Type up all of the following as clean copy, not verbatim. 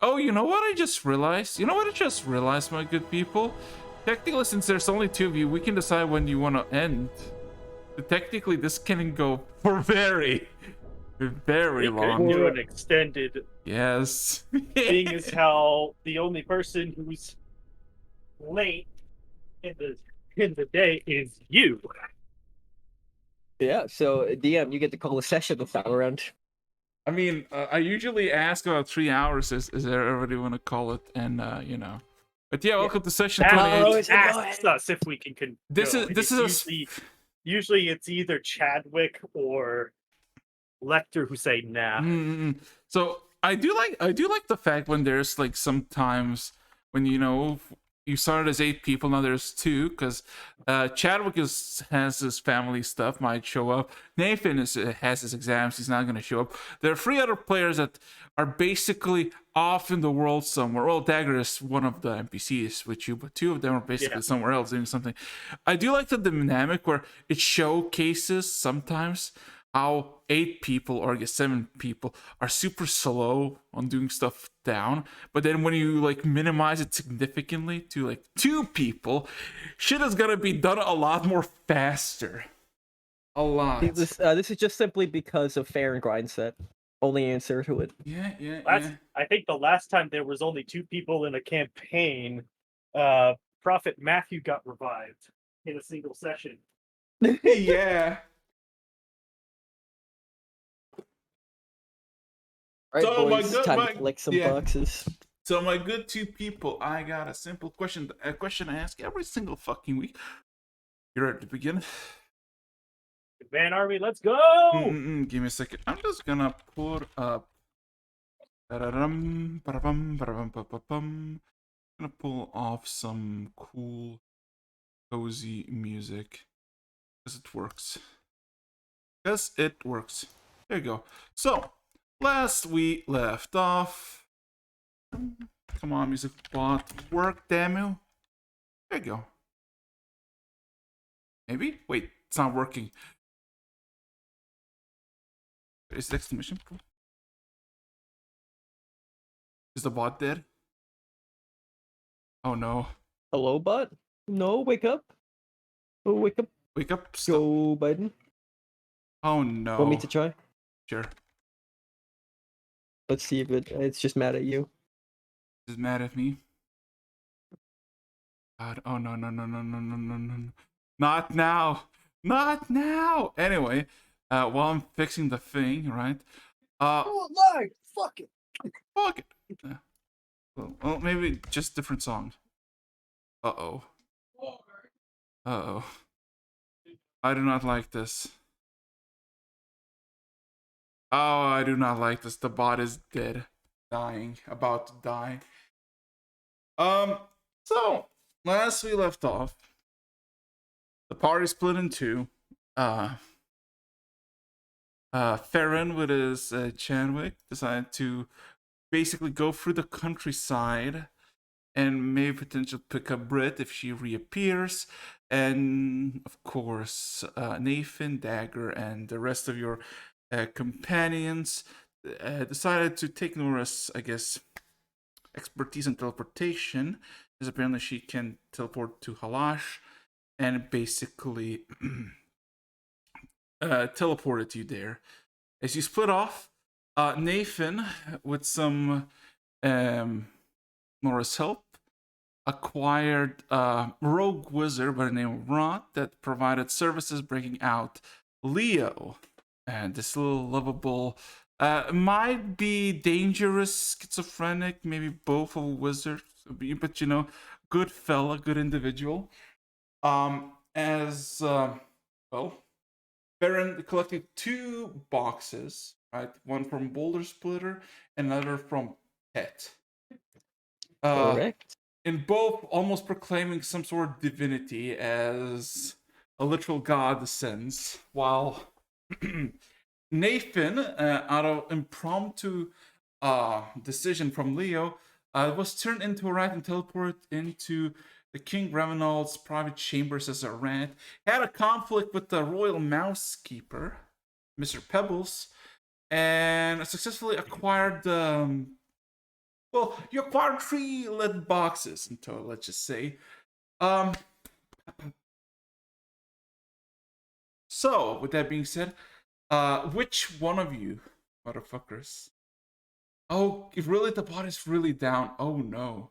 Oh, you know what I just realized? You know what I just realized, my good people? Technically, since there's only two of you, we can decide when you want to end. But technically, this can go for very We could long. do Or an extended, Yes. being as how the only person who's late in the day is you. yeah, so DM, you get to call a session this time around. I mean, I usually ask about 3 hours. Is there everybody want to call it? And you know, but yeah, welcome to session That 28. is it asks going? us if we can This go. is And this it's is a usually it's either Chadwick or Lecter who say nah. So I do like the fact when there's like sometimes when you know you started as 8 people, now there's two, because Chadwick has his family stuff, might show up. Nathan has his exams, he's not going to show up. There are 3 other players that are basically off in the world somewhere. Well, Dagger is one of the NPCs with you, but 2 of them are basically somewhere else doing something. I do like the dynamic where it showcases sometimes how 8 people or I guess 7 people are super slow on doing stuff down, but then when you like minimize it significantly to like 2 people, shit is gonna be done a lot more faster. A lot. This is just simply because of fair and grind set. Only answer to it. Yeah. I think the last time there was only 2 people in a campaign, Prophet Matthew got revived in a single session. Yeah. All right, So boys, time to collect some boxes. So my good 2 people, I got a simple question. A question I ask every single fucking week. You ready to begin? Van Army, let's go! Give me a second. I'm just gonna put up. I'm gonna pull off some cool, cozy music. Because it works. Because it works. There you go. So, last we left off. Come on, music bot. Work, damn you. There you go. Maybe? Wait, it's not working. Is the exclamation point? Is the bot dead? Oh no. Hello, bot? No, wake up. Oh, wake up. Wake up. Stop. Go, Biden. Oh no. Want me to try? Sure. Let's see if it's just mad at you. Is it mad at me? God. Oh no. Not now. Not now. Anyway, while I'm fixing the thing, right? Live! Fuck it! Fuck it. Well, maybe just different song. Uh-oh. Uh-oh. I do not like this. Oh, I do not like this. The bot is dead. Dying. About to die. So, last we left off, the party split in two. Farron with his Chanwick decided to basically go through the countryside and maybe potentially pick up Brit if she reappears. And of course, Nathan, Dagger, and the rest of your companions decided to take Nora's, I guess, expertise in teleportation, because apparently she can teleport to Halash and basically teleported you there. As you split off, Nathan, with some Nora's help, acquired a rogue wizard by the name of Rod that provided services breaking out Leo. And this little lovable, might be dangerous, schizophrenic, maybe both of a wizard, but you know, good fella, good individual. As well, Baron collected 2 boxes, right? One from Boulder Splitter, another from Pet. Correct. In both almost proclaiming some sort of divinity as a literal god descends, while Nathan, out of impromptu decision from Leo, was turned into a rat and teleported into the King Revenald's private chambers as a rat. Had a conflict with the Royal Mousekeeper, Mr. Pebbles, and successfully acquired the Well, you acquired 3 lead boxes in total, let's just say. Um, so with that being said, which one of you, motherfuckers? Oh, if really the bot is really down. Oh no.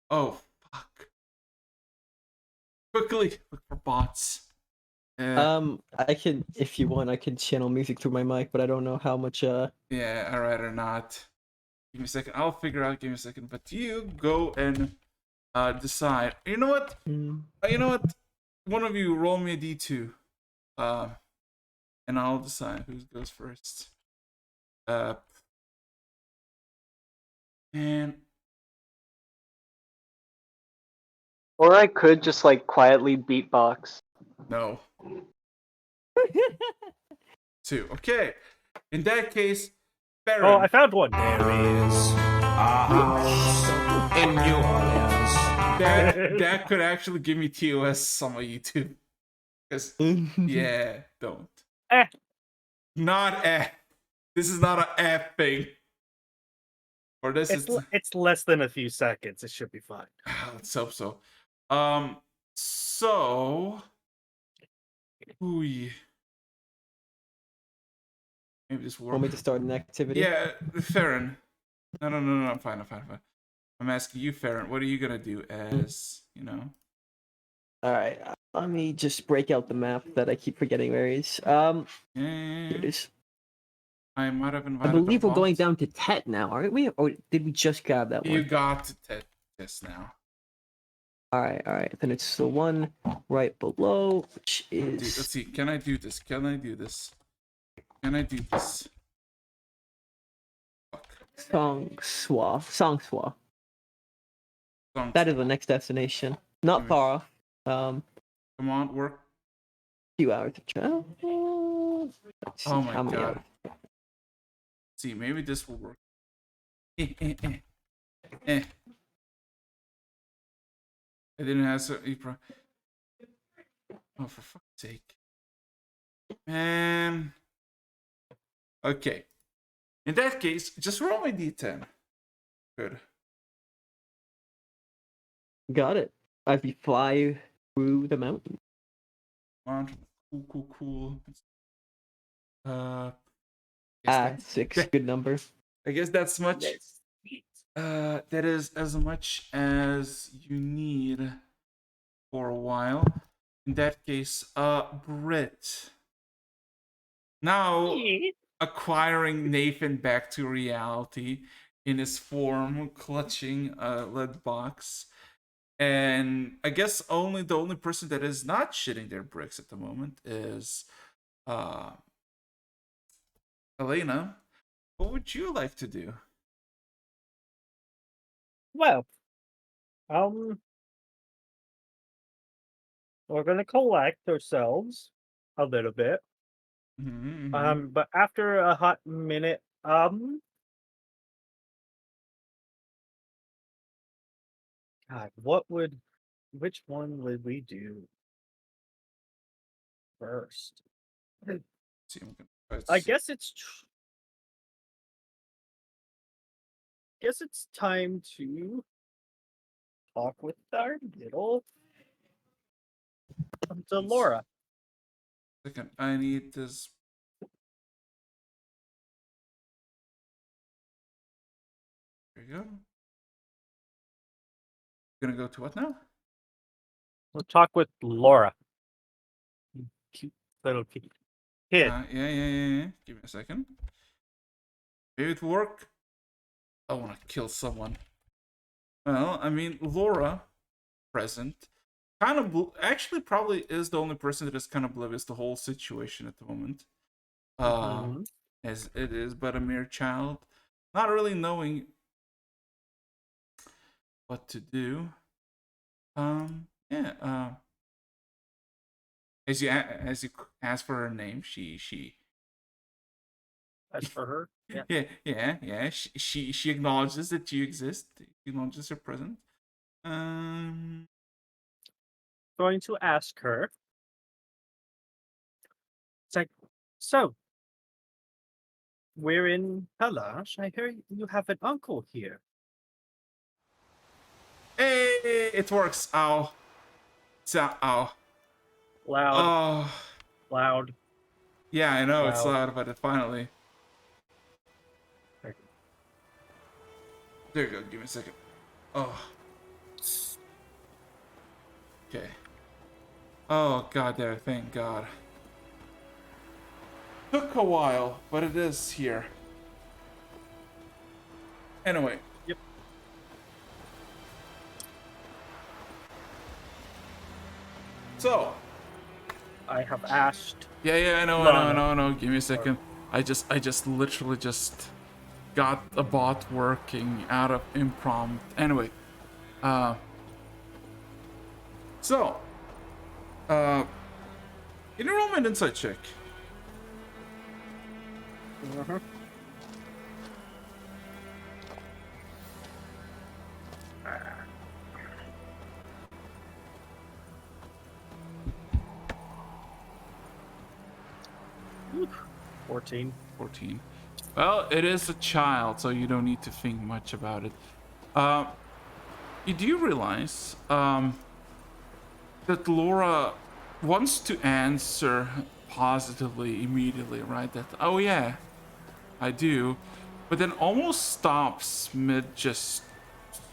Oh fuck. Quickly look for bots. I can, if you want, I can channel music through my mic, but I don't know how much. Yeah, I'd rather not. Give me a second. I'll figure out. Give me a second. But you go and decide. You know what? You know what? One of you roll me a d2. Uh, and I'll decide who goes first. And Or I could just like quietly beatbox. no. 2. Okay. In that case, Baron. Oh, I found one. There is a house in New Orleans. that could actually give me TOS on my YouTube. Because yeah, don't. Eh. Not this is not a F thing. Or this It's less than a few seconds. It should be fine. let's hope so. So ooh, maybe this will work. Want me to start an activity? Yeah, Farron. No, I'm fine. I'm asking you, Farron, what are you gonna do as, you know? Alright, let me just break out the map that I keep forgetting where it is. Here it is. I might have I invited believe the we're going bots. down to Tet now, aren't we? Or did we just grab that You one? got to test now. Alright. Then it's the one right below, which Dude, is let's see. Can I do this? Can I do this? Fuck. Song Swa. Songs. That is the next destination. Not Alright. far off. Come on, work. Few hours of travel. Let's see Oh my how many god. hours. See, maybe this will work. I didn't have so. Oh, for fuck's sake, man. Okay. In that case, just roll my d10. Good. Got it. As we fly through the mountain. Cool. Guess 6, that- good number. I guess that's much. Yes. That is as much as you need for a while. In that case, Brit. Now acquiring Nathan back to reality in his form, clutching a lead box. And I guess the only person that is not shitting their bricks at the moment is Elena. What would you like to do? Well, we're gonna collect ourselves a little bit. Mm-hmm. But after a hot minute, God, which one would we do first? See, I'm gonna try to I see. guess it's time to talk with our little Delora. Second, I need this. There you go. Gonna go to what now? We'll talk with Laura. Cute little kid. Yeah. Give me a second. Maybe it will work. I want to kill someone. Well, I mean, Laura, present, kind of actually probably is the only person that is kind of oblivious to the whole situation at the moment. As it is but a mere child, not really knowing what to do. As you ask for her name, she As for her, yeah. She acknowledges that you exist. Acknowledges your presence. Going to ask her. It's like, so, we're in Kalash. I hear you have an uncle here. Hey, it works. Ow. Ow. Loud, Oh. loud. Yeah, I know it's Loud. loud, but it finally. There There you go. Give me a second. Oh. Okay. Oh, god there. Thank God. Took a while, but it is here. Anyway. Yep. So. I have asked. Yeah, I know. Lana. Give me a second. I just literally just got a bot working out of impromptu. Anyway. So. Enrollment insight check. Uh-huh. Oof. 14. 14. Well, it is a child, so you don't need to think much about it. You do realize that Laura wants to answer positively immediately, right? That, oh yeah, I do. But then almost stops mid just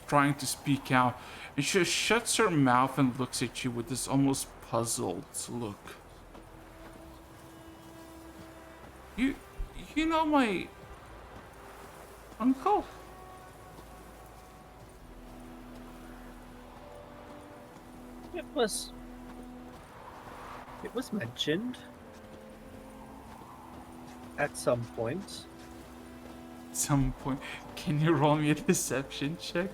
trying to speak out. And she just shuts her mouth and looks at you with this almost puzzled look. You know my uncle? It was mentioned at some point. At some point, can you roll me a deception check?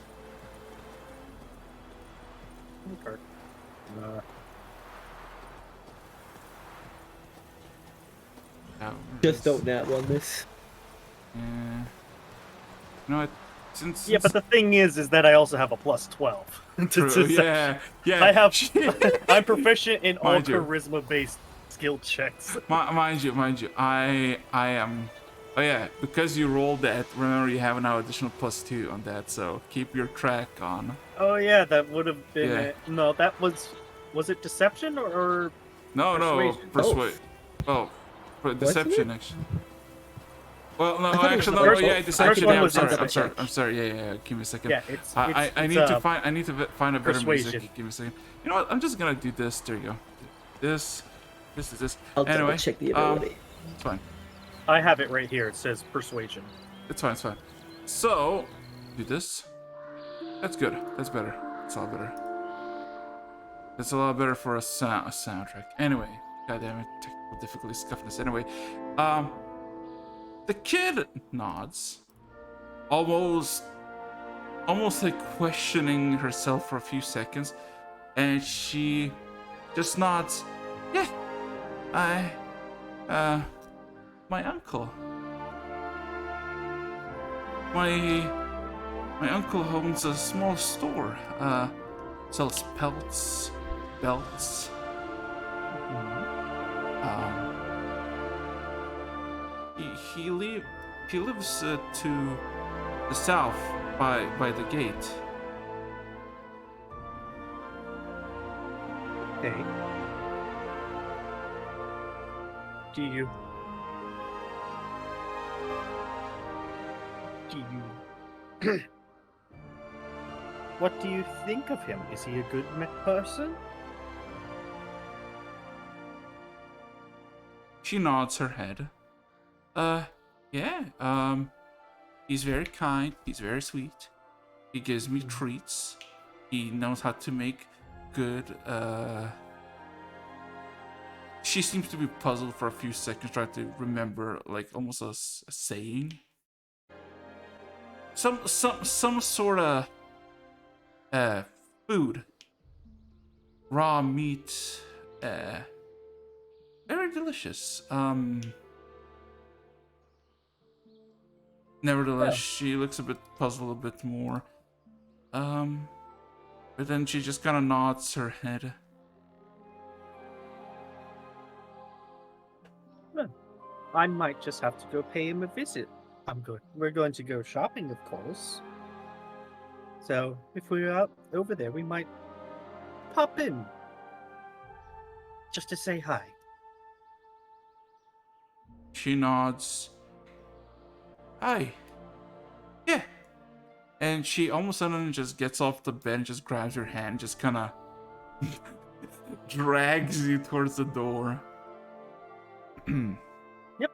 Okay. Just don't nat one this. Yeah. You know what? Since Yeah, but the thing is that I also have a plus 12. to True, deception. yeah. I have. I'm proficient in all Mind you. charisma-based skill checks. Mind you, I am. Oh yeah, because you rolled that. Remember, you have now additional +2 on that, so keep your track on. Oh yeah, that would have been Yeah. it. No, that was. Was it deception or? No, Persuasion. persuade. Oh, deception actually. Well, no, thought it was actually, the no, first yeah, one. deception. First one Yeah, was deception. I'm sorry. Yeah. Give me a second. Yeah, it's. I need to find. I need to find a better persuasion. music. Give me a second. You know what? I'm just gonna do this. There you go. This is this. I'll double Anyway, check the ability. it's fine. I have it right here. It says persuasion. It's fine. So, do this. That's good. That's better. It's a lot better. That's a lot better for a soundtrack. Anyway, goddamn it, technical difficulty scuffness. Anyway, the kid nods, almost like questioning herself for a few seconds, and she just nods. Yeah, my uncle. My uncle owns a small store. Sells pelts, belts. He lives to the south by the gate. Okay. Do you what do you think of him? Is he a good person? She nods her head. Yeah. He's very kind. He's very sweet. He gives me treats. He knows how to make good. She seems to be puzzled for a few seconds, trying to remember, like almost a saying. Some sort of food. Raw meat. Very delicious. Nevertheless, she looks a bit puzzled, a bit more. But then she just kind of nods her head. I might just have to go pay him a visit. We're going to go shopping, of course. So if we're out over there, we might pop in just to say hi. She nods. Hi. Yeah. And she almost suddenly just gets off the bed and just grabs your hand, just kind of drags you towards the door. Yep.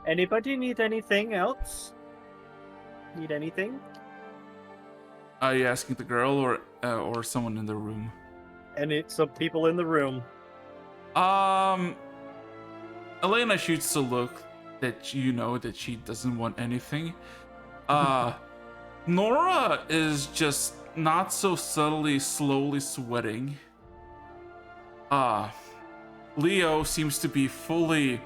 Anybody need anything else? Need anything? Are you asking the girl or someone in the room? And it's some people in the room. Elena shoots a look that you know that she doesn't want anything. Nora is just not so subtly, slowly sweating. Leo seems to be fully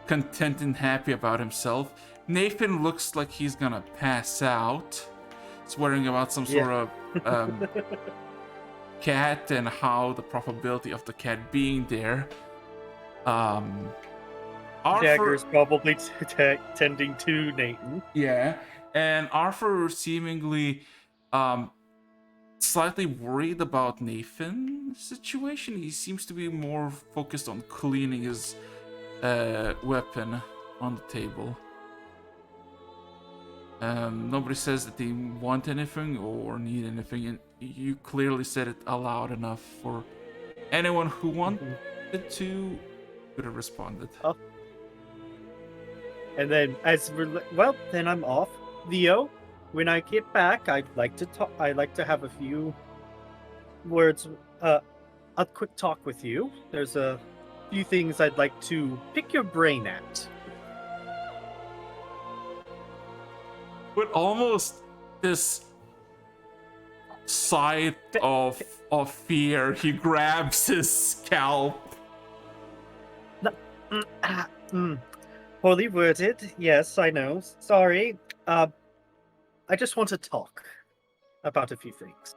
content and happy about himself. Nathan looks like he's gonna pass out, swearing about some sort of cat and how the probability of the cat being there. Jagger's probably tending to Nathan. Yeah, and Arthur seemingly slightly worried about Nathan's situation. He seems to be more focused on cleaning his weapon on the table. Nobody says that they want anything or need anything, and you clearly said it aloud enough for anyone who wanted to could have responded. Oh. And then, then I'm off. Leo, when I get back, I'd like to talk. I'd like to have a few words, a quick talk with you. There's a few things I'd like to pick your brain at. With almost this sight of fear, he grabs his scalp. Poorly worded. Yes, I know. Sorry. I just want to talk about a few things.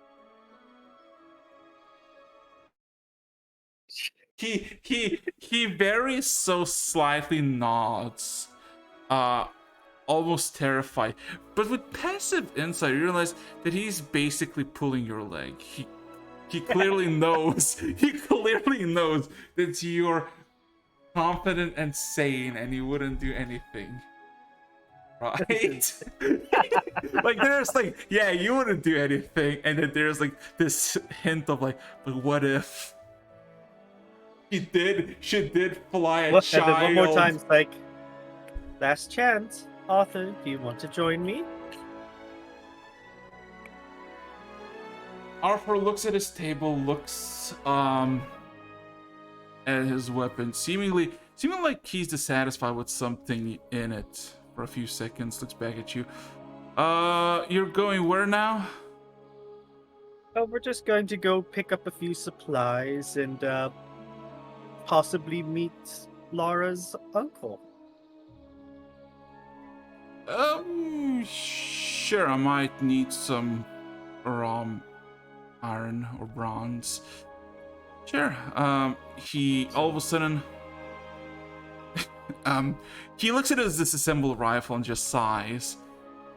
He very so slightly nods, almost terrified. But with passive insight, you realize that he's basically pulling your leg. He clearly knows. He clearly knows that you're confident and sane, and you wouldn't do anything. Right? Like there's like, yeah, you wouldn't do anything, and then there's like this hint of like, but what if she did fly a child? And then one more time, it's like, last chance. Arthur, do you want to join me? Arthur looks at his table, looks at his weapon, seemingly like he's dissatisfied with something in it for a few seconds, looks back at you. You're going where now? Oh, we're just going to go pick up a few supplies and possibly meet Laura's uncle. Sure, I might need some iron or bronze. Sure. He all of a sudden he looks at his disassembled rifle and just sighs,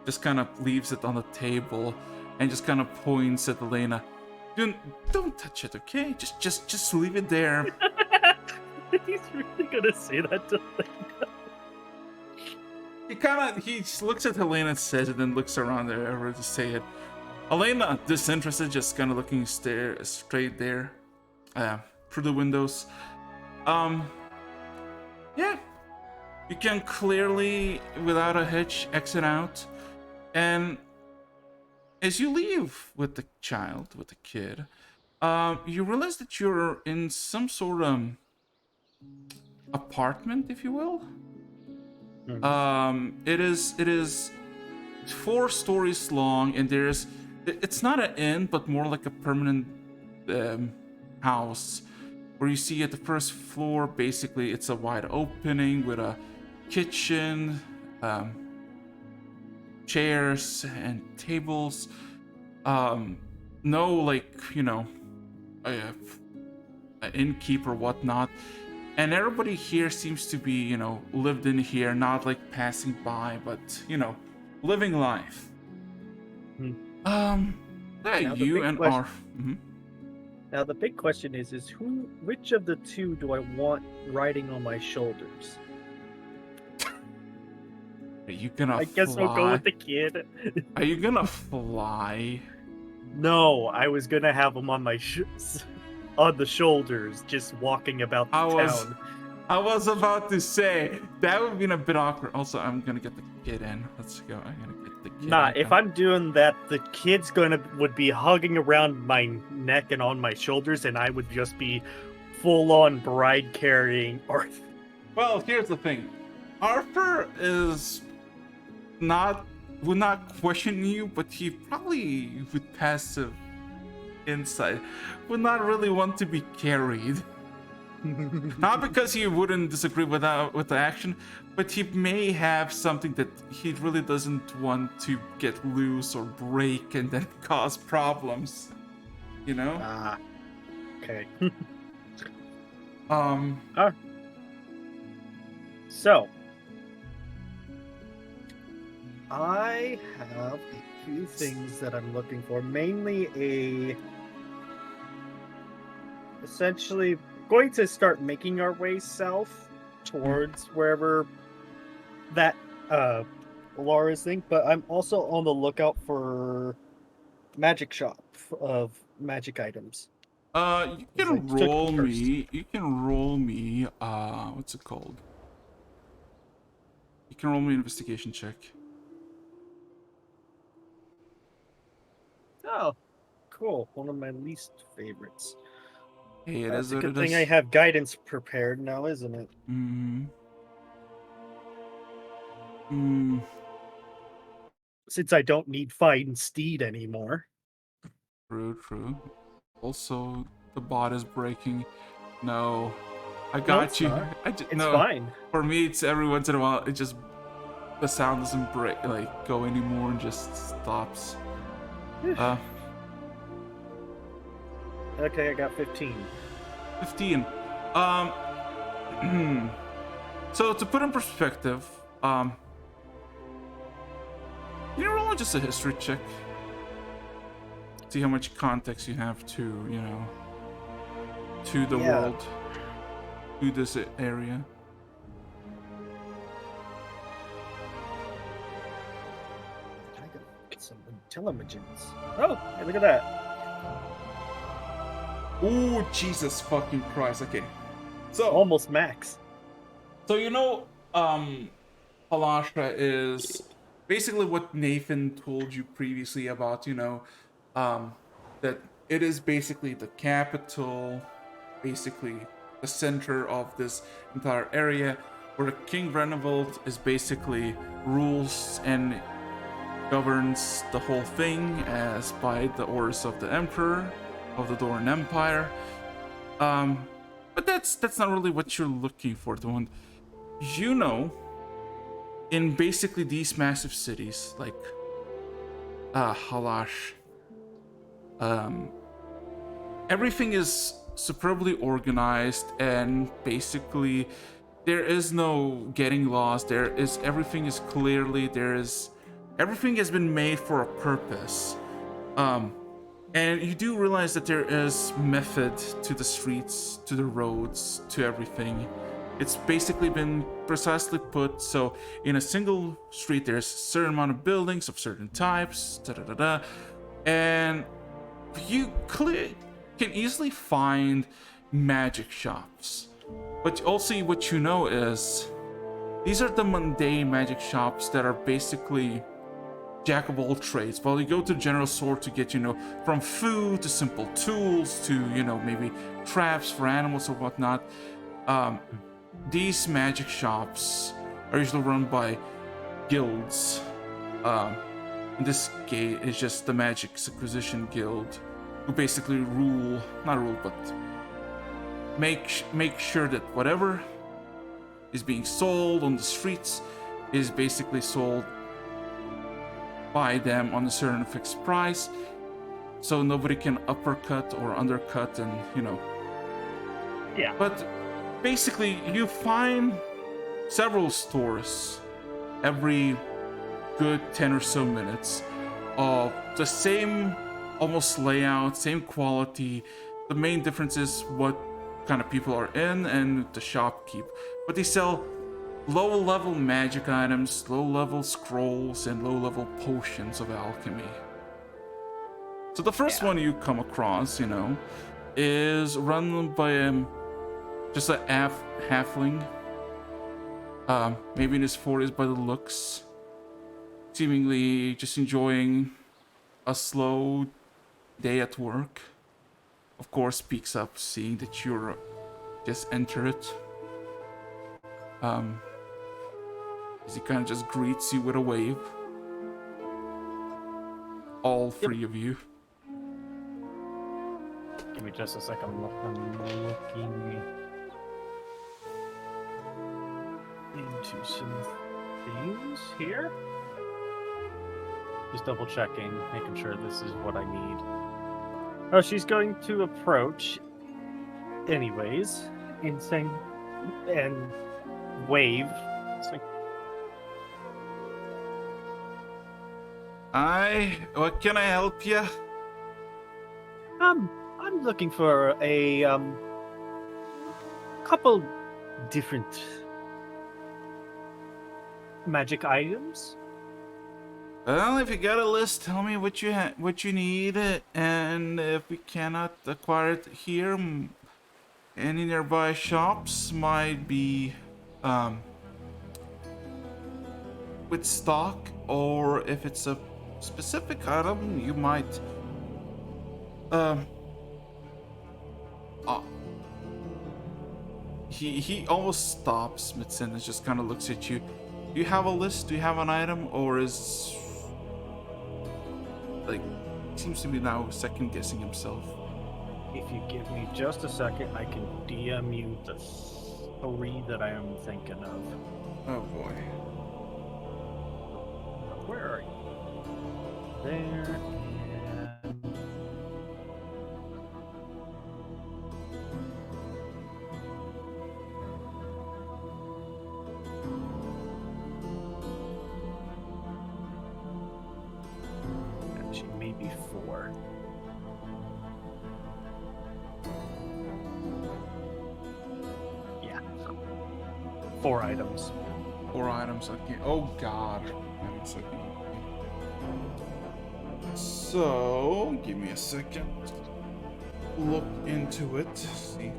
just kind of leaves it on the table and just kind of points at Elena. Don't touch it, okay? Just leave it there. He's really gonna say that to Elena. He looks at Helena and says it, then looks around there to say it. Elena, disinterested, just kind of looking straight there, through the windows. Yeah, you can clearly, without a hitch, exit out, and as you leave with the kid, you realize that you're in some sort of apartment, if you will. It is 4 stories long, and it's not an inn, but more like a permanent house, where you see at the first floor, basically it's a wide opening with a kitchen, chairs and tables, no, like, an innkeeper or whatnot. and everybody here seems to be, lived in here, not like passing by, but living life. Hmm. Yeah, Now the you big and question- our. Mhm. Now the big question is which of the two do I want riding on my shoulders? Are you gonna I guess fly? I'll go with the kid. Are you gonna fly? No, I was gonna have him on my on the shoulders, just walking about the town. I was about to say that would be a bit awkward. Also, I'm gonna get the kid in. Let's go. I'm gonna get the kid. Nah, in. if I'm doing that, the kid's would be hugging around my neck and on my shoulders, and I would just be full on bride carrying Arthur. Well, here's the thing. Arthur would not question you, but he probably with passive insight would not really want to be carried. Not because he wouldn't disagree with the action, but he may have something that he really doesn't want to get loose or break and then cause problems. Ah, okay. So, I have a few things that I'm looking for. Mainly essentially going to start making our way south towards wherever that Laura's thing, but I'm also on the lookout for magic shop of magic items. You It's can like, took roll first. me. You can roll me. What's it called? You can roll me an investigation check. Oh, cool. One of my least favorites. Hey, it That's is a what good it thing is. I have guidance prepared now, isn't it? Since I don't need fighting steed anymore. True. Also, the bot is breaking. No, I No, got it's you. not. It's no. fine. For me, it's every once in a while. It just the sound doesn't break, like go anymore, and just stops. Okay, I got 15. 15. So to put in perspective, you roll just a history check. See how much context you have to, to the Yeah. world, to this area. I gotta get some intelligence. Oh, hey, look at that. Oh, Jesus fucking Christ. Okay. So, Almost max. So Palasha is basically what Nathan told you previously about, that it is basically the capital, basically the center of this entire area, where King Renevald is basically rules and governs the whole thing as by the orders of the Emperor of the Doran Empire. But that's not really what you're looking for. The one, in basically these massive cities like Halash, everything is superbly organized, and basically there is no getting lost. Everything is clearly everything has been made for a purpose. And you do realize that there is method to the streets, to the roads, to everything. It's basically been precisely put so in a single street there's a certain amount of buildings of certain types, and you can easily find magic shops. But also what you know is these are the mundane magic shops that are basically jack of all trades. While you go to the general store to get, from food to simple tools to, maybe traps for animals or whatnot, these magic shops are usually run by guilds. In this case, it's just the Magic Acquisition Guild, who basically make sure that whatever is being sold on the streets is basically sold by them on a certain fixed price, so nobody can uppercut or undercut, and Yeah. But basically, you find several stores every good 10 or so minutes of the same almost layout, same quality. The main difference is what kind of people are in and the shopkeep. But they sell low-level magic items, low-level scrolls, and low-level potions of alchemy. So the first one you come across, is run by just a halfling. Maybe in his 40s by the looks. Seemingly just enjoying a slow day at work. Of course, speaks up seeing that you're just entered. As he kind of just greets you with a wave. All three of you. Give me just a second. I'm looking into some things here. Just double checking, making sure this is what I need. Oh, she's going to approach anyways and saying and wave. It's like, What can I help you? I'm looking for a couple different magic items. Well, if you got a list, tell me what you need, and if we cannot acquire it here, any nearby shops might be with stock, or if it's a specific item, you might he almost stops, Smithson, and just kind of looks at you. Do you have a list? Do you have an item, or is like seems to be now second guessing himself? if you give me just a second, I can DM you the three that I am thinking of. Oh boy. Where are you? There and actually maybe four. Yeah. 4 items. 4 items. Okay. Oh god. Wait a second. So, give me a second. Look into it. See.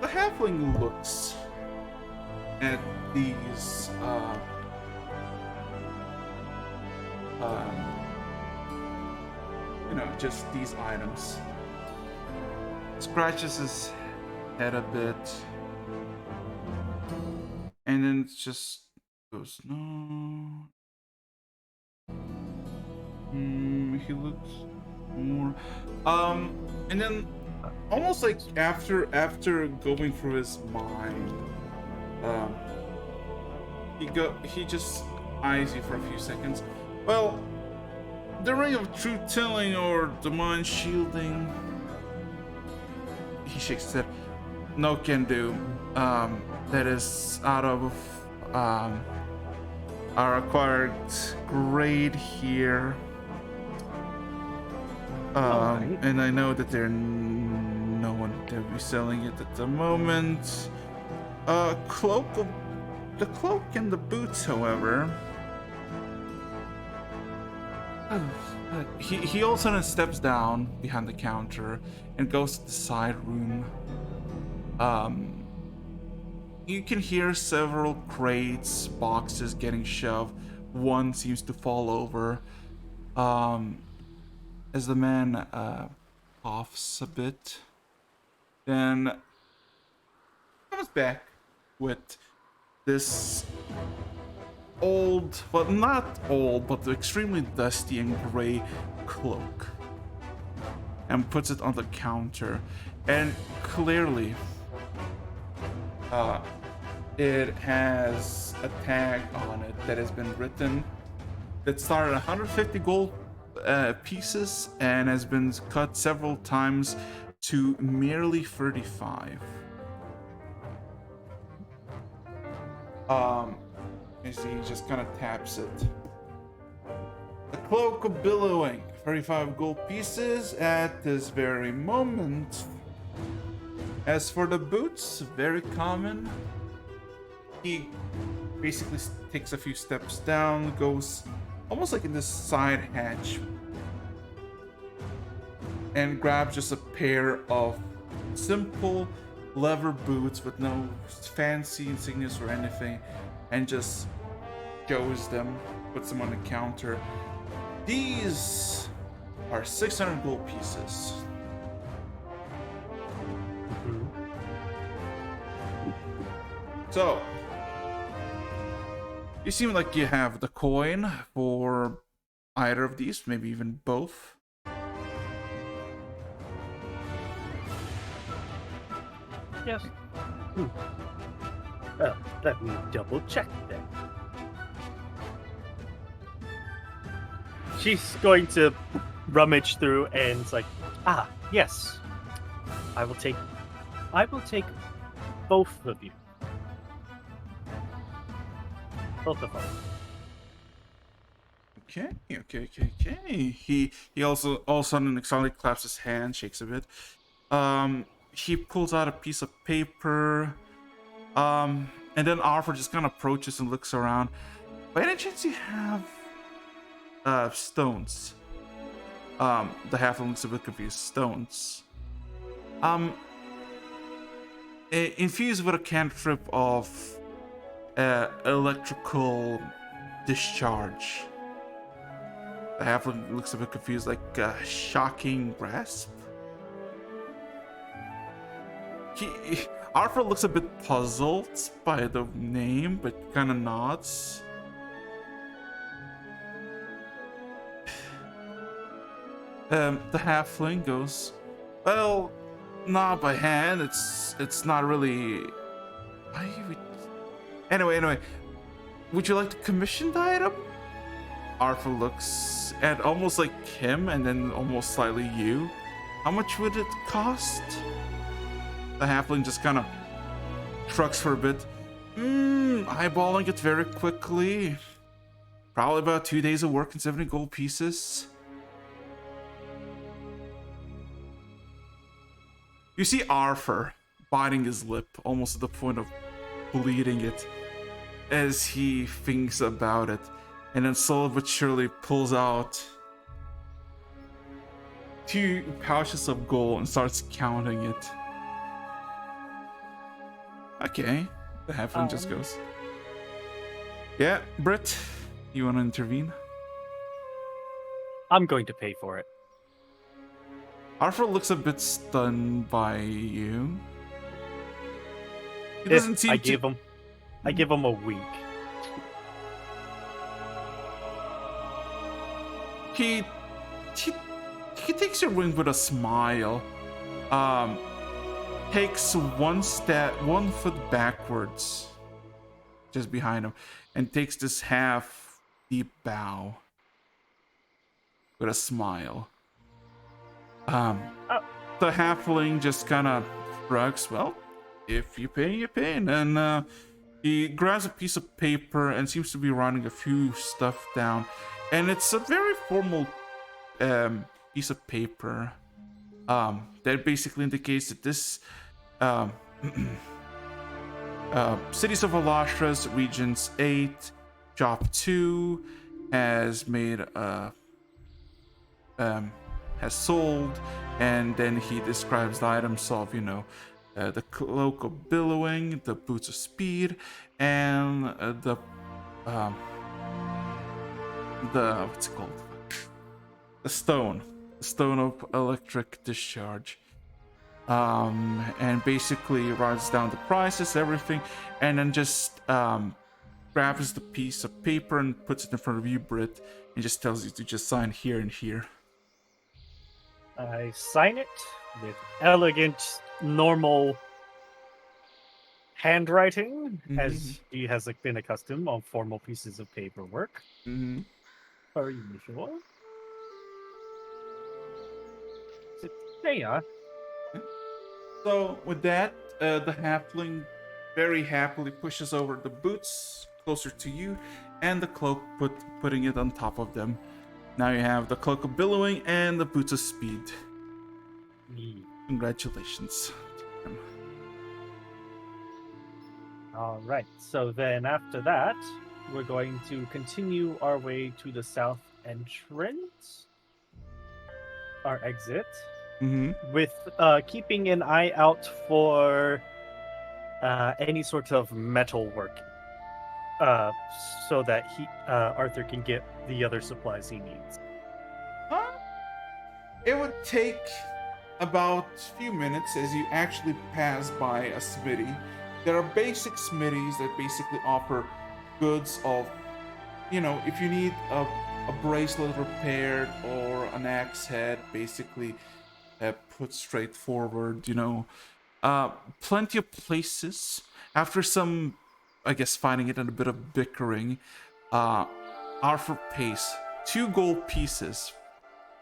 The halfling looks at these just these items. Scratches his head a bit, and then it just goes, no. He looks more, and then almost like after going through his mind, he just eyes you for a few seconds. Well, the ring of truth telling or the mind shielding, he shakes his head. No can do. That is out of our acquired grade here. Alright. And I know that there no one that will be selling it at the moment. The cloak and the boots, however. He all of a sudden steps down behind the counter and goes to the side room. You can hear several crates, boxes getting shoved. One seems to fall over. As the man coughs a bit, then comes back with this old, well, not old, but extremely dusty and gray cloak, and puts it on the counter. And clearly, it has a tag on it that has been written that started 150 gold pieces and has been cut several times to merely 35. As he just kind of taps it. The cloak of billowing, 35 gold pieces at this very moment. As for the boots, very common. He basically takes a few steps down, goes almost like in this side hatch, and grabs just a pair of simple leather boots with no fancy insignias or anything, and just shows them, puts them on the counter. These are 600 gold pieces. So, you seem like you have the coin for either of these, maybe even both. Yes. Let me double check then. She's going to rummage through and it's like, yes. I will take both of you. Both of them. Okay. He also all of a sudden excitedly claps his hand, shakes a bit. He pulls out a piece of paper. And then Arthur just kind of approaches and looks around. By any chance you have stones? The halfling looks a bit confused. Stones. Infused with a cantrip of electrical discharge. The halfling looks a bit confused, like a shocking grasp. Arthur looks a bit puzzled by the name, but kind of nods. The halfling goes, well, not by hand. It's not really. Anyway, would you like to commission the item? Arthur looks at almost like him and then almost slightly you. How much would it cost? The halfling just kind of shrugs for a bit. Eyeballing it very quickly. Probably about 2 days of work and 70 gold pieces. You see Arthur biting his lip, almost to the point of bleeding it, as he thinks about it, and then slowly but surely pulls out 2 pouches of gold and starts counting it. Okay, the halfling just goes, yeah, Britt, you want to intervene? I'm going to pay for it. Arthur looks a bit stunned by you. He doesn't seem I give him a wink. He takes your wink with a smile. Takes one foot backwards, just behind him, and takes this half deep bow with a smile. The halfling just kind of shrugs. Well, if you pay, you pay. And then he grabs a piece of paper and seems to be writing a few stuff down. And it's a very formal piece of paper that basically indicates that this Cities of Alashras, Regions 8, Job 2 has made has sold, and then he describes the items of, the cloak of billowing, the boots of speed, and the what's it called? The stone of electric discharge. And basically writes down the prices, everything, and then just grabs the piece of paper and puts it in front of you, Britt, and just tells you to just sign here and here. I sign it with elegant, normal handwriting, Mhm. as he has been accustomed on formal pieces of paperwork, Mm-hmm. per usual. Yeah. So with that, the halfling very happily pushes over the boots closer to you, and the cloak, putting it on top of them. Now you have the cloak of billowing and the boots of speed. Congratulations. All right. So then after that, we're going to continue our way to the south entrance, our exit, Mm-hmm. with keeping an eye out for any sort of metal work, so that Arthur can get the other supplies he needs. It would take about a few minutes as you actually pass by a smithy. There are basic smithies that basically offer goods of, if you need a bracelet repaired or an axe head, basically put straight forward, plenty of places. After some, I guess, finding it and a bit of bickering, Arthur pays 2 gold pieces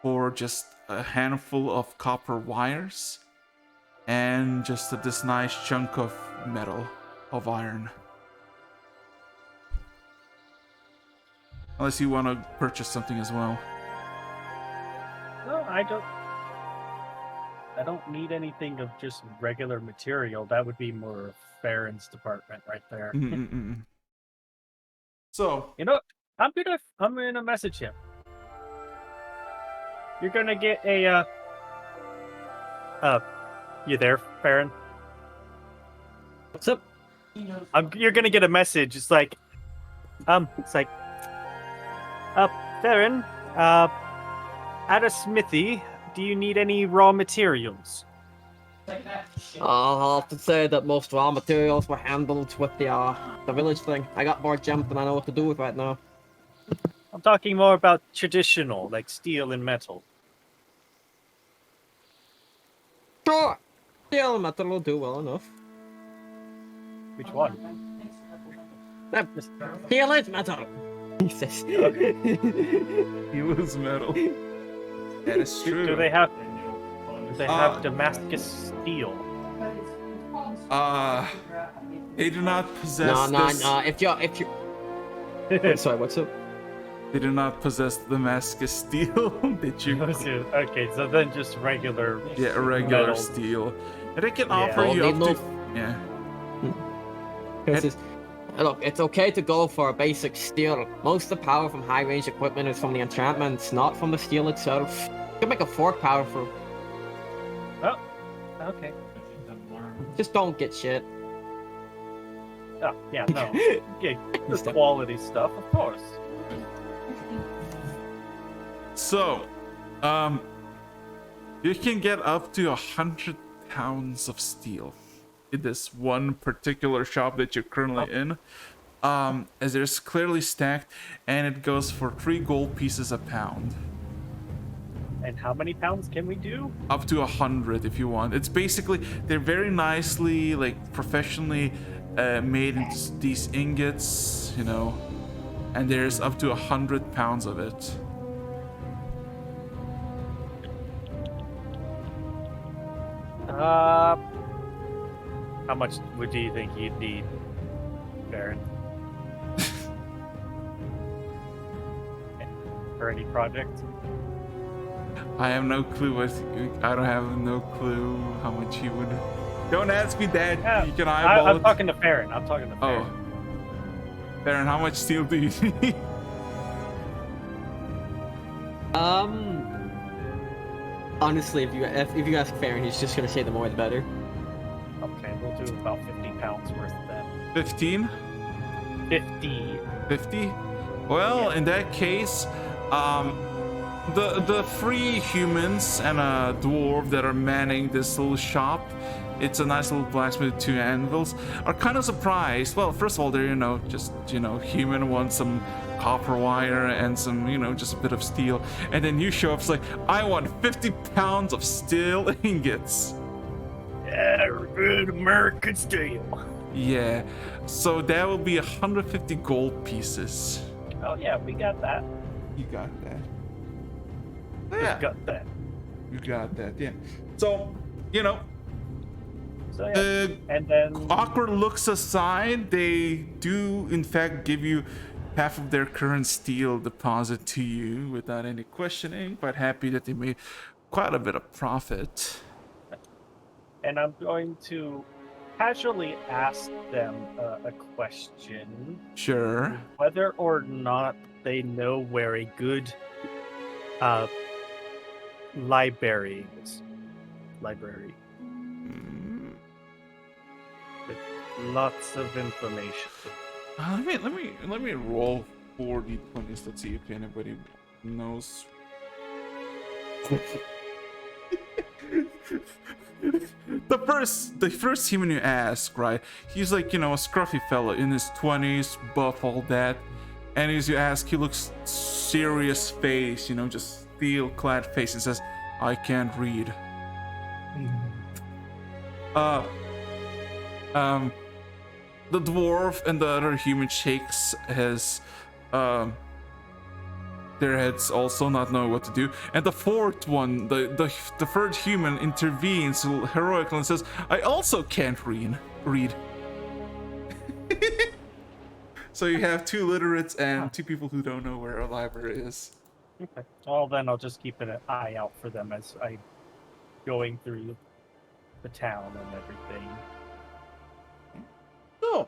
for just a handful of copper wires and just this nice chunk of metal, of iron. Unless you want to purchase something as well. No, I don't need anything of just regular material. That would be more of Farron's department right there. So, I'm gonna message him. You're gonna get a you there, Farron? What's up? You're gonna get a message. It's like Farron, at a smithy, do you need any raw materials? I'll have to say that most raw materials were handled with the village thing. I got more gems than I know what to do with right now. I'm talking more about traditional, like steel and metal. Sure! Steel and metal will do well enough. Which one? Steel is metal! Jesus. he was metal. That is true. Do they have Damascus steel? They do not possess No, if you sorry, what's up? They do not possess Damascus steel. Did you? Okay, so then just regular. Yeah, regular metal. steel. And they can Yeah. offer you up to. Yeah. Look, it's okay to go for a basic steel. Most of the power from high-range equipment is from the enchantments, not from the steel itself. You can make a fork powerful. Oh, okay. Just don't get shit. Oh, yeah, no. Yeah, the quality stuff, of course. So, you can get up to 100 pounds of steel in this one particular shop that you're currently in. As there's clearly stacked, and it goes for 3 gold pieces a pound. And how many pounds can we do? Up to 100 if you want. It's basically, they're very nicely, like, professionally made into these ingots, and there's up to 100 pounds of it. How much do you think you'd need, Baron? For any project? I have no clue I don't have no clue how much he would. Don't ask me that. Yeah, You can eyeball I'm it. talking to Farron. I'm talking to Farron. Oh. Baron, how much steel do you need? Honestly, if you ask Farron, he's just gonna say the more the better. Okay, we'll do about 50 pounds worth of that. 15? 50. 50? Well, in that case, the 3 humans and a dwarf that are manning this little shop, it's a nice little blacksmith with 2 anvils, are kind of surprised. Well, first of all, they're, just, human, want some copper wire and some, just a bit of steel. And then you show up, it's like, I want 50 pounds of steel ingots. Yeah, good American steel. Yeah. So that will be 150 gold pieces. Oh yeah, we got that. You got that. We Yeah. got that. You got that. Yeah. So, you know, So yeah. And then awkward looks aside, they do in fact give you half of their current steel deposit to you without any questioning. Quite happy that they made quite a bit of profit. and I'm going to casually ask them a question. Sure. Whether or not they know where a good library is. Library. Mm, With lots of information. let me roll 4d20s. Let's see if anybody knows. the first human you ask, right? He's like, you know, a scruffy fellow in his 20s, buff, all that. And as you ask, he looks serious face, you know, just steel clad face, and says, I can't read. The dwarf and the other human shakes his their heads, also not knowing what to do. And the fourth one, the third human, intervenes heroically and says, I also can't read. So you have two literates and two people who don't know where a library is. Okay. Well, then I'll just keep an eye out for them as I going through the town and everything. So,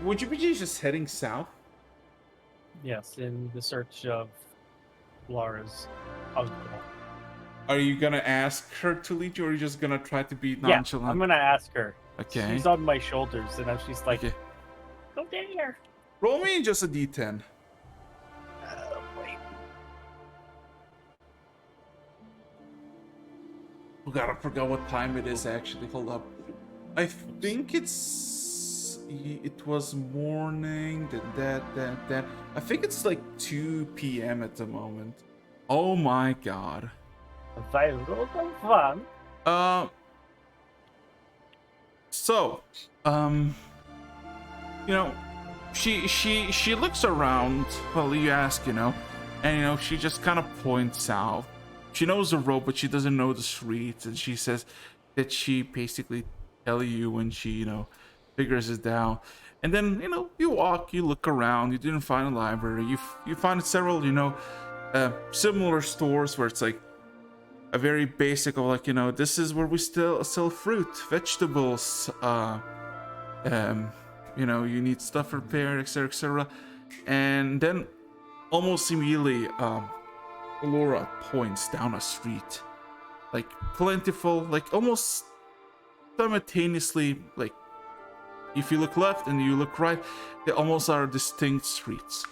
would you be just heading south? Yes, in the search of Laura's uncle. Are you gonna ask her to lead you, or are you just gonna try to be Yeah, nonchalant? I'm gonna ask her. Okay. She's on my shoulders, and now she's like, Okay. "Go there." Roll me just a d10. Wait. Oh god, I forgot what time it is actually. Hold up. I think it was morning, then. I think it's like 2 p.m. at the moment. Oh my god. Vai roll fun. So, you know, she looks around. Well, you ask, you know, and you know, she just kind of points out. She knows the road, but she doesn't know the streets, and she says that she basically tell you when she, you know, figures it out. And then, you know, you walk, you look around, you didn't find a library, you find several, you know, similar stores where it's like a very basic of like, you know, this is where we still sell fruit, vegetables, you know, you need stuff repaired, etc., etc. And then almost immediately, Laura points down a street, like plentiful, like almost simultaneously, like if you look left and you look right, they almost are distinct streets.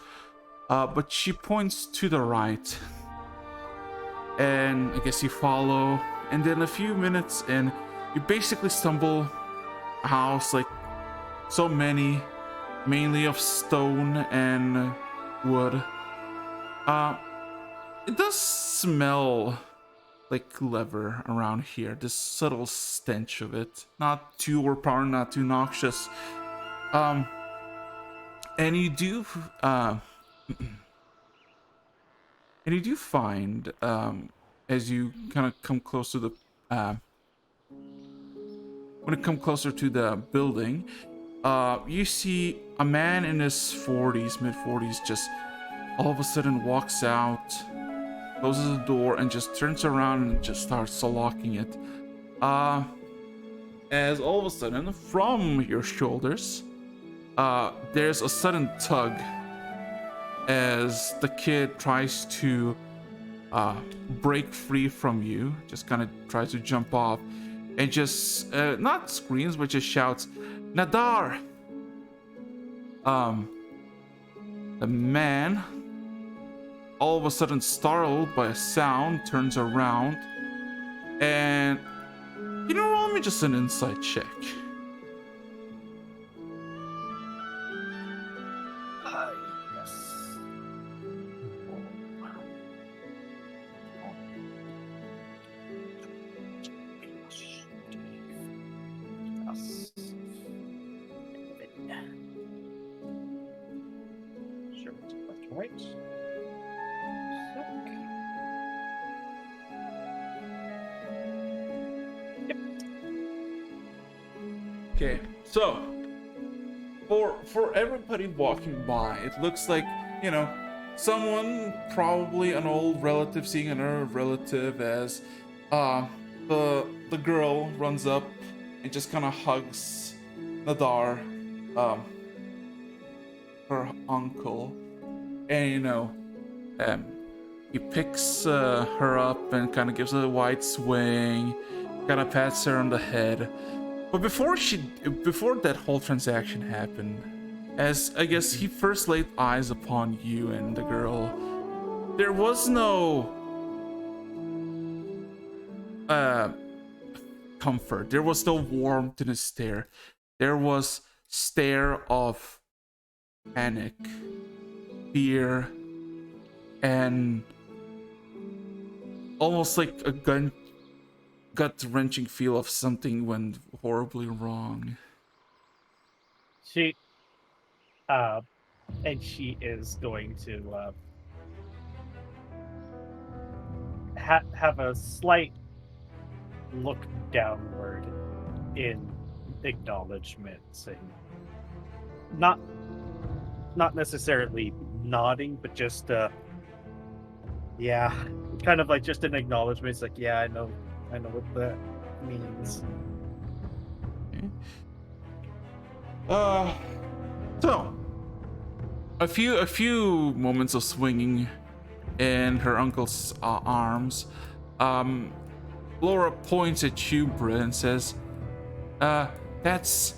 But she points to the right, and I guess you follow, and then a few minutes and you basically stumble a house, like so many, mainly of stone and wood. It does smell like leather around here, this subtle stench of it, not too overpowering, not too noxious. And you do and you do find, as you kind of come close to the when you come closer to the building, you see a man in his 40s, mid 40s, just all of a sudden walks out, closes the door, and just turns around and just starts locking it. As all of a sudden, from your shoulders, there's a sudden tug as the kid tries to break free from you, just kind of tries to jump off, and just not screams, but just shouts, Nadar! The man, all of a sudden startled by a sound, turns around, and you know, roll me just an insight check. Yes. Right. Okay, so for everybody walking by, it looks like, you know, someone, probably an old relative, seeing another relative as the girl runs up and just kind of hugs Nadar, her uncle, and um, he picks her up and kind of gives her a wide swing, kind of pats her on the head. But before that whole transaction happened, as I guess he first laid eyes upon you and the girl, there was no comfort. There was no warmth in his stare. There was stare of panic, fear, and almost like a gut-wrenching feel of something went horribly wrong. She, and she is going to have a slight look downward in acknowledgement, saying, not necessarily nodding, but just yeah, kind of like just an acknowledgement. It's like, yeah, I know what that means. Okay. So a few moments of swinging in her uncle's arms. Laura points at you, Britt, and says, that's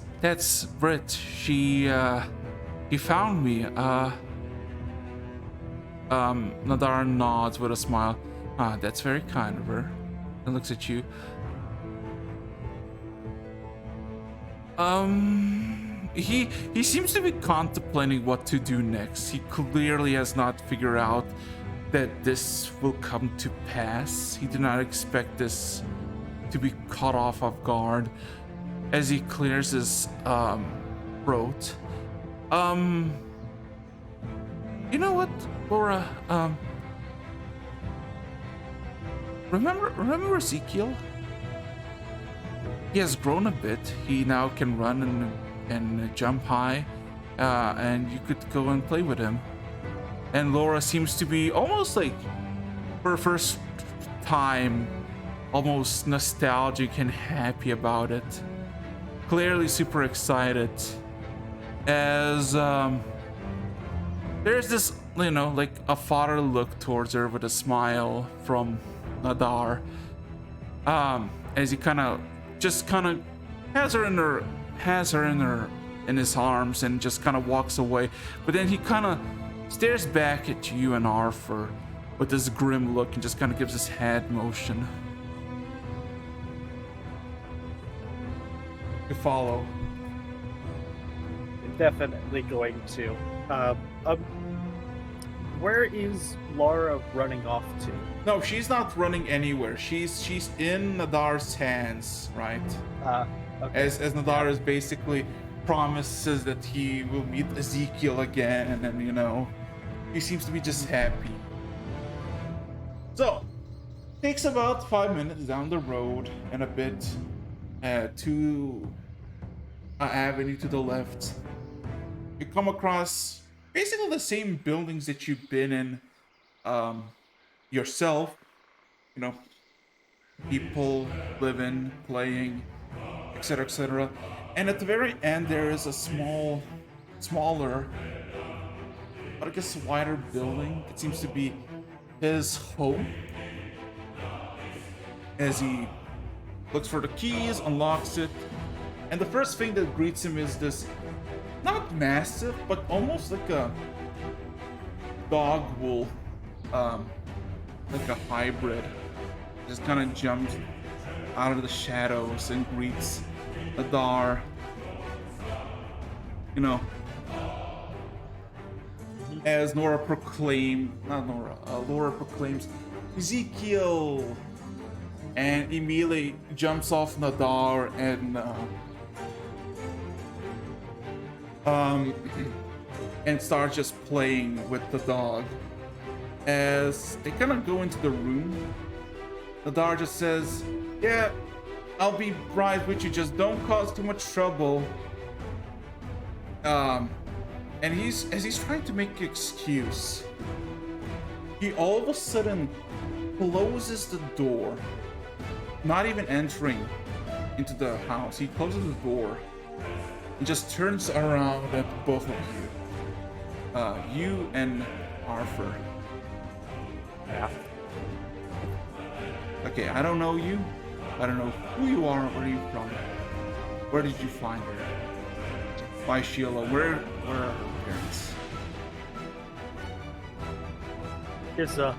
Britt. She found me. Nadar nods with a smile. That's very kind of her. And looks at you. He seems to be contemplating what to do next. He clearly has not figured out that this will come to pass. He did not expect this to be caught off guard as he clears his throat. You know what, Laura? Remember Ezekiel? He has grown a bit. He now can run and jump high, and you could go and play with him. And Laura seems to be almost like, for the first time, almost nostalgic and happy about it. Clearly super excited, as there's this, like a father look towards her with a smile from Nadar, as he kind of has her in his arms and just kind of walks away. But then he kind of stares back at you and Arthur with this grim look and just kind of gives his head motion. You follow. Definitely going to. Where is Laura running off to? No, she's not running anywhere. She's in Nadar's hands, right? Okay. As Nadar is basically promises that he will meet Ezekiel again, and he seems to be just happy. So, takes about 5 minutes down the road and a bit to an avenue to the left. You come across basically the same buildings that you've been in yourself. People living, playing, etc., etc. And at the very end, there is a smaller, but I guess wider building. It seems to be his home. As he looks for the keys, unlocks it, and the first thing that greets him is this, not massive, but almost like a dog wolf, like a hybrid. Just kind of jumps out of the shadows and greets Adar. As Laura proclaims Ezekiel, and immediately jumps off Nadar and and starts just playing with the dog. As they kind of go into the room, the dog just says, "Yeah, I'll be right with you. Just don't cause too much trouble." And as he's trying to make an excuse, he all of a sudden closes the door, not even entering into the house. He closes the door and just turns around at both of you, you and Arthur. Yeah. Okay, I don't know you. I don't know who you are or where you're from. Where did you find her? Why Sheila? Where are her parents? Here's a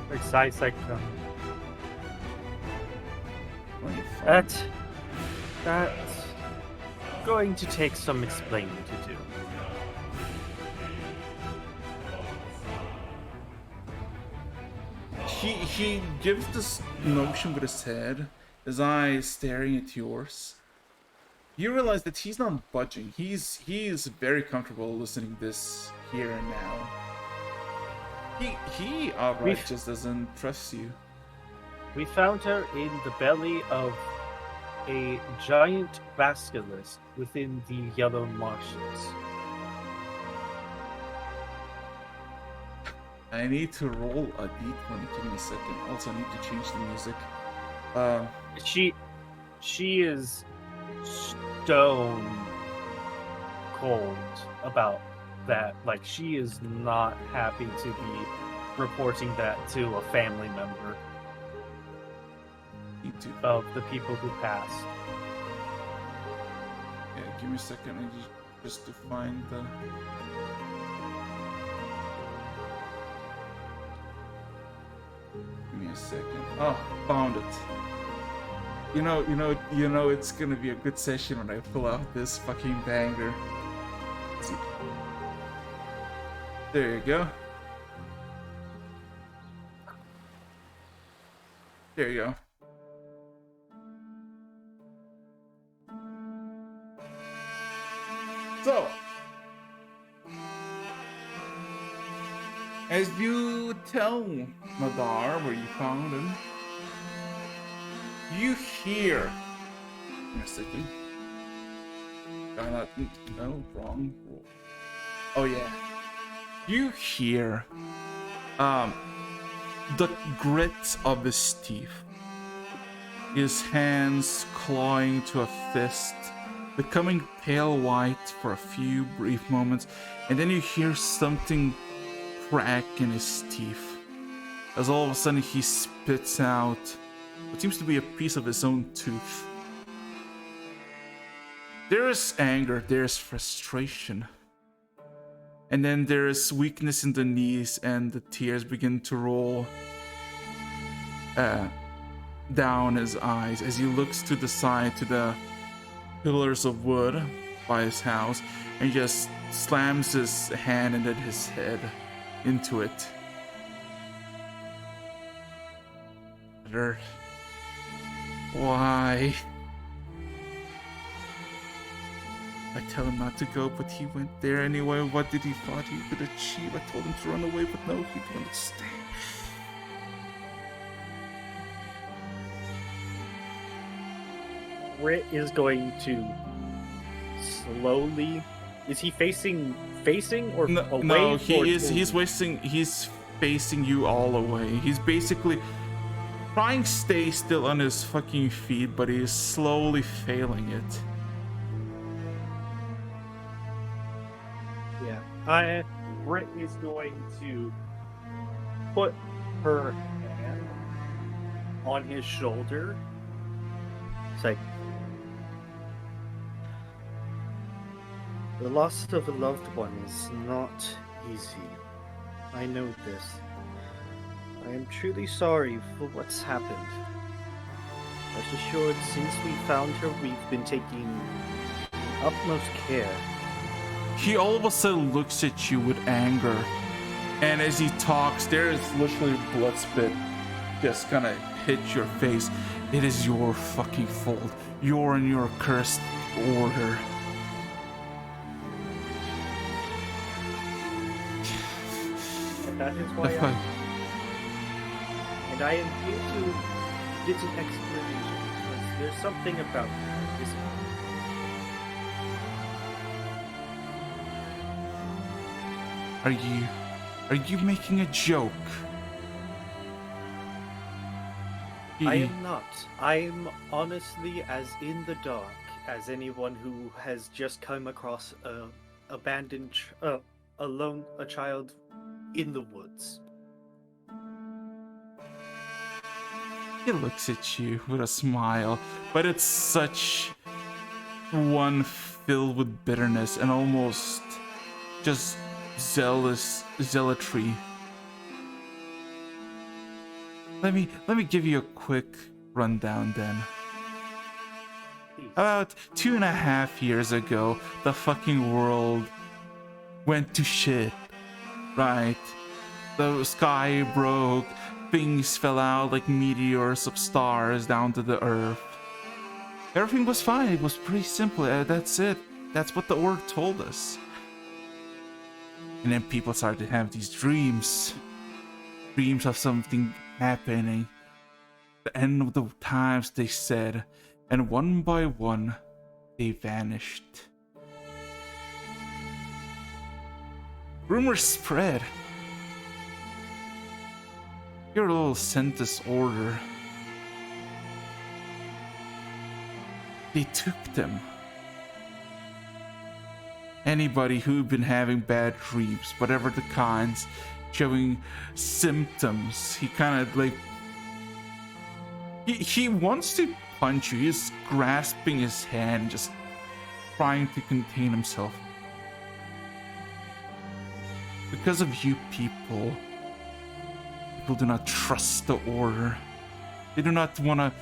precise icon. Where are you from? That's going to take some explaining to do. He gives this notion with his head, his eyes staring at yours. You realize that he's not budging. He is very comfortable listening this here and now. He outright just doesn't trust you. We found her in the belly of a giant basilisk within the Yellow Marshes. I need to roll a d20. Give me a second. Also, I need to change the music. She is stone cold about that. Like, she is not happy to be reporting that to a family member Me too. of the people who passed. Yeah, give me a second. I just to find the. Give me a second. Oh, found it. You know, it's gonna be a good session when I pull out this fucking banger. Let's see. There you go. There you go. So, as you tell Madar where you found him, you hear. Give me a second. No, wrong. Oh yeah. You hear the grit of his teeth, his hands clawing to a fist, becoming pale white for a few brief moments, and then you hear something crack in his teeth as all of a sudden he spits out what seems to be a piece of his own tooth. There is anger, there is frustration, and then there is weakness in the knees, and the tears begin to roll down his eyes as he looks to the side to the pillars of wood by his house and just slams his hand and then his head into it. Why? I tell him not to go, but he went there anyway. What did he thought he could achieve? I told him to run away, but no, he wanted to stay. Rit is going to slowly. Is he facing or away? No, or he's facing you all away. He's basically trying to stay still on his fucking feet, but he's slowly failing it. Yeah. Rit is going to put her hand on his shoulder. It's like, the loss of a loved one is not easy. I know this. I am truly sorry for what's happened. Rest assured, since we found her, we've been taking utmost care. He all of a sudden looks at you with anger, and as he talks, there is literally blood spit just kind of hit your face. It is your fucking fault. You're in your cursed order. That is The why fuck? and I am here to get an explanation because there's something about her, isn't there? Are you making a joke? I am not. I'm honestly as in the dark as anyone who has just come across a abandoned, a child in the woods. He looks at you with a smile, but it's such one filled with bitterness and almost just zealotry. Let me give you a quick rundown then. Please. About 2.5 years ago, the fucking world went to shit, right? The sky broke, things fell out like meteors of stars down to the earth. Everything was fine, it was pretty simple, that's it. That's what the org told us. And then people started to have these dreams. Dreams of something happening. The end of the times, they said. And one by one, they vanished. Rumors spread. Your little sent this order. They took them. Anybody who'd been having bad dreams, whatever the kinds, showing symptoms, he kind of like he wants to punch you. He's grasping his hand, just trying to contain himself. Because of you people do not trust the order. They do not want to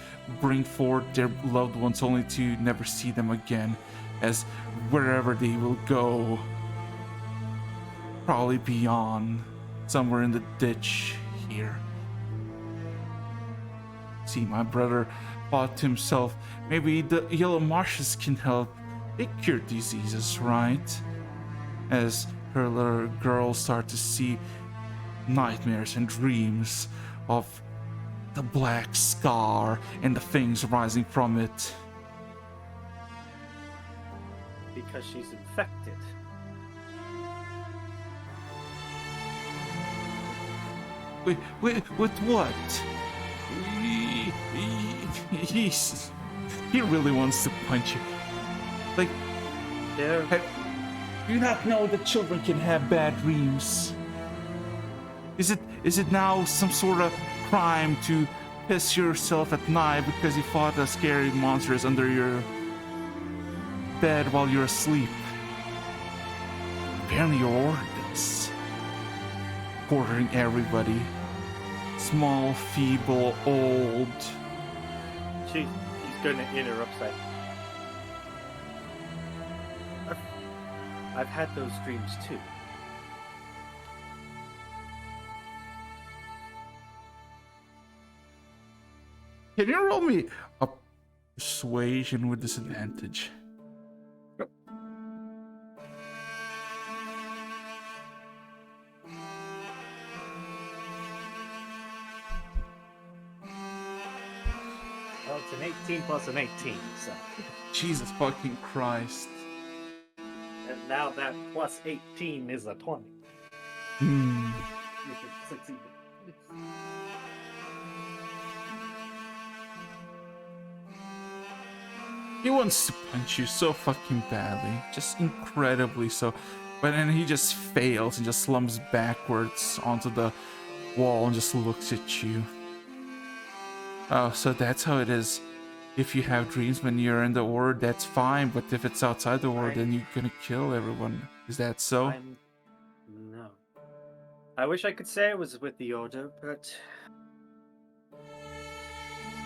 bring forward their loved ones only to never see them again, as wherever they will go, probably beyond, somewhere in the ditch here. See, my brother thought to himself, maybe the yellow marshes can help. They cure diseases, right? As her little girl started to see nightmares and dreams of the black scar and the things rising from it. Because she's infected. With what? He really wants to punch you. Like, There, do you not know that children can have bad dreams? Is it now some sort of crime to piss yourself at night because you fought a scary monsters under your bed while you're asleep? Apparently your organs. Quartering everybody. Small, feeble, old. she's going to interrupt that. I've had those dreams too. Can you roll me a persuasion with disadvantage? Well, it's an 18 plus an 18, so. Jesus fucking Christ. And now that plus 18 is a 20. Hmm. If it succeeded. He wants to punch you so fucking badly. Just incredibly so. But then he just fails and just slumps backwards onto the wall and just looks at you. Oh, so that's how it is. If you have dreams when you're in the order, that's fine. But if it's outside the order, then you're gonna kill everyone. Is that so? No. I wish I could say I was with the Order, but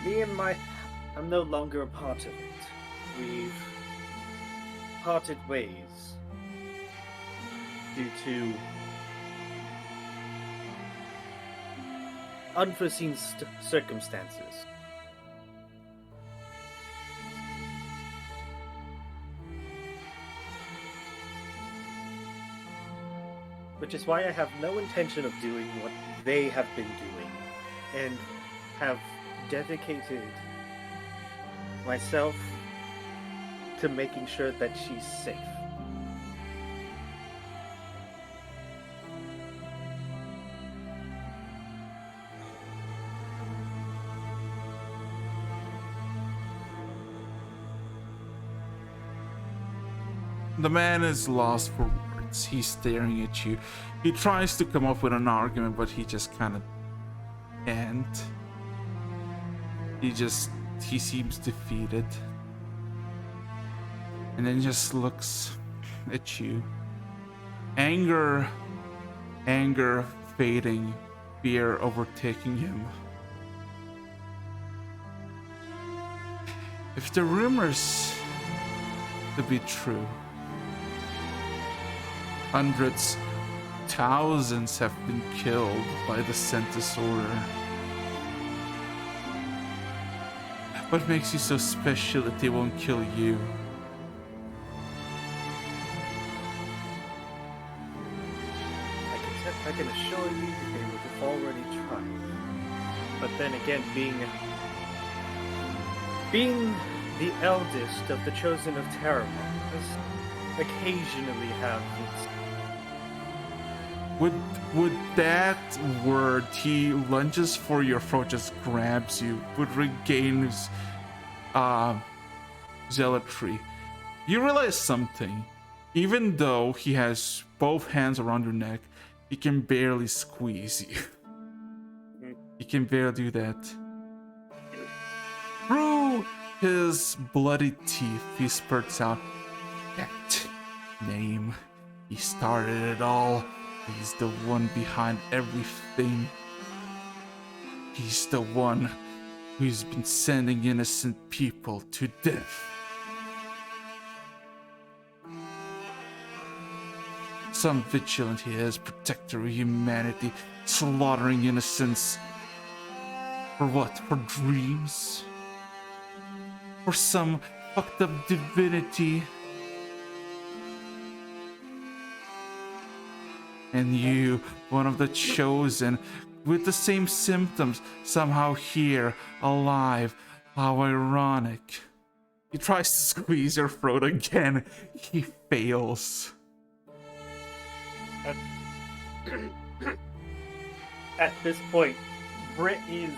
I'm no longer a part of it. We've parted ways due to unforeseen circumstances. Which is why I have no intention of doing what they have been doing, and have dedicated myself to making sure that she's safe. The man is lost for words. He's staring at you. He tries to come up with an argument, but he just kind of can't. He seems defeated. And then just looks at you. Anger fading, fear overtaking him. If the rumors to be true, hundreds, thousands have been killed by the Sentis Order. What makes you so special that they won't kill you? I can assure you that they would have already tried. But then again, being the eldest of the chosen of Tarumak does occasionally have its... Would that word, he lunges for your throat, just grabs you, would regain his zealotry. You realize something. Even though he has both hands around your neck, he can barely squeeze you. He can barely do that. Through his bloody teeth, he spurts out, "That name. He started it all. He's the one behind everything. He's the one who's been sending innocent people to death. Some vigilant he is, protector of humanity, slaughtering innocents. For what? For dreams? For some fucked up divinity? And you, one of the chosen, with the same symptoms, somehow here, alive. How ironic." He tries to squeeze your throat again. He fails. At this point, Britt is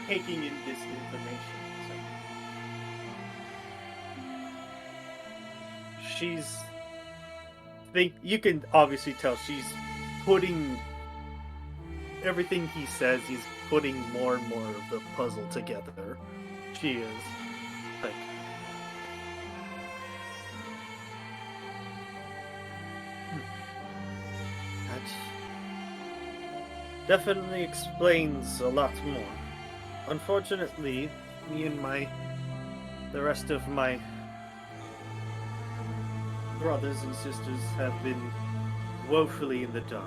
taking in this information. So she's... you can obviously tell she's putting everything he says, he's putting more and more of the puzzle together. She is. Like, that definitely explains a lot more. Unfortunately, me and the rest of my brothers and sisters have been woefully in the dark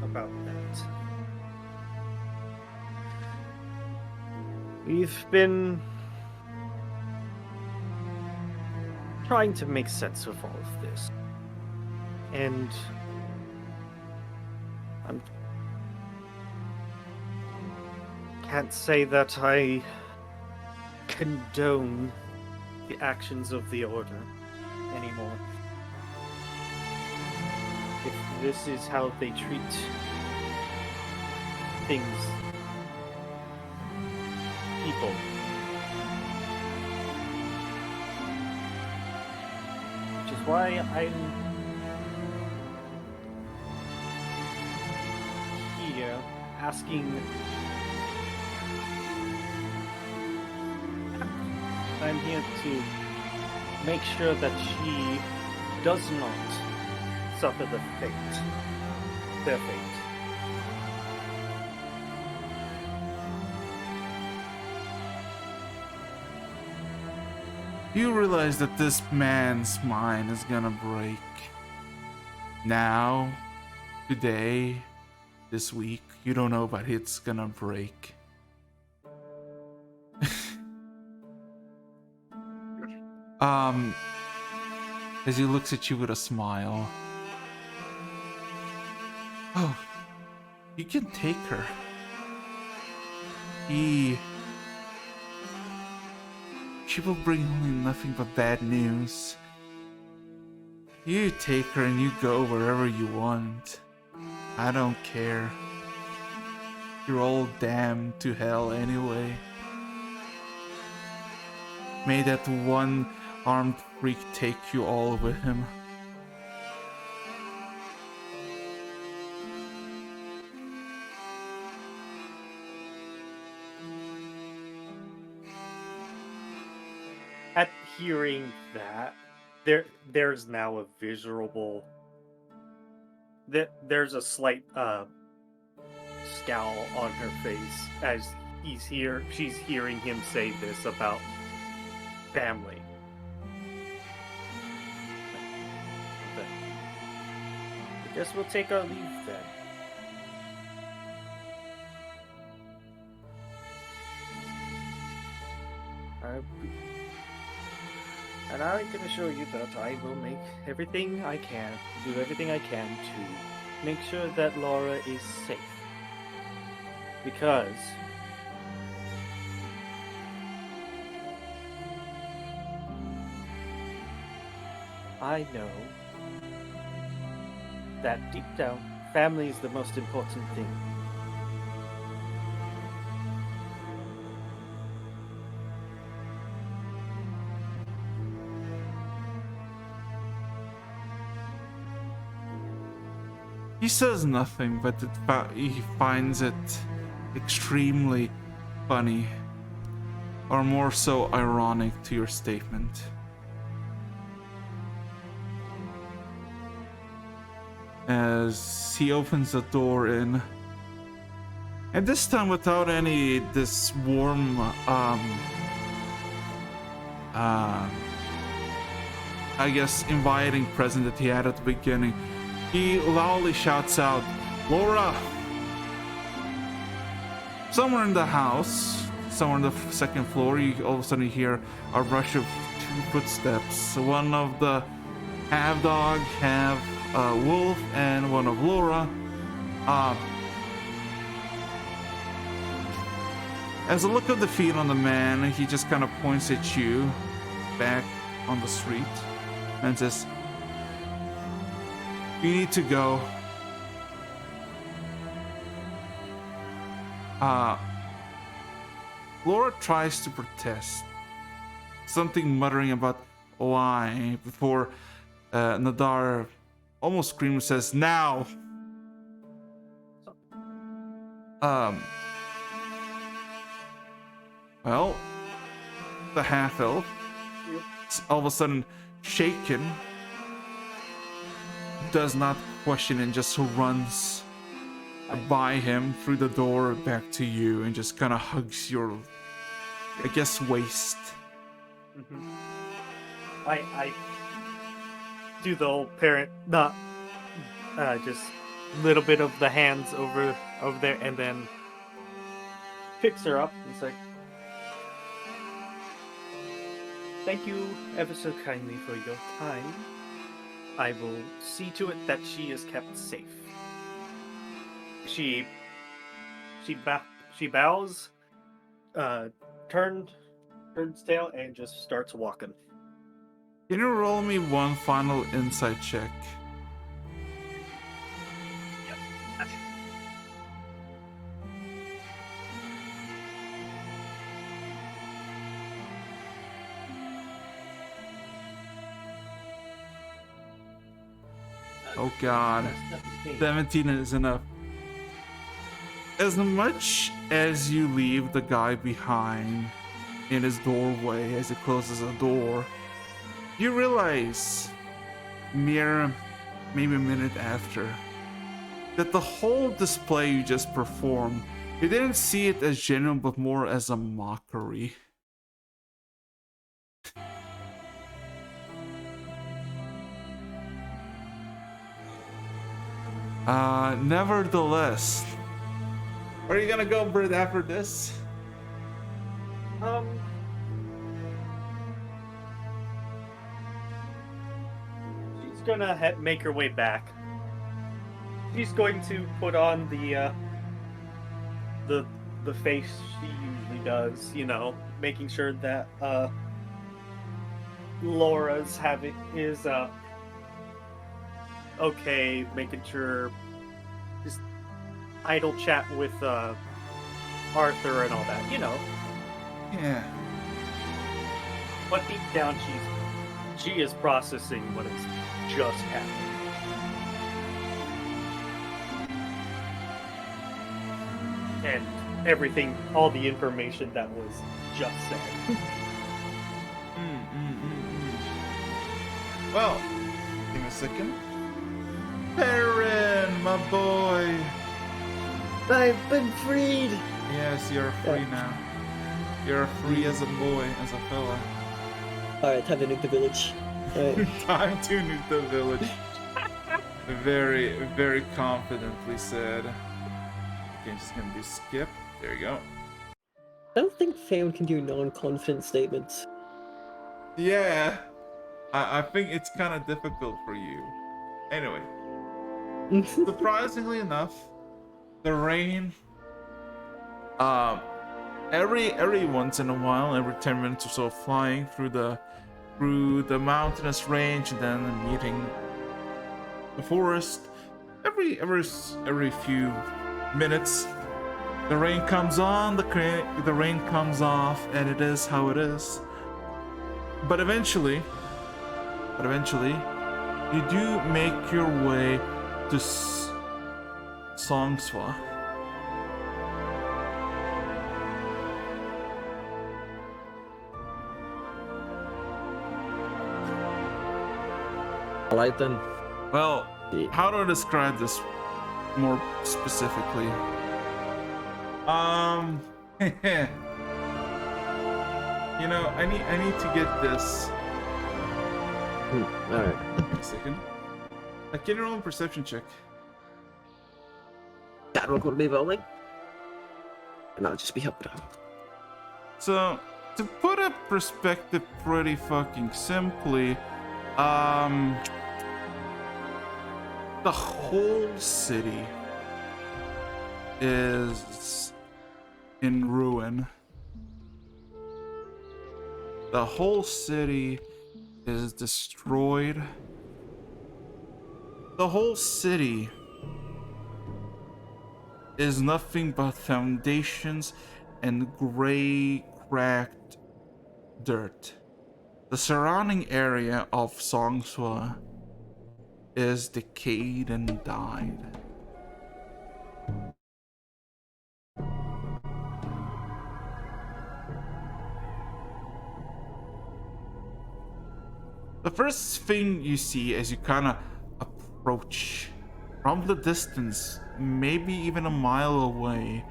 about that. We've been trying to make sense of all of this, and I can't say that I condone the actions of the Order anymore. If this is how they treat things, people, which is why I'm here asking. I'm here to make sure that she does not suffer their fate. You realize that this man's mind is gonna break. Now, today, this week, you don't know, but it's gonna break. as he looks at you with a smile. Oh, you can take her. She will bring only nothing but bad news. You take her and you go wherever you want. I don't care. You're all damned to hell anyway. May that one armed freak take you all with him. At hearing that, there's now a visual. There's a slight scowl on her face as she's hearing him say this about family. But I guess we'll take our leave then. And I can assure you that I will make everything I can, do everything I can to make sure that Laura is safe. Because I know that deep down, family is the most important thing. He says nothing, but he finds it extremely funny, or more so ironic to your statement. As he opens the door in, and this time without this warm, I guess, inviting present that he had at the beginning. He loudly shouts out, "Laura!" Somewhere in the house, somewhere on the second floor, you all of a sudden hear a rush of two footsteps. One of the half dog, half wolf, and one of Laura. As a look of defeat on the man, he just kind of points at you back on the street and says, "You need to go." Laura tries to protest, something muttering about why, before Nadar almost screams, says, "Now!" Well, the half-elf, all of a sudden shaken, does not question and just runs by him through the door back to you and just kind of hugs your, I guess, waist. I do the old parent, not just little bit of the hands over there, and then picks her up and say, "Thank you ever so kindly for your time. I will see to it that she is kept safe." She bows, turns tail, and just starts walking. Can you roll me one final insight check? Oh god, 17 is enough. As much as you leave the guy behind in his doorway as he closes the door, you realize, maybe a minute after, that the whole display you just performed, you didn't see it as genuine but more as a mockery. Nevertheless, are you gonna go Brit after this? gonna make her way back. She's going to put on the face she usually does, you know, making sure that Laura's is okay, making sure just idle chat with Arthur and all that, you know. Yeah. But deep down, she is processing what has just happened. And everything, all the information that was just said. Well, give me a second. Perrin, my boy. I've been freed. Yes, you're free now. You're free as a boy, as a fella. Alright, time to nuke the village. Alright. Time to nuke the village. Very, very confidently said. Okay, just gonna do skip. There you go. I don't think Fayon can do non-confident statements. Yeah. I think it's kind of difficult for you. Anyway. Surprisingly enough, the rain every once in a while, every 10 minutes or so, flying through the mountainous range and then meeting the forest. Every few minutes, the rain comes on, the rain comes off, and it is how it is. But eventually, you do make your way to Songswa. Alright then. Well, how do I describe this more specifically? You know, I need to get this. Alright. Wait a second. Can you roll a perception check? That one will be rolling. And I'll just be helping out. So, to put a perspective pretty fucking simply, the whole city is in ruin. The whole city is destroyed. The whole city is nothing but foundations and gray, cracked dirt. The surrounding area of Songswa is decayed and died. The first thing you see as you kind of approach from the distance, maybe even a mile away,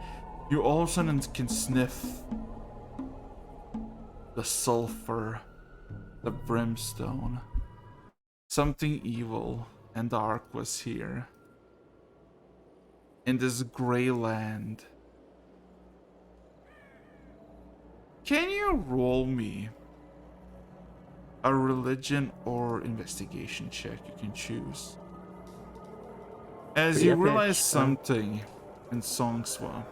you all of a sudden can sniff the sulfur, the brimstone. Something evil and dark was here. In this gray land. Can you roll me a religion or investigation check? You can choose. As you realize something in Songswa.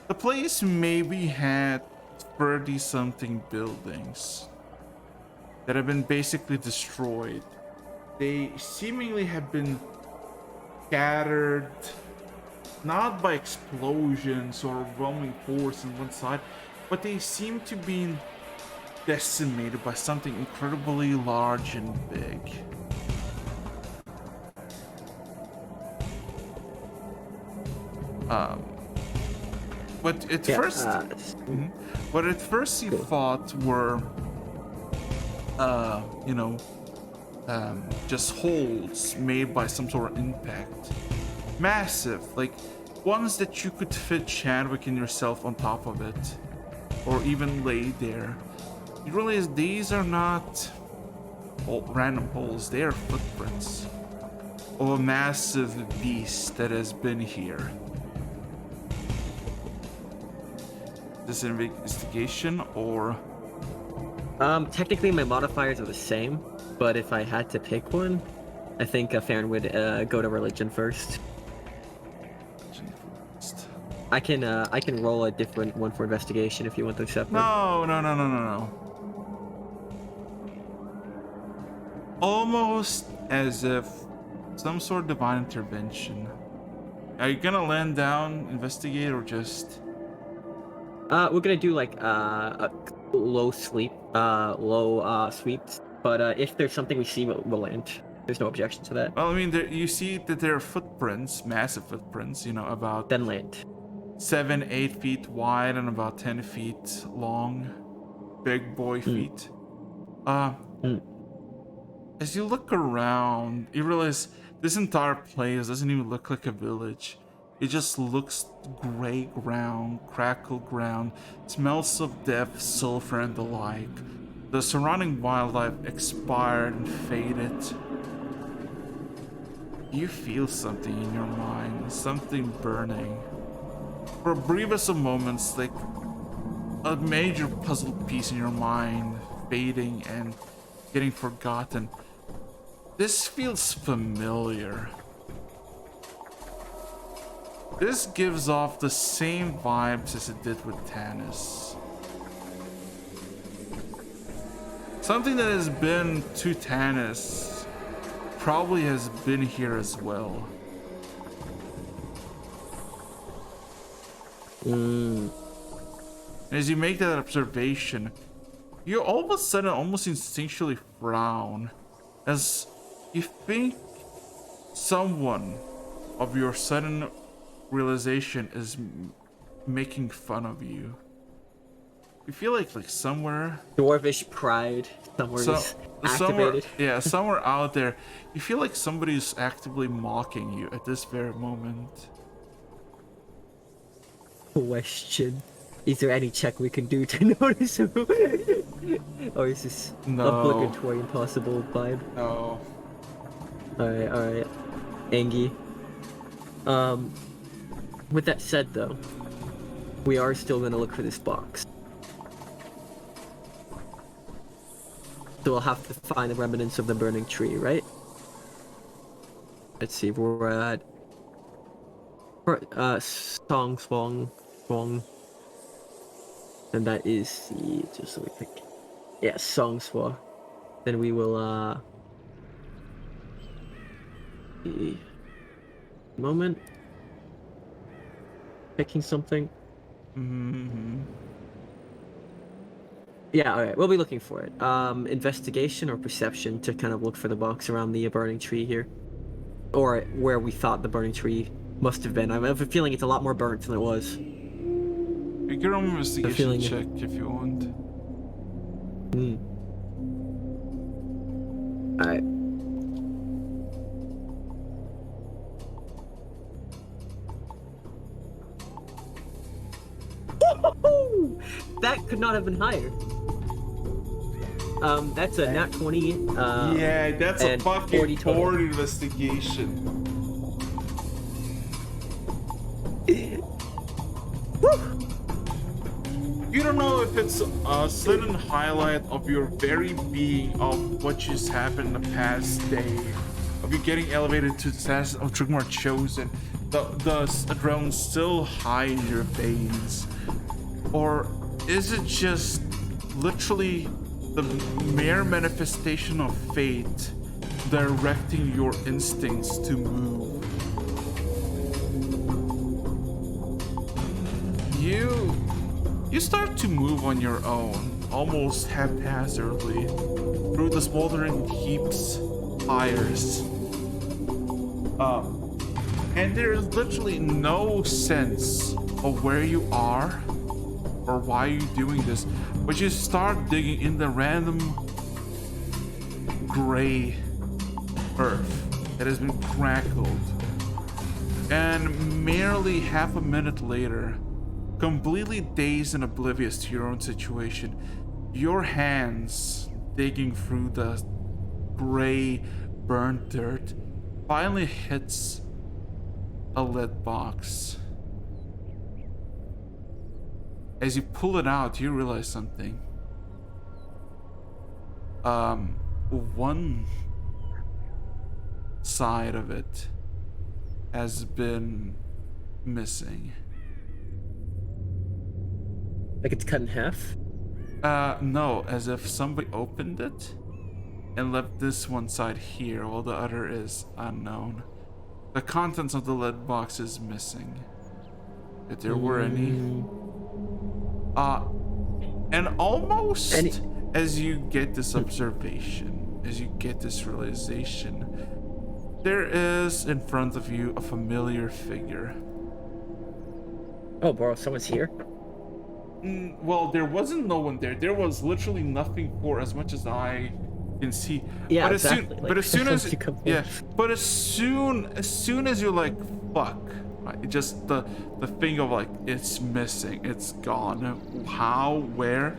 The place maybe had 30 something buildings that have been basically destroyed. They seemingly have been scattered, not by explosions or roaming force on one side, but they seem to be decimated by something incredibly large and big. What at first, what at first you thought were, you know, just holes made by some sort of impact. Massive, like ones that you could fit Chadwick and yourself on top of it, or even lay there. You realize these are not random holes, they are footprints of a massive beast that has been here. This investigation or technically my modifiers are the same, but if I had to pick one, I think Farron would go to religion first. I can roll a different one for investigation if you want them separate. No. Almost as if some sort of divine intervention. Are you gonna land down, investigate, or just? We're gonna do like a low sweeps, but if there's something we see, we'll land. There's no objection to that. Well, I mean, you see that there are footprints, massive footprints. You know, about Then land. 7-8 feet wide and about 10 feet long, big boy feet. As you look around, you realize this entire place doesn't even look like a village. It just looks gray ground, crackled ground, smells of death, sulfur, and the like. The surrounding wildlife expired and faded. You feel something in your mind, something burning. For a briefest of moments, like a major puzzle piece in your mind, fading and getting forgotten. This feels familiar. This gives off the same vibes as it did with Tanis. Something that has been to Tanis probably has been here as well. As you make that observation, you all of a sudden almost instinctually frown as you think someone of your sudden realization is making fun of you. You feel like somewhere Dwarvish pride somewhere is activated. Somewhere out there, you feel like somebody's actively mocking you at this very moment. Question. Is there any check we can do to notice who? Or is this No. obligatory impossible vibe? No. Alright. Angie. With that said though, we are still gonna look for this box. So we'll have to find the remnants of the burning tree, right? Let's see, we're at Song Swong. And that is the, just so we think. Yeah, Song Swa. Then we will moment. Picking something. Yeah, alright, we'll be looking for it. Investigation or perception to kind of look for the box around the burning tree here. Or where we thought the burning tree must have been. I have a feeling it's a lot more burnt than it was. You can roll an investigation check if you want. Alright. That could not have been higher. That's a nat 20. Yeah, that's a and fucking 40 total. board investigation. You don't know if it's a sudden highlight of your very being of what just happened in the past day, of you getting elevated to the status of Tarumak Chosen, the adrenaline still high in your veins, or is it just literally the mere manifestation of fate directing your instincts to move? You start to move on your own, almost haphazardly, through the smoldering heaps, fires. And there's literally no sense of where you are or why you're doing this, but you start digging in the random gray earth that has been crackled. And merely half a minute later, completely dazed and oblivious to your own situation, your hands digging through the gray, burnt dirt finally hits a lead box. As you pull it out, you realize something. side of it has been missing. Like it's cut in half? No, as if somebody opened it and left this one side here while the other is unknown. The contents of the lead box is missing. If there were any. And almost as you get this observation, as you get this realization, there is in front of you a familiar figure. Oh, bro, someone's here? Well, there wasn't no one there. There was literally nothing for as much as I can see. Yeah, but exactly. But as soon as you come yeah, but as soon as you're like, fuck, right? It just the thing of like, it's missing, it's gone. How? Where?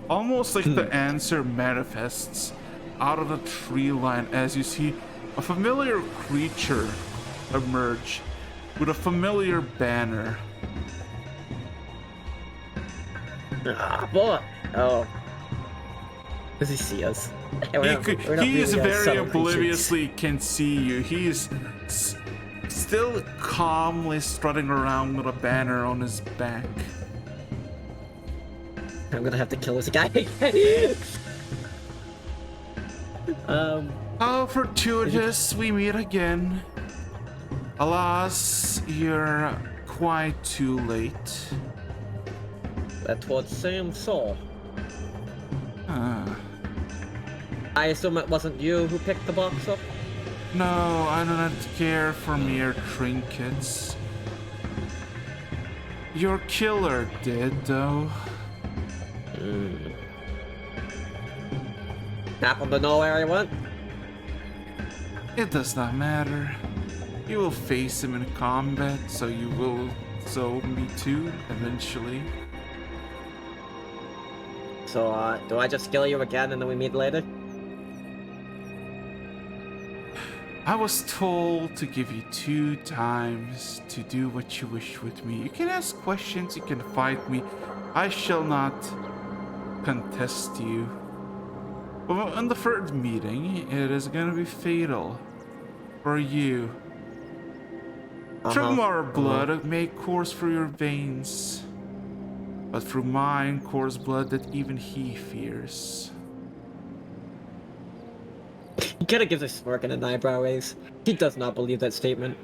Almost like the answer manifests out of the tree line as you see a familiar creature emerge with a familiar banner. Ah, boy. Oh. Does he see us? He is very obliviously can see you. He's still calmly strutting around with a banner on his back. I'm gonna have to kill this guy. How fortuitous we meet again. Alas, you're quite too late. That would seem so. I assume it wasn't you who picked the box up? No, I do not care for mere trinkets. Your killer did, though. Happen to know where he went? It does not matter. You will face him in combat, so me too, eventually. So, do I just kill you again and then we meet later? I was told to give you 2 times to do what you wish with me. You can ask questions, you can fight me. I shall not contest you. But on the 3rd meeting, it is gonna be fatal for you. Tarumak blood may course through your veins, but through mine course blood that even he fears. He kinda gives a smirk and an eyebrow raise. He does not believe that statement.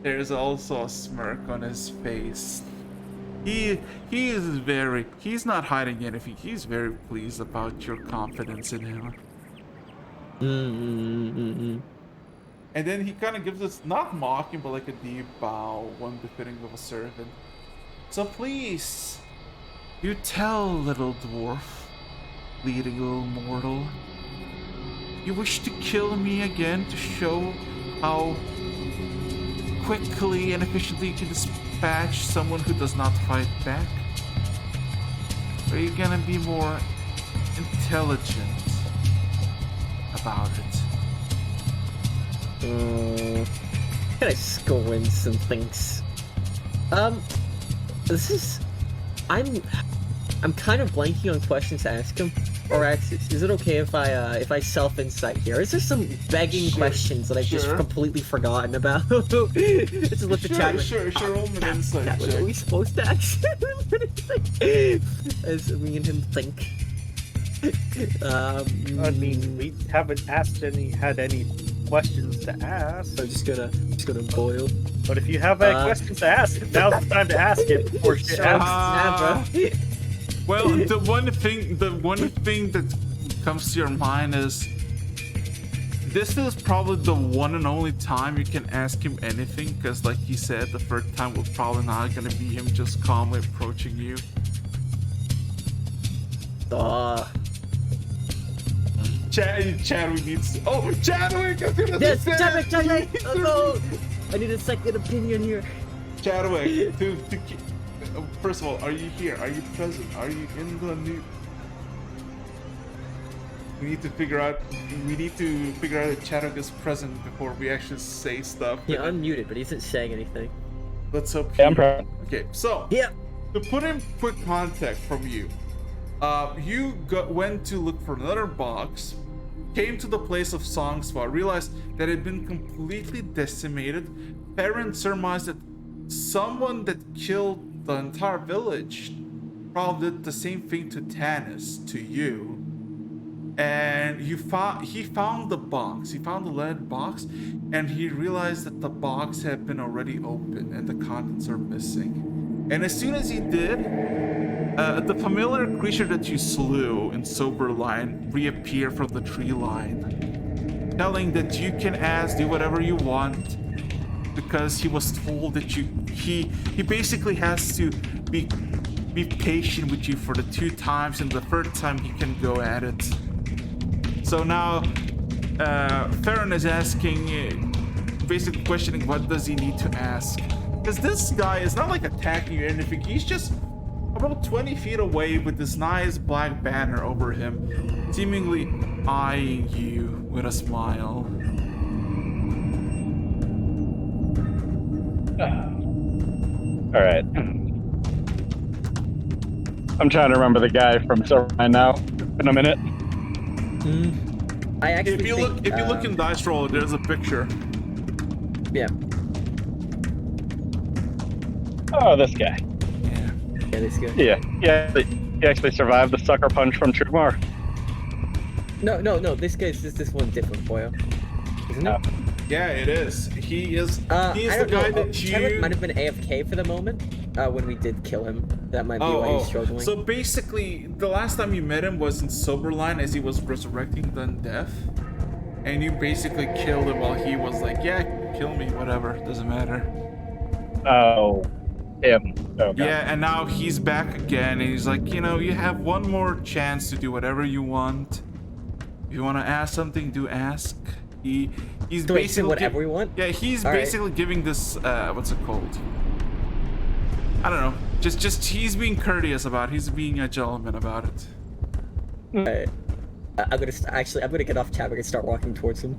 There's also a smirk on his face. He's not hiding anything. He's very pleased about your confidence in him. And then he kind of gives us, not mocking, but like a deep bow, one befitting of a servant. So please, you tell, little dwarf, leading little mortal. You wish to kill me again to show how quickly and efficiently you can dispatch someone who does not fight back? Or are you gonna be more intelligent about it? Kind of squints and thinks. I'm kind of blanking on questions to ask him. Or actually, is it okay if I self-insight here? Is there some begging questions that I've just completely forgotten about? Just look at chat. Sure, roll an insight check. Are we supposed to ask him? As me and him think. I mean, we haven't had any questions to ask. I'm just gonna boil. But if you have any questions to ask, now's the time to ask it before shit happens. Well, the one thing that comes to your mind is this is probably the one and only time you can ask him anything, because like he said, the 3rd time was probably not gonna be him just calmly approaching you. Chadwick needs to... Oh, Chadwick! Yes, Chadwick! Oh, no. I need a second opinion here. Chadwick, first of all, are you here? Are you present? Are you in the new... We need to figure out if Chadwick is present before we actually say stuff. Yeah, unmuted, but he isn't saying anything. Let's hope. Yeah, I'm present. Okay, so yeah, to put in quick context from you, you went to look for another box came to the place of Songspot, realized that it had been completely decimated. Farron surmised that someone that killed the entire village probably did the same thing to Tanis, to you. And he found the box. He found the lead box, and he realized that the box had been already opened and the contents are missing. And as soon as he did, the familiar creature that you slew in Soberline reappeared from the tree line, telling that you can do whatever you want, because he was told that he basically has to be patient with you for the 2 times, and the 3rd time he can go at it. So now, Farron is asking, basically questioning what does he need to ask. Because this guy is not like attacking you or anything, he's just about 20 feet away with this nice black banner over him, seemingly eyeing you with a smile. All right. I'm trying to remember the guy from Silverline now. In a minute. I actually if you look in Dice Roll, there's a picture. Yeah. Oh, this guy. Yeah, this guy. Yeah. He actually survived the sucker punch from Tarumak. No. This guy's this one different, Boyo. Isn't it? Yeah, it is. He is. He's I the don't guy know. that you. Tarumak might have been AFK for the moment when we did kill him. That might be why he's struggling. So basically, the last time you met him was in Soberline as he was resurrecting the undead, and you basically killed him while he was like, "Yeah, kill me, whatever, doesn't matter." Oh, him. Oh, God. Yeah, and now he's back again, and he's like, you have one more chance to do whatever you want. If you want to ask something, do ask. He's So wait, basically whatever we want? Yeah, he's All basically giving this what's it called? I don't know. Just he's being courteous about it. He's being a gentleman about it. Alright. I'm gonna get off Tarumak and start walking towards him.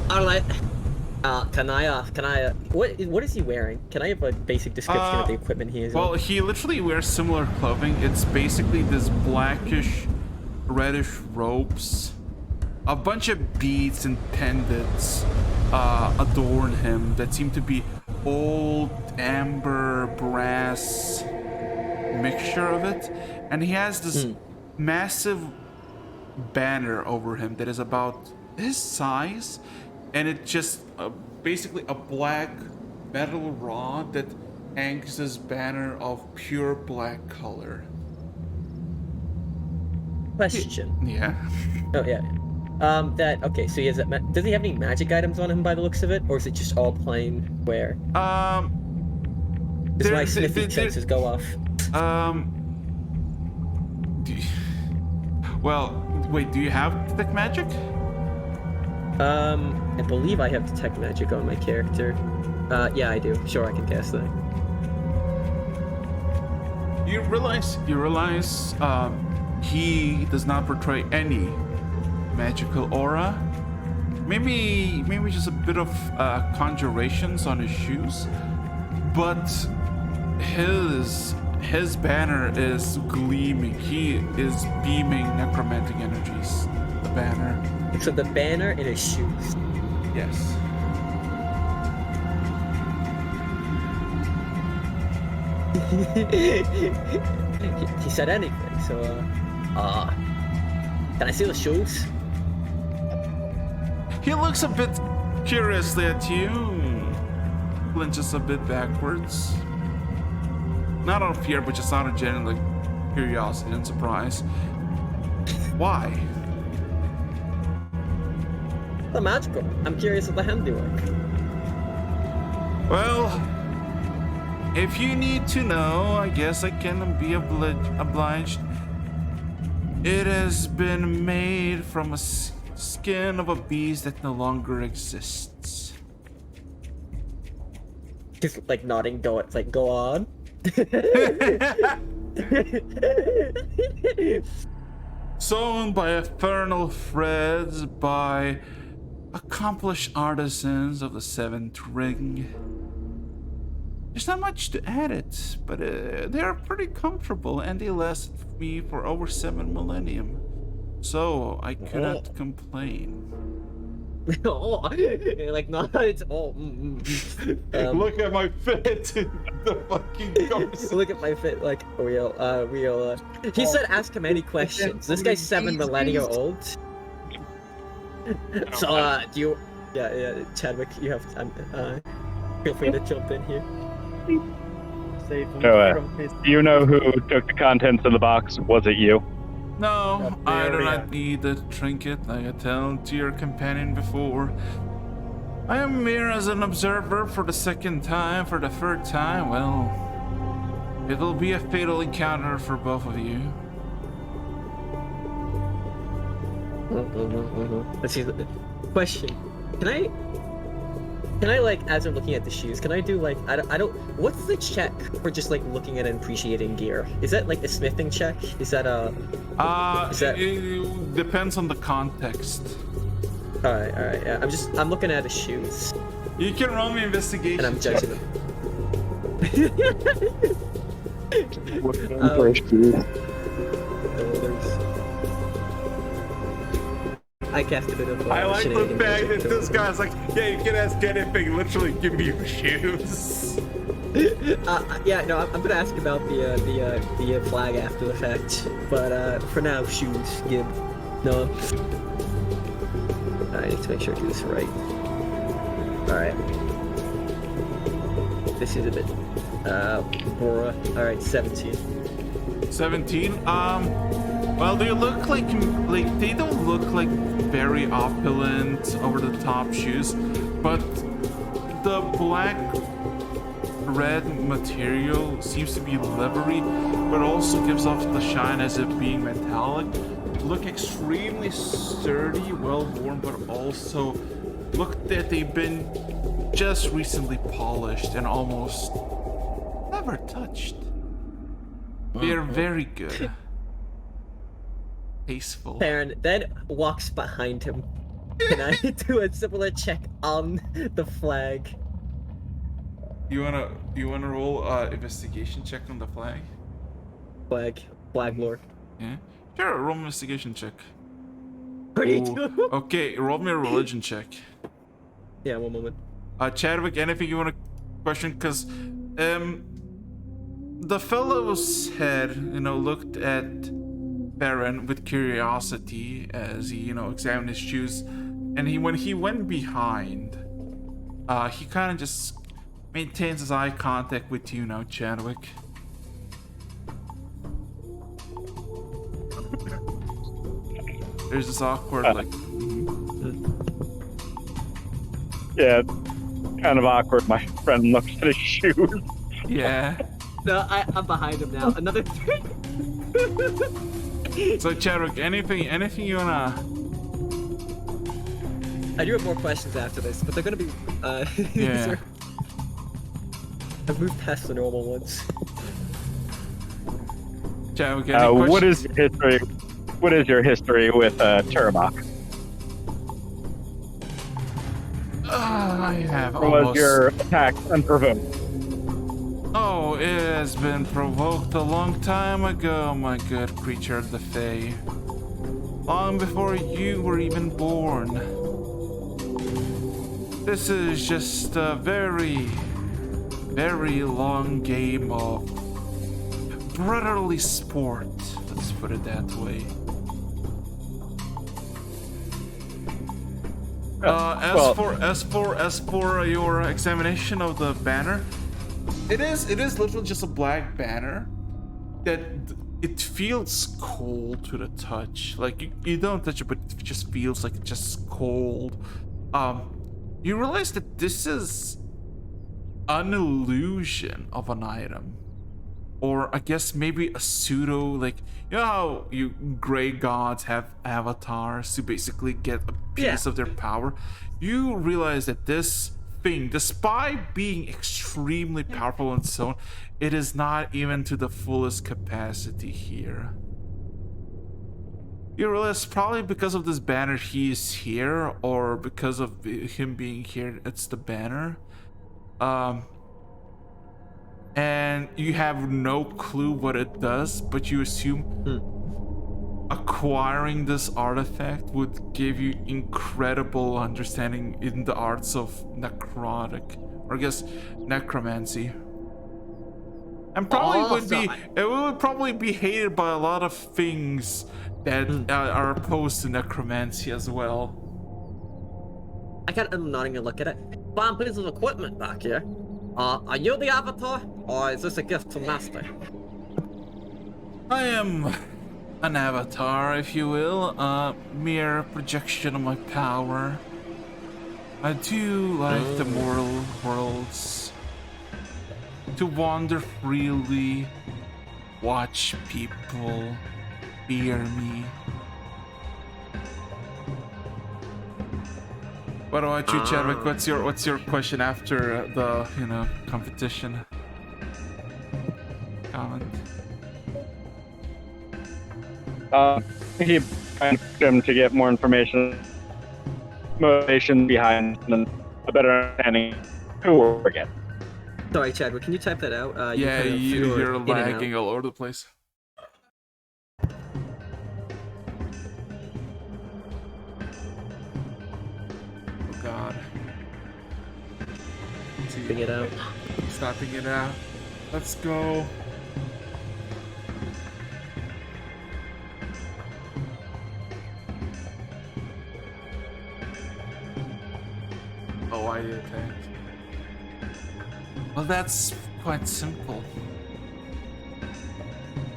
Alright. Can I what is he wearing? Can I have a basic description of the equipment he is Well, on? he literally wears similar clothing. It's basically this blackish, reddish ropes. A bunch of beads and pendants adorn him that seem to be old amber brass mixture of it. And he has this massive banner over him that is about his size, and it's just basically a black metal rod that hangs this banner of pure black color. Question. Yeah. Oh yeah. Okay, so he has that. Does he have any magic items on him by the looks of it, or is it just all plain wear? Does my smithy senses go off? Well, wait, do you have detect magic? I believe I have detect magic on my character. Yeah, I do. Sure, I can cast that. You realize, he does not portray any magical aura. Maybe just a bit of conjurations on his shoes, but his banner is gleaming. He is beaming necromantic energies. The banner. So the banner in his shoes. Yes. He said anything, so can I see the shoes? He looks a bit curiously at you, flinches a bit backwards. Not out of fear, but just out of genuine curiosity and surprise. Why? The magical. I'm curious of the handiwork. Well, if you need to know, I guess I can be obliged. It has been made from a skin of a beast that no longer exists. Just like nodding, go on. Sewn by infernal threads by accomplished artisans of the Seventh Ring. There's not much to add it, but they are pretty comfortable and they lasted me for over 7 millennium. So I cannot complain. Oh, like not it's all. Look at my fit in the fucking conversation. Look at my fit, like real. He said, "Ask him any questions." This guy's 7 millennia old. So, do you? Yeah, Chadwick, you have. Feel free to jump in here. Save him So, from his. Do you know who took the contents of the box? Was it you? No, I do very not need the trinket, like I told to your companion before. I am here as an observer for the second time. For the third time, well, it'll be a fatal encounter for both of you. Let's see. Question: Can I like, as I'm looking at the shoes, can I do like, I don't, what's the check for just like looking at and appreciating gear? Is that like a smithing check? Is that is that... It depends on the context. Alright, yeah. I'm looking at the shoes. You can roll me investigation. And I'm judging them. I cast a bit of I like the shenanigans fact that into this it. guy's like, yeah, you can ask anything, literally give me your shoes. Yeah, no, I'm gonna ask about the flag after the fact, but for now, shoes, Gib. No. I need to make sure I do this right. Alright. This is a bit, Bora. Alright, 17. 17. Well, they look like they don't look like very opulent, over the top shoes, but the black red material seems to be leathery, but also gives off the shine as it being metallic. Look extremely sturdy, well worn, but also look that they've been just recently polished and almost never touched. They're very good. Tasteful. Baron then walks behind him. Can I do a similar check on the flag? You wanna roll investigation check on the flag? Flag lord. Yeah. Sure, roll investigation check. 32. Okay, roll me a religion check. Yeah, one moment. Chadwick, anything you wanna question? Cause the fellow's head, looked at Baron with curiosity as he, examined his shoes, and when he went behind, he kind of just maintains his eye contact with you now, Chadwick. There's this awkward, like... Yeah, kind of awkward. My friend looks at his shoes. Yeah. No, I'm behind him now. Another 3. So Chadwick, anything you wanna... I do have more questions after this, but they're gonna be, Yeah. I've moved past the normal ones. Chadwick, any questions? What is your history with Tarumak? I have Or almost... was your attack unprovoked? Oh, it has been provoked a long time ago, my good creature of the Fae. Long before you were even born. This is just a very, very long game of brotherly sport. Let's put it that way. As for your examination of the banner, it is literally just a black banner that it feels cold to the touch. Like you don't touch it, but it just feels like it's just cold. You realize that this is an illusion of an item, or I guess maybe a pseudo, like, you know how you gray gods have avatars to basically get a piece of their power. You realize that this thing, despite being extremely powerful on its own, it is not even to the fullest capacity here. You realize probably because of this banner he is here, or because of him being here, it's the banner. and you have no clue what it does, but you assume acquiring this artifact would give you incredible understanding in the arts of necrotic, or I guess necromancy. And probably it would probably be hated by a lot of things that are opposed to necromancy as well. I kind of am nodding a look at it. Fine piece of equipment back here. Are you the Avatar, or is this a gift from Master? I am an avatar, if you will, a mere projection of my power. I do like the mortal worlds, to wander freely, watch people fear me. What about you, Chadwick? What's your question after the competition? Comment. He kind of him to get more information, motivation behind, and a better understanding who we're against. Sorry, Chadwick, can you type that out? Yeah, you're in and out. lagging all over the place. Oh God. Typing it out. Stopping it out. Let's go. Oh, I attacked. Well, that's quite simple.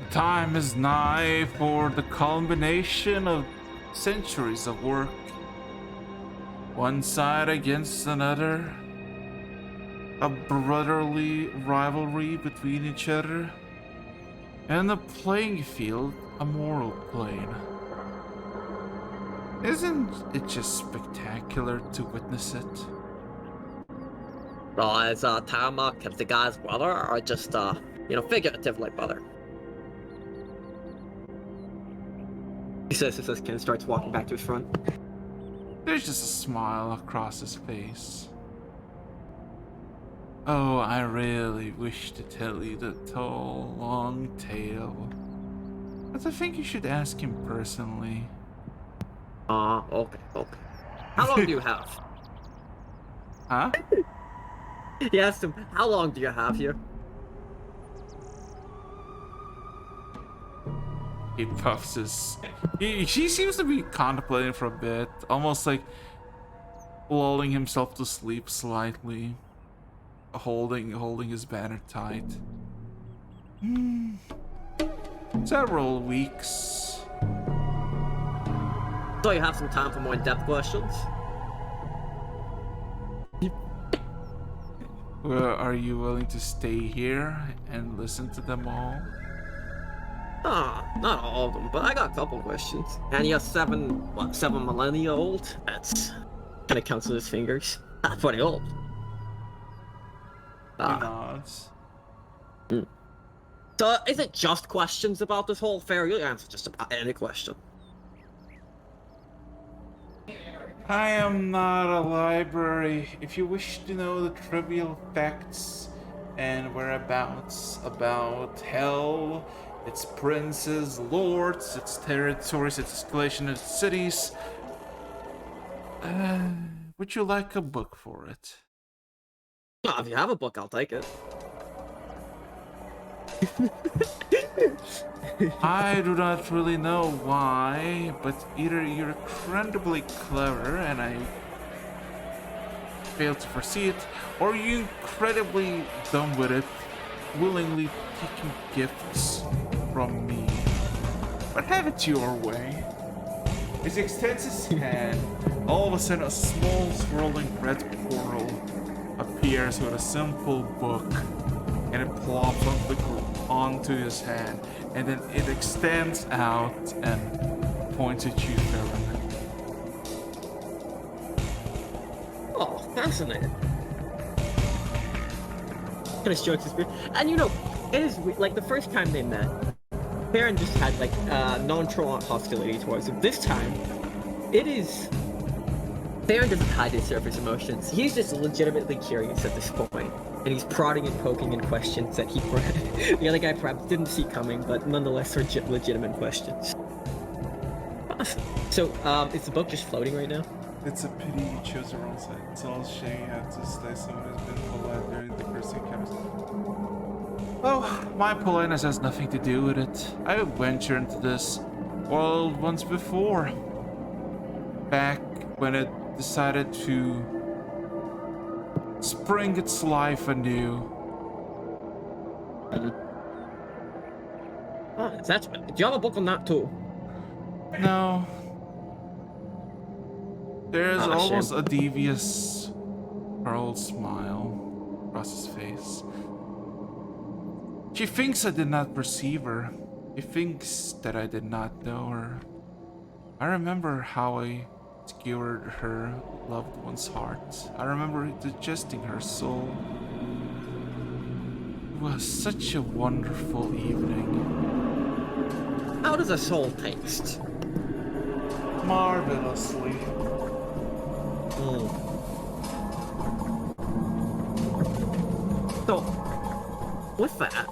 The time is nigh for the culmination of centuries of work. One side against another. A brotherly rivalry between each other. And the playing field, a moral plane. Isn't it just spectacular to witness it? Well, is Tarumak the guy's brother, or just figuratively brother? He says Ken starts walking back to his front. There's just a smile across his face. Oh, I really wish to tell you the tall, long tale. But I think you should ask him personally. Okay. How long do you have? Huh? He asked him, how long do you have here? He puffs his... He seems to be contemplating for a bit, almost like lulling himself to sleep slightly, holding his banner tight. Several weeks. So you have some time for more in-depth questions? Well, are you willing to stay here and listen to them all? Not all of them, but I got a couple questions. And you're 7 millennia old? That's kind of counts with his fingers. That's pretty old. He nods. So is it just questions about this whole affair? You'll answer just about any question. I am not a library. If you wish to know the trivial facts and whereabouts about hell, its princes, lords, its territories, its escalation, its cities, would you like a book for it? Well, if you have a book, I'll take it. I do not really know why, but either you're incredibly clever and I failed to foresee it, or you're incredibly dumb with it, willingly taking gifts from me. But have it your way. As he extends his hand, all of a sudden a small swirling red portal appears with a simple book, and it plops onto his hand, and then it extends out and points at you, Farron. Oh, fascinating. Kind of strokes his beard. And it is like the first time they met, Farron just had like nonchalant hostility towards him. This time, Farron doesn't hide his surface emotions. He's just legitimately curious at this point. And he's prodding and poking in questions that he the other guy perhaps didn't see coming, but nonetheless are legitimate questions. Awesome. So, is the book just floating right now? It's a pity you chose the wrong side. It's all shame you had to stay someone who's been polite during the first encounters. Oh, my politeness has nothing to do with it. I ventured into this world once before. Back when it decided to spring its life anew. Oh, that's. Do you have a book on that too? No. There's Ah, almost shame. a devious, curled smile across his face. She thinks I did not perceive her. She thinks that I did not know her. I remember how I skewered her loved one's heart. I remember digesting her soul. It was such a wonderful evening. How does a soul taste? Marvelously. So, with that,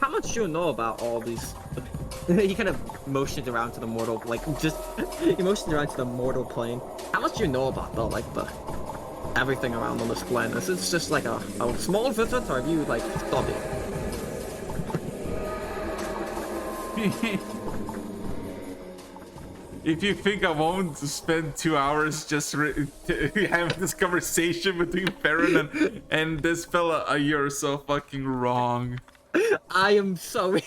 how much do you know about all these? He kind of motioned around to the mortal, he motioned around to the mortal plane. How much do you know about the everything around on this planet? Is this just like a small visit, or have you studied? If you think I won't spend 2 hours just having this conversation between Farron and this fella, you're so fucking wrong. I am so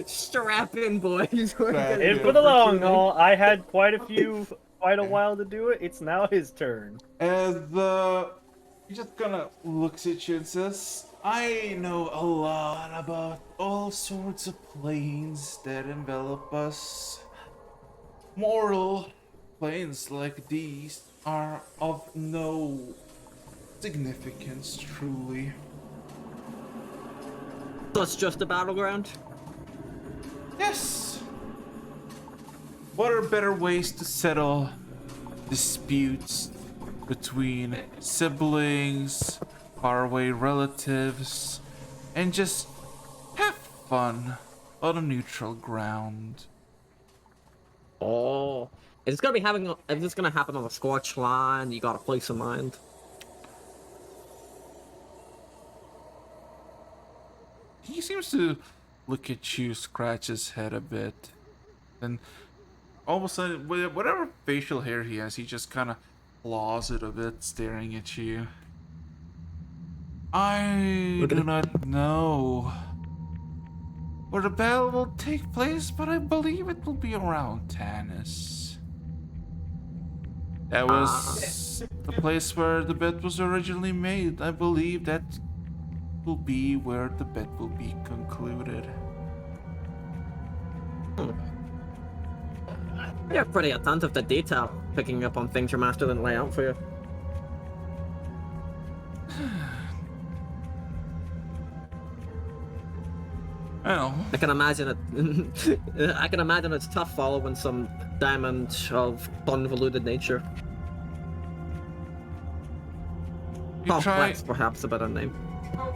strap in, boys. We're gonna In go for the long 2 haul. I had quite a while to do it. It's now his turn. As he just kind of looks at you and says, I know a lot about all sorts of planes that envelop us. Mortal planes like these are of no significance, truly. So it's just a battleground? Yes. What are better ways to settle disputes between siblings, faraway relatives, and just have fun on a neutral ground? Oh. Is this gonna happen on a scorch line? You got a place in mind? He seems to look at you, scratch his head a bit, and all of a sudden, whatever facial hair he has, he just kind of claws it a bit, staring at you. I do not know where the battle will take place, but I believe it will be around Tanis. That was the place where the bet was originally made. I believe that will be where the bet will be concluded. You're pretty attentive to detail, picking up on things your master didn't lay out for you. I know. I can imagine it. I can imagine it's tough following some diamond of convoluted nature. Complex, perhaps a better name.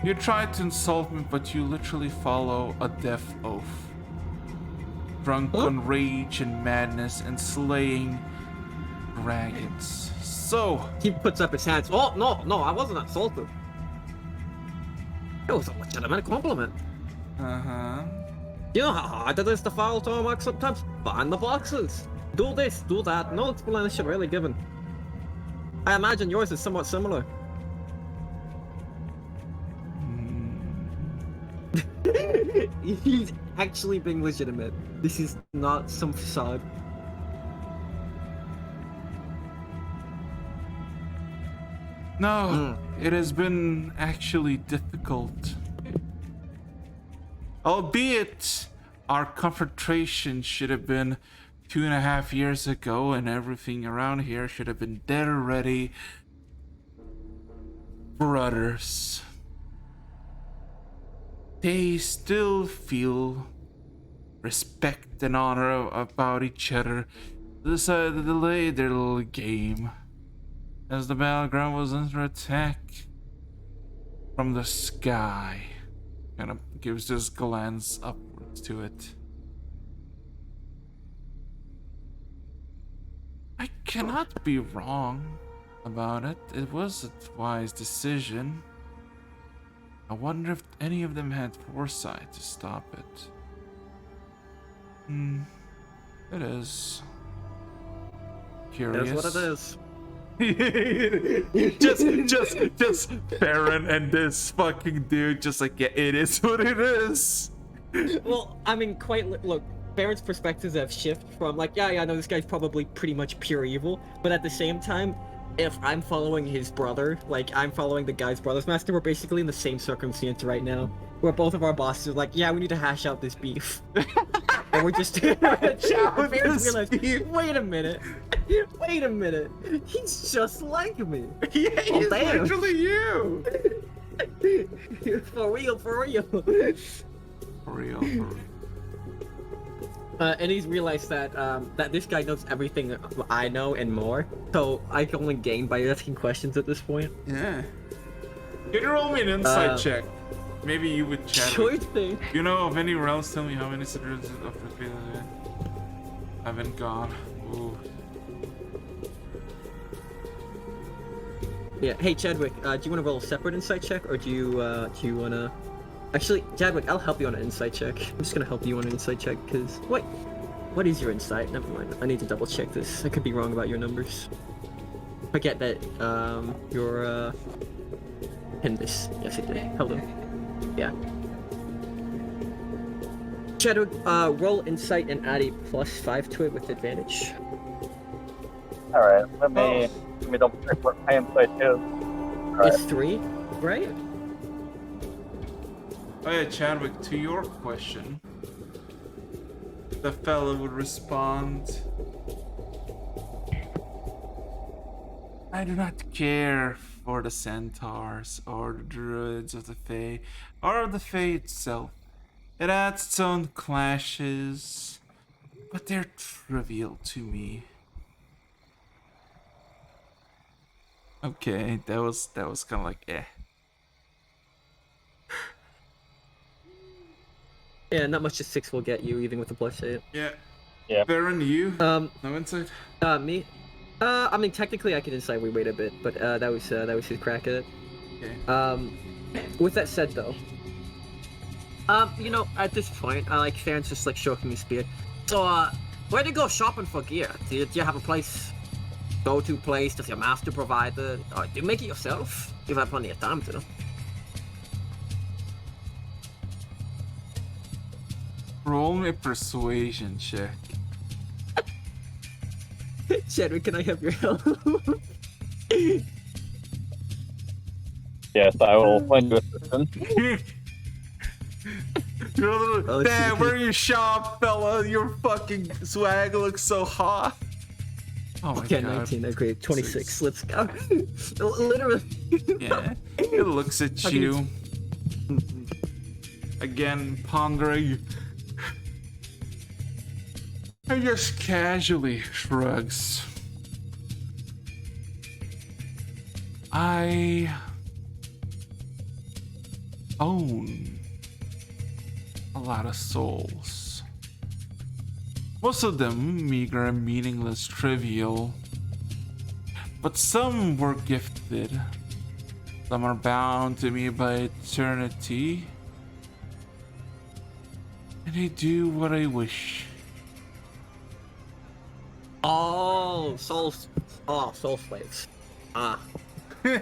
You tried to insult me, but you literally follow a death oath. Drunk on rage and madness and slaying dragons. So, He puts up his hands. Oh, no, I wasn't insulted. It was a legitimate compliment. You know how hard it is to follow Tarumak sometimes? Find the boxes. Do this, do that. No explanation really given. I imagine yours is somewhat similar. He's actually being legitimate. This is not some facade. no, it has been actually difficult. Albeit, our confrontation should have been 2.5 years ago, and everything around here should have been dead already. Brothers. They still feel respect and honor about each other. They decided to delay their little game. as the battleground was under attack from the sky. Kind of gives this glance upwards to it. I cannot be wrong about it. It was a wise decision. I wonder if any of them had foresight to stop it. It is. Curious. That's what it is. just Baron and this fucking dude just like, yeah, it is what it is. Well, I mean, look, Baron's perspectives have shifted from like, yeah, I know this guy's probably pretty much pure evil, but at the same time, if I'm following his brother, like I'm following the guy's brother's master, we're basically in the same circumstance right now, where both of our bosses are like, yeah, we need to hash out this beef. And we're just Baron's realized, wait a minute, he's just like me. Yeah, he's damn. literally you. For real. For real. And he's realized that that this guy knows everything I know and more. So I can only gain by asking questions at this point. Yeah. Can you roll me an insight check? Maybe you would chat. Sure thing. You know of any else? Tell me how many citizens of the field haven't gone. Ooh. Yeah. Hey Chadwick, do you want to roll a separate insight check, or do you want to? Actually, Chadwick, I'll help you on an insight check. I'm just gonna help you on an insight check, because wait, what is your insight? Never mind. I need to double check this. I could be wrong about your numbers. Forget that. Your pin this. Yes, it did. Hold on. Yeah. Chadwick, roll insight and add a +5 to it with advantage. All right, let me double check what my insight is. It's 3, right? Oh yeah, Chadwick, to your question, the fella would respond, I do not care for the centaurs or the druids of the Fae or the Fae itself. It adds its own clashes, but they're trivial to me. Okay, that was kind of like eh. Yeah, not much a 6 will get you, even with the +8. Yeah. Yeah. Baron, you? No insight? Me? I mean, technically I could insight we wait a bit, but that was his crack at it. Okay. With that said though, you know, at this point, like Farron's just like stroking his beard. So, where do you go shopping for gear? Do you have a place, go-to place? Does your master provide it? Or do you make it yourself? You've had plenty of time to. Roll me a persuasion check. Chadwick, can I have your help? Yes, I will lend you assistance. Damn, where you shop, fella? Your fucking swag looks so hot. Oh my Okay, god. 19, agree. 26, let's go. Literally. Yeah, it looks at you. Again, pondering. And just casually shrugs. I own a lot of souls. Most of them meager and meaningless, trivial. But some were gifted. Some are bound to me by eternity. And I do what I wish. Oh, soul slaves. Ah. Yeah,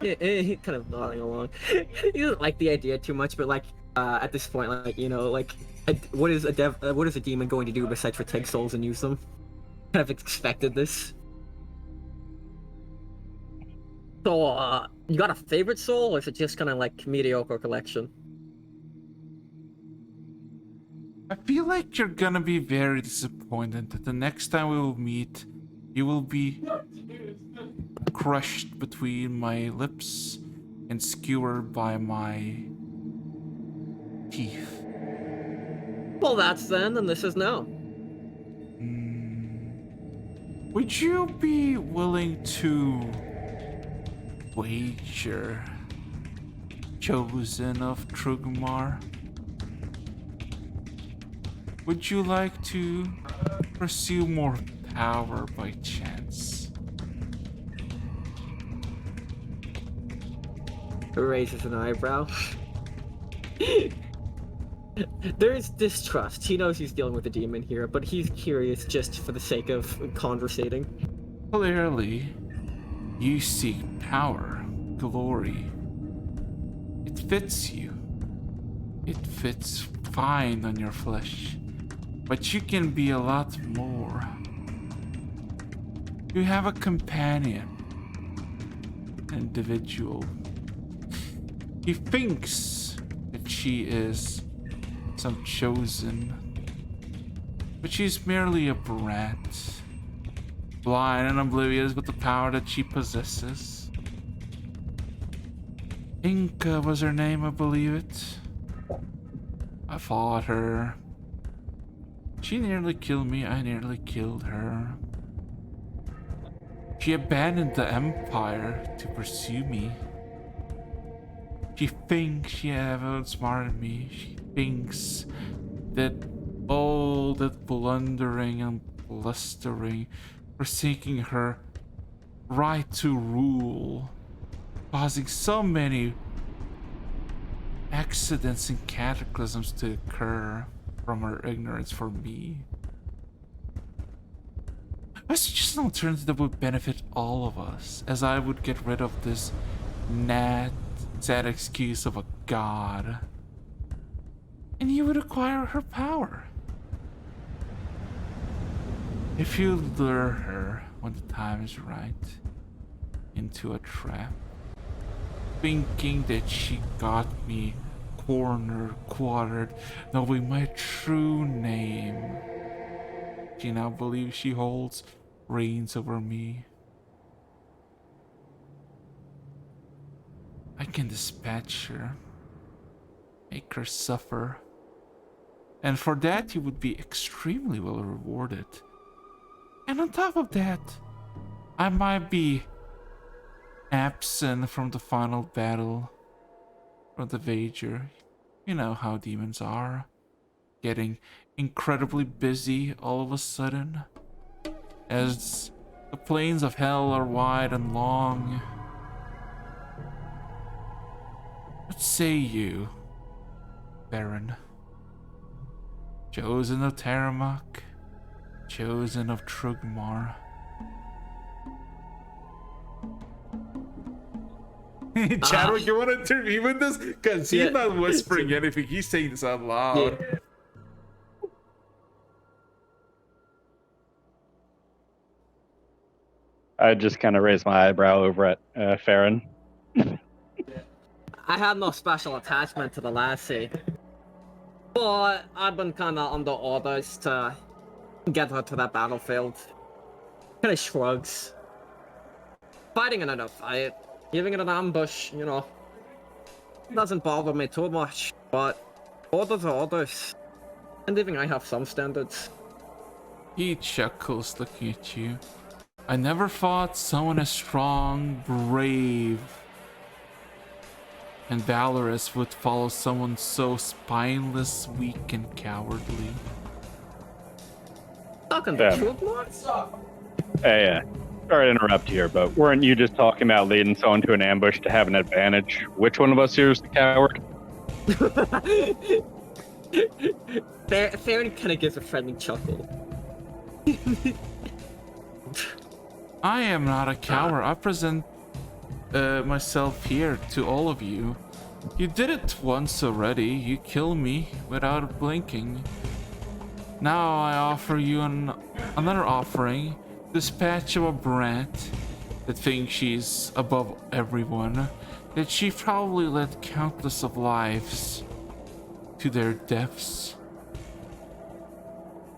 he kind of nodding along. He doesn't like the idea too much, but like, at this point, like, you know, like, what is a demon going to do besides for take souls and use them? Kind of expected this. So, you got a favorite soul, or is it just kind of like mediocre collection? I feel like you're gonna be very disappointed that the next time we will meet, you will be crushed between my lips and skewered by my teeth. Well, that's then, and this is no. Would you be willing to wager, chosen of Trugmar? Would you like to pursue more power by chance? Raises an eyebrow. There's distrust. He knows he's dealing with a demon here, but he's curious just for the sake of conversating. Clearly, you seek power, glory. It fits you. It fits fine on your flesh. But you can be a lot more. You have a companion, an individual. He thinks that she is some chosen, but she's merely a brat, blind and oblivious with the power that she possesses. Inca was her name, I believe it. I fought her. She nearly killed me, I nearly killed her. She abandoned the Empire to pursue me. She thinks she have outsmarted me. She thinks that all that blundering and blustering, forsaking her right to rule, causing so many accidents and cataclysms to occur from her ignorance for me. I suggest an alternative that would benefit all of us, as I would get rid of this sad excuse of a god, and you would acquire her power. If you lure her when the time is right into a trap, thinking that she got me cornered, quartered, knowing my true name, she now believes she holds reins over me. I can dispatch her, make her suffer, and for that you would be extremely well rewarded. And on top of that, I might be absent from the final battle or the wager. You know how demons are, getting incredibly busy all of a sudden, as the plains of hell are wide and long. What say you, Baron? Chosen of Tarumak, chosen of Trugmar. Chadwick, you want to intervene with this? Because he's not whispering anything, he's saying this out loud. Yeah. I just kind of raised my eyebrow over at Farron. I had no special attachment to the lassie, but I've been kind of under orders to get her to that battlefield. Kind of shrugs. Fighting in a fight, giving it an ambush, you know, doesn't bother me too much, but orders are orders. And even I have some standards. He chuckles looking at you. I never thought someone as strong, brave, and valorous would follow someone so spineless, weak, and cowardly. Talking Yeah. the truth, Mark? Hey, sorry to interrupt here, but weren't you just talking about leading someone to an ambush to have an advantage? Which one of us here is the coward? Farron kind of gives a friendly chuckle. I am not a coward. I present myself here to all of you. You did it once already. You killed me without blinking. Now I offer you another offering. Dispatch of a brat that thinks she's above everyone. That she probably led countless of lives to their deaths.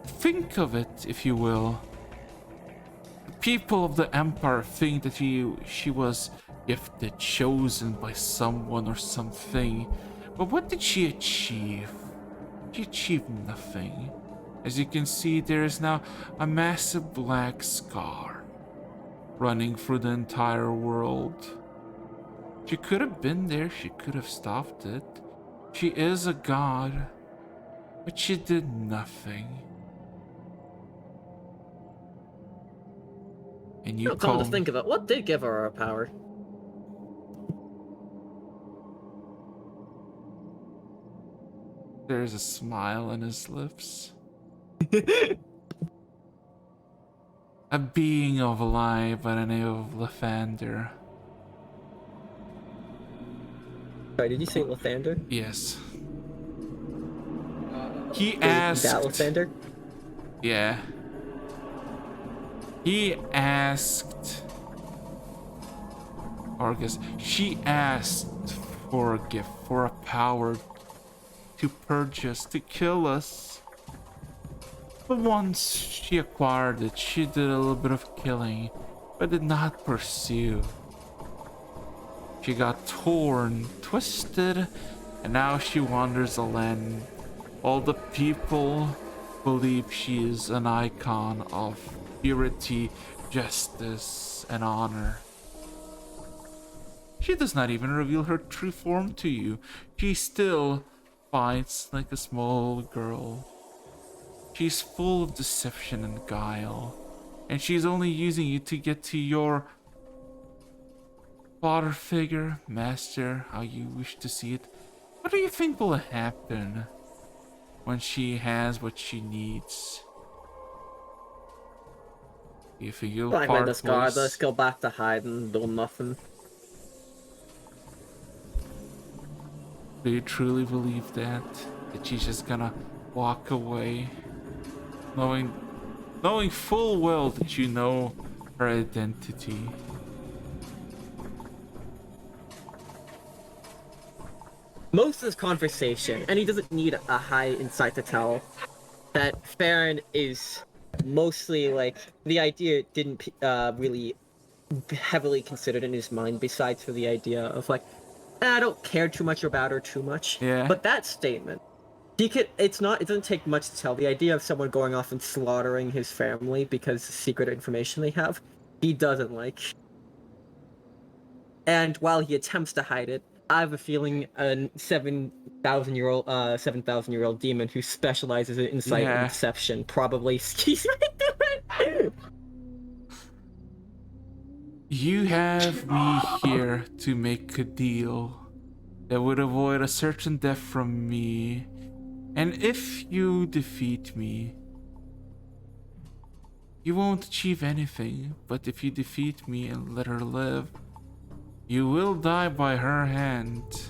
Think of it, if you will. The people of the Empire think that she was gifted, chosen by someone or something. But what did she achieve? She achieved nothing. As you can see, there is now a massive black scar running through the entire world. She could have been there, she could have stopped it. She is a god, but she did nothing. And you Come call to think of it, what did give her her power? There's a smile on his lips. A being of light by the name of Lathander. Sorry, did you say Lathander? Yes. He That asked. Lathander? Yeah. He asked. Or I guess she asked for a gift, for a power to purge us, to kill us. But once she acquired it, she did a little bit of killing, but did not pursue. She got torn, twisted, and now she wanders the land. All the people believe she is an icon of purity, justice, and honor. She does not even reveal her true form to you. She still fights like a small girl. She's full of deception and guile, and she's only using you to get to your father figure, master, how you wish to see it. What do you think will happen when she has what she needs? Do you think you'll Like, part this guy, ways? let's go back to hiding, do nothing. Do you truly believe that? That she's just gonna walk away? Knowing full well that you know her identity. Most of this conversation, and he doesn't need a high insight to tell, that Farron is mostly like, the idea didn't really heavily considered in his mind, besides for the idea of like, I don't care too much about her too much. Yeah. But that statement, it doesn't take much to tell. The idea of someone going off and slaughtering his family because secret information they have, he doesn't like. And while he attempts to hide it, I have a feeling a 7,000-year-old demon who specializes in insight Yeah. and deception probably skis right through it. You have me here to make a deal that would avoid a certain death from me. And if you defeat me, you won't achieve anything. But if you defeat me and let her live, you will die by her hand.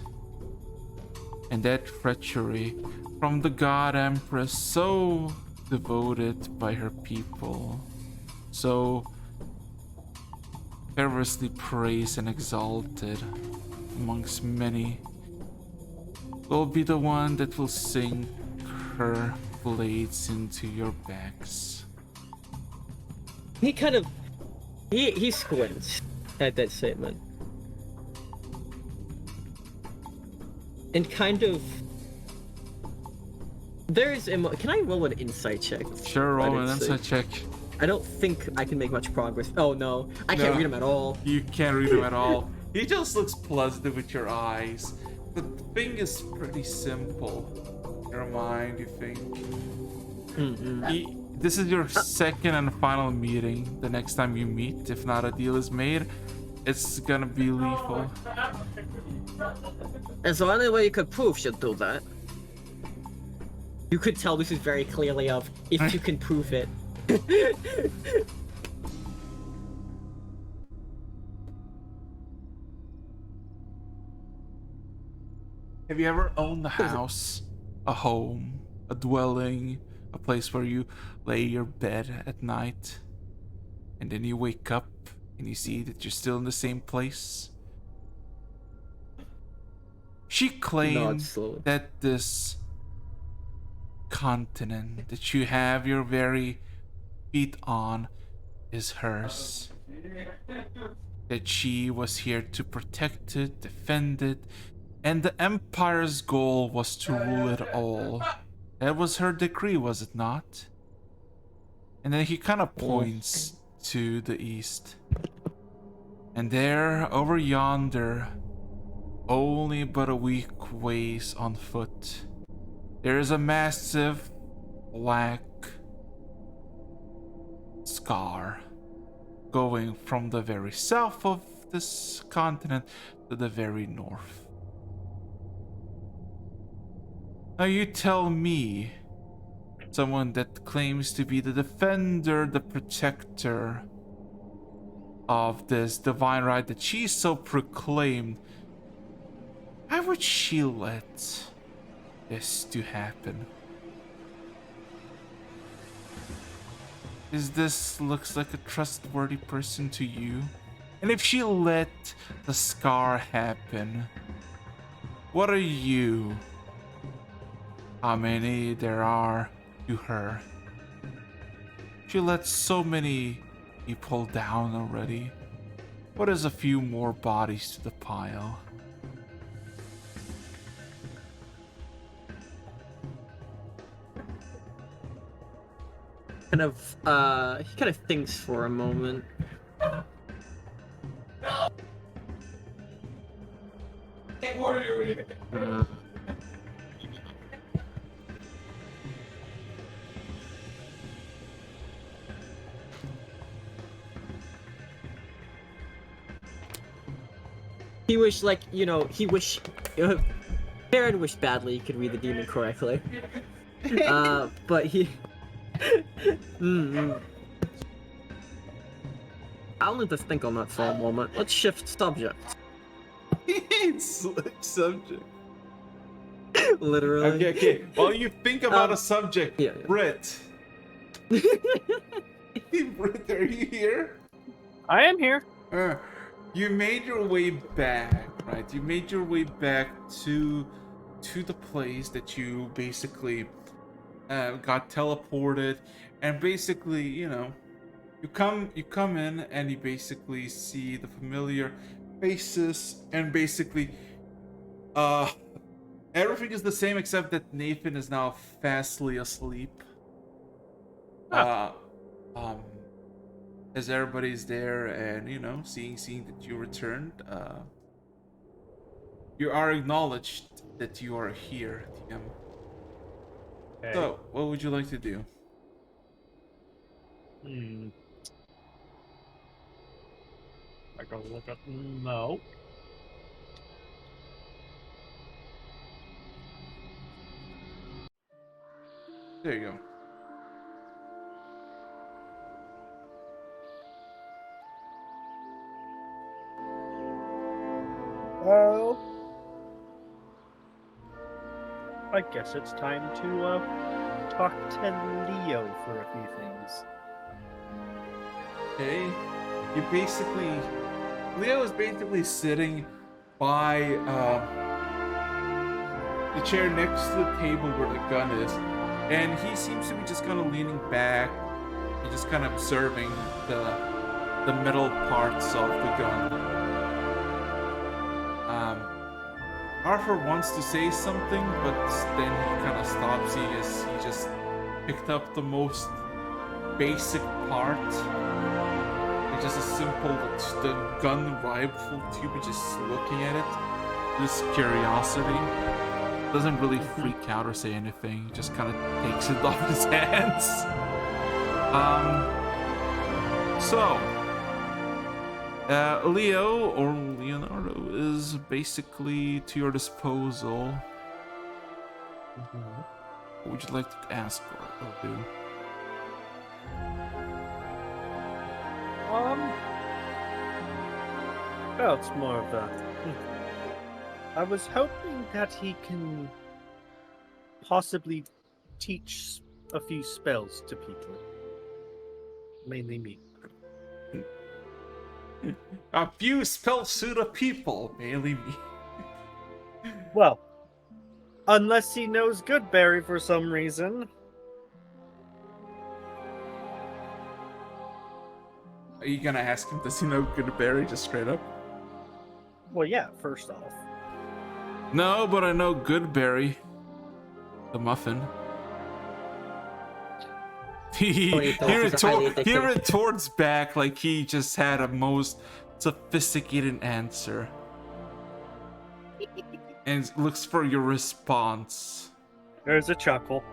And that treachery from the God Empress, so devoted by her people, so fervently praised and exalted amongst many, will be the one that will sink her blades into your backs. He squints at that statement. And kind of... Can I roll an insight check? Sure, roll an Let's see. insight check. I don't think I can make much progress. Oh no, I can't No. read him at all. You can't read him at all. He just looks pleasant with your eyes. The thing is pretty simple. Your mind, you think. This is your second and final meeting. The next time you meet, if not a deal is made, it's gonna be lethal. And so the only way you could prove should do that. You could tell this is very clearly of, if you can prove it. Have you ever owned a house, a home, a dwelling, a place where you lay your bed at night, and then you wake up and you see that you're still in the same place? She claimed slowly. that this continent that you have your very feet on is hers. That she was here to protect it, defend it, and the Empire's goal was to rule it all. That was her decree, was it not? And then he kind of points to the east. And there, over yonder, only but a week ways on foot, there is a massive black scar going from the very south of this continent to the very north. Now you tell me, someone that claims to be the defender, the protector of this divine right that she so proclaimed, why would she let this to happen? Is this looks like a trustworthy person to you? And if she let the scar happen, what are you? How many there are to her? She let so many people down already. What is a few more bodies to the pile? He kind of thinks for a moment. He wish, like, he wish. Baron wished badly he could read the demon correctly. But he. I'll need to think on that for a moment. Let's shift subjects. Switch subject. Literally. Okay. While you think about a subject, yeah. Britt. Britt, are you here? I am here. You made your way back, right? You made your way back to the place that you basically got teleported, and basically, you come in and you basically see the familiar faces, and basically, everything is the same except that Nathan is now fastly asleep. As everybody's there, and seeing that you returned, you are acknowledged that you are here, TM. Okay. So, what would you like to do? I go look up. No. There you go. Well, I guess it's time to talk to Leo for a few things. Okay. Leo is basically sitting by the chair next to the table where the gun is, and he seems to be just kind of leaning back and just kind of observing the metal parts of the gun. Arthur wants to say something, but then he kind of stops. He just picked up the most basic part. It's just a simple, the gun rifle tube, just looking at it. Just curiosity. Doesn't really freak out or say anything. Just kind of takes it off his hands. Leo, or Leonardo, is basically to your disposal. What would you like to ask or do? Well, it's more of a... I was hoping that he can possibly teach a few spells to people. Mainly me. A few spells to the people, mainly me. Well, unless he knows Goodberry for some reason. Are you gonna ask him, does he know Goodberry, just straight up? Well, yeah, first off. No, but I know Goodberry. The muffin. he thought was highly he addictive. retorts back like he just had a most sophisticated answer. And looks for your response. There's a chuckle.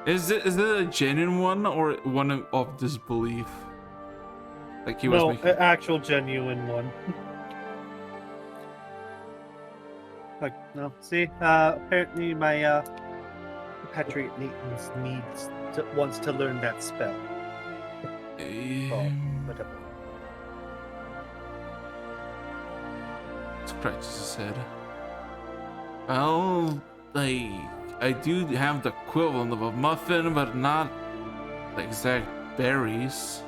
Is it a genuine one or one of disbelief? Like he was No, making... an actual genuine one. Like, no. See, apparently my Patriot wants to learn that spell. Oh, whatever. Scratches his head. Well, I do have the equivalent of a muffin, but not the exact berries.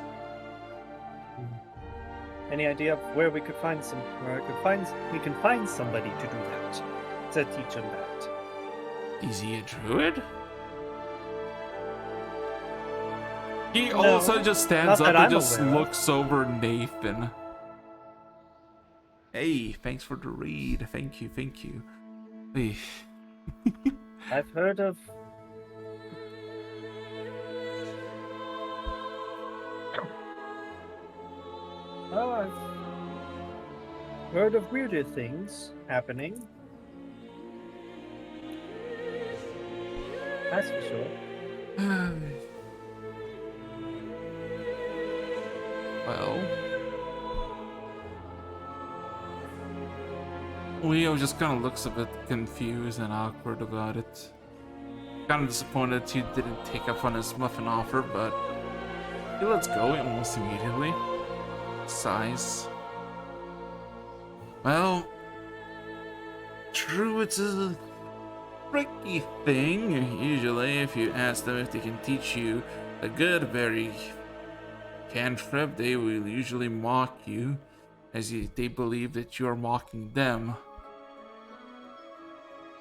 Any idea of where we could find we can find somebody to do that, to teach him that. Is he a druid? He No, also just stands not up that and I'm just aware of. looks over Nathan. Hey, thanks for the read. Thank you. Hey. I've heard of. Oh, I've heard of weirder things happening. That's for sure. Well, Leo just kind of looks a bit confused and awkward about it. Kind of disappointed he didn't take up on his muffin offer, but he lets go almost immediately. Sighs. Well, true, it's a tricky thing. Usually, if you ask them if they can teach you a good, very cantrip, they will usually mock you, as they believe that you're mocking them.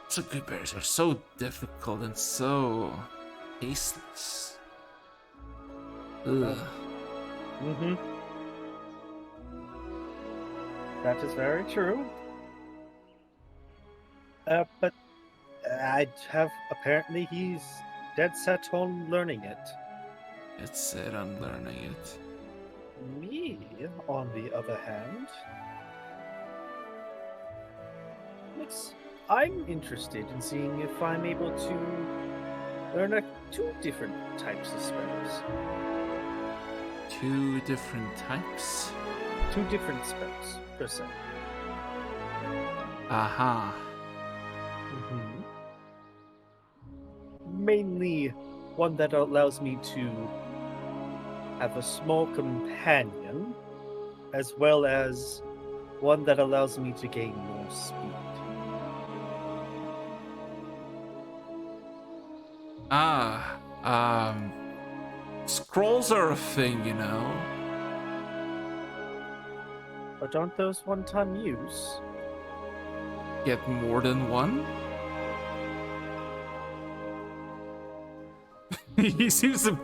So good berries are so difficult and so tasteless. Ugh. Mm-hmm. That is very true. But apparently he's dead set on learning it. It's said on learning it. Me, on the other hand, I'm interested in seeing if I'm able to learn two different types of spells. 2 different types? 2 different spells, per se. Aha. Mainly one that allows me to have a small companion, as well as one that allows me to gain more speed. Scrolls are a thing, you know. But aren't those one-time use? Get more than one? He seems to...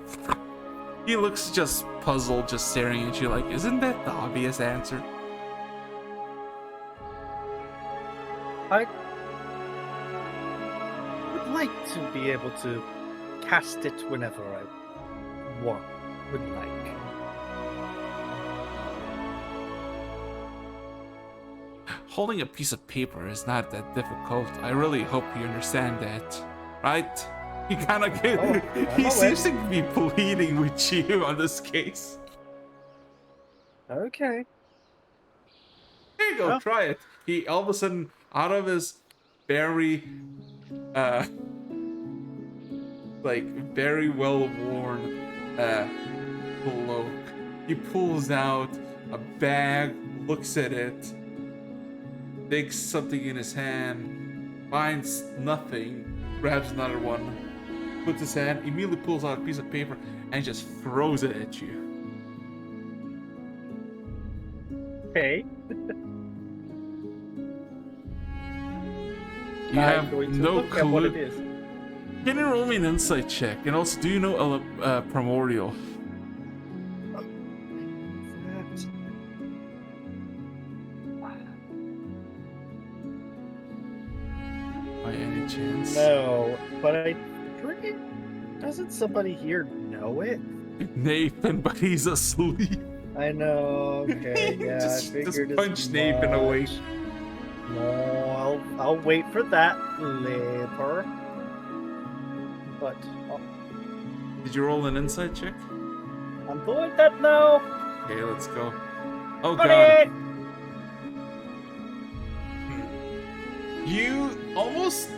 He looks just puzzled, just staring at you like, isn't that the obvious answer? I would like to be able to cast it whenever I would like. Holding a piece of paper is not that difficult. I really hope you understand that, right? He kind of he seems to be pleading with you on this case. Okay. Here you go, Well. try it. He all of a sudden, out of his very, like very well worn cloak, he pulls out a bag, looks at it, takes something in his hand, finds nothing, grabs another one, puts his hand, immediately pulls out a piece of paper and just throws it at you. Okay. You have going to no look at what it clue. is. Can you roll me an insight check? And also, do you know Primordial? That... By any chance? No, but I Doesn't somebody here know it? Nathan, but he's asleep. I know. Okay, yeah, Just- I just figured punch as Nathan awake. much. No, I'll wait for that later. But Did you roll an insight check? I'm doing that now. Okay, let's go. Oh Buddy! god. You almost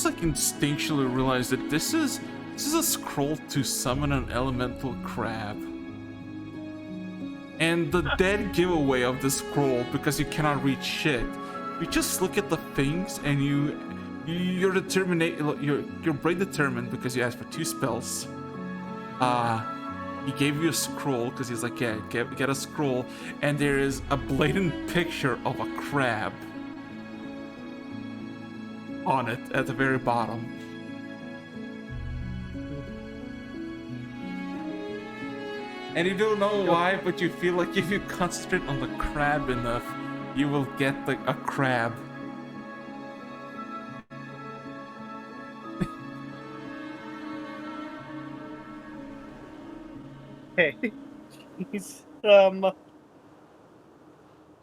like instinctually realize that this is a scroll to summon an elemental crab. And the dead giveaway of the scroll, because you cannot read shit, you just look at the things and you're determined, you're brain determined because you asked for 2 spells. He gave you a scroll because he's like, yeah, get a scroll, and there is a blatant picture of a crab on it at the very bottom. And you don't know why, but you feel like if you concentrate on the crab enough, you will get a crab. Hey, she's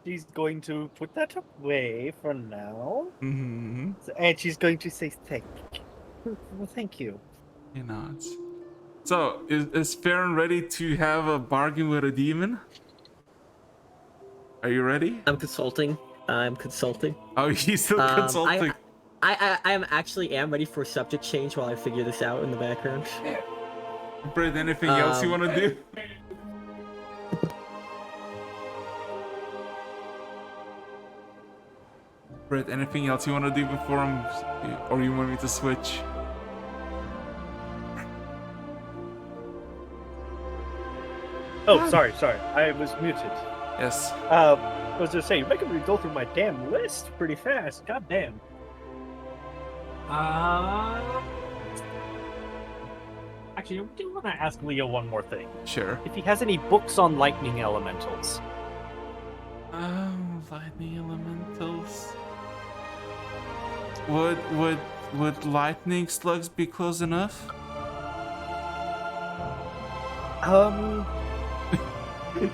she's going to put that away for now, Mm-hmm. and she's going to say thank you. You know. So, is Farron ready to have a bargain with a demon? Are you ready? I'm consulting. Oh, he's still consulting. I am actually ready for subject change while I figure this out in the background. Brett, anything else you want to do? Brett, anything else you want to do before or you want me to switch? Oh, sorry, I was muted. Yes. I was just saying, you're making me go through my damn list pretty fast. God damn. Actually, I do want to ask Leo one more thing. Sure. If he has any books on lightning elementals. Lightning elementals. Would lightning slugs be close enough?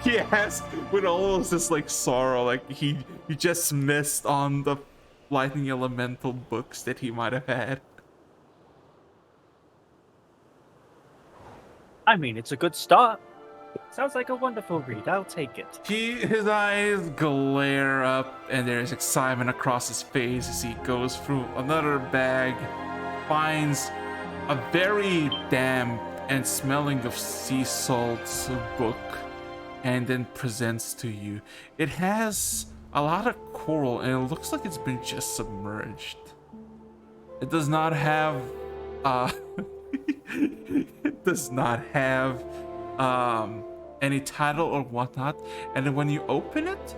He asked with almost this like sorrow, like he just missed on the lightning elemental books that he might have had. I mean, it's a good start. Sounds like a wonderful read. I'll take it. His eyes glare up, and there's excitement across his face as he goes through another bag, finds a very damp and smelling of sea salts book, and then presents to you. It has a lot of coral, and it looks like it's been just submerged. It does not have it does not have any title or whatnot, and then when you open it,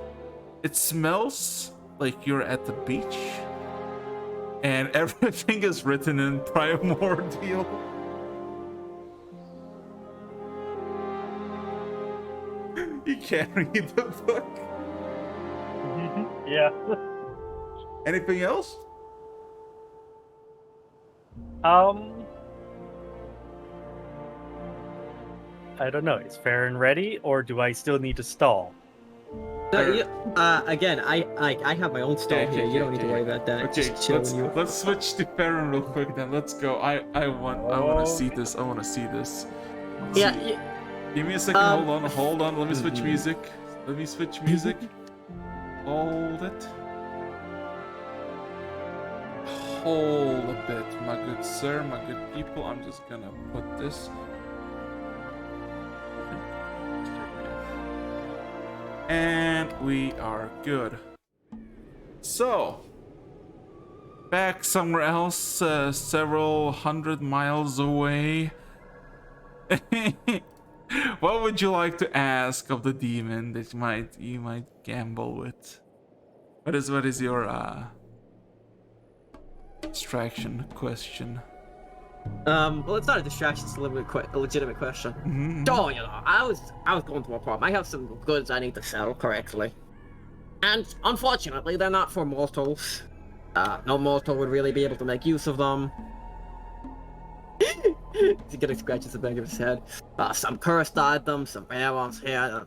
it smells like you're at the beach, and everything is written in primordial. You can't read the book. Yeah. Anything else? I don't know. Is Farron ready, or do I still need to stall? Again, I have my own stall here. You don't need to worry about that. Okay, Just chill when you... let's switch to Farron real quick. Then let's go. I want to see this. I want to see this. Yeah. Give me a second. Hold on. Let me switch music. Hold it. Hold a bit, my good sir, my good people. I'm just gonna put this. And we are good. So, back somewhere else, several 100 miles away. What would you like to ask of the demon that you might gamble with? What is your distraction question? Well, it's not a distraction. It's a legitimate question. Mm-hmm. Oh, you know, I was going through a problem. I have some goods I need to sell correctly, and unfortunately, they're not for mortals. No mortal would really be able to make use of them. He kind of scratches the back of his head. Some cursed items, some rare ones here.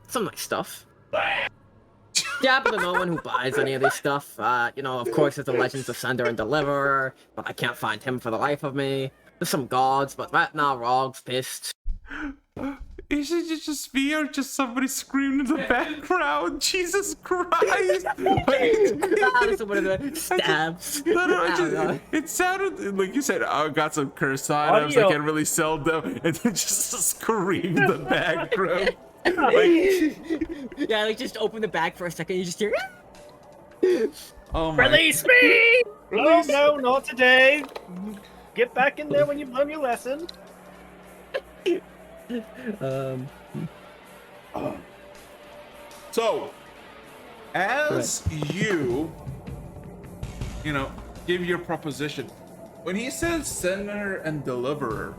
Some nice stuff. Yeah, I happen to no one who buys any of this stuff. Of course, there's the legends of Sender and Deliverer, but I can't find him for the life of me. There's some gods, but right now, Rog's pissed. Is it just me or just somebody screaming in the background? Jesus Christ! There's someone in there. Stabs. It sounded like you said, "Oh, I got some cursed items. I Audio. can't really sell them," and then just a scream in the background. Yeah, just open the bag for a second. You just hear. Oh my! Release me! No, no, not today. Get back in there when you've learned your lesson. So, as you give your proposition, when he says sender and deliverer,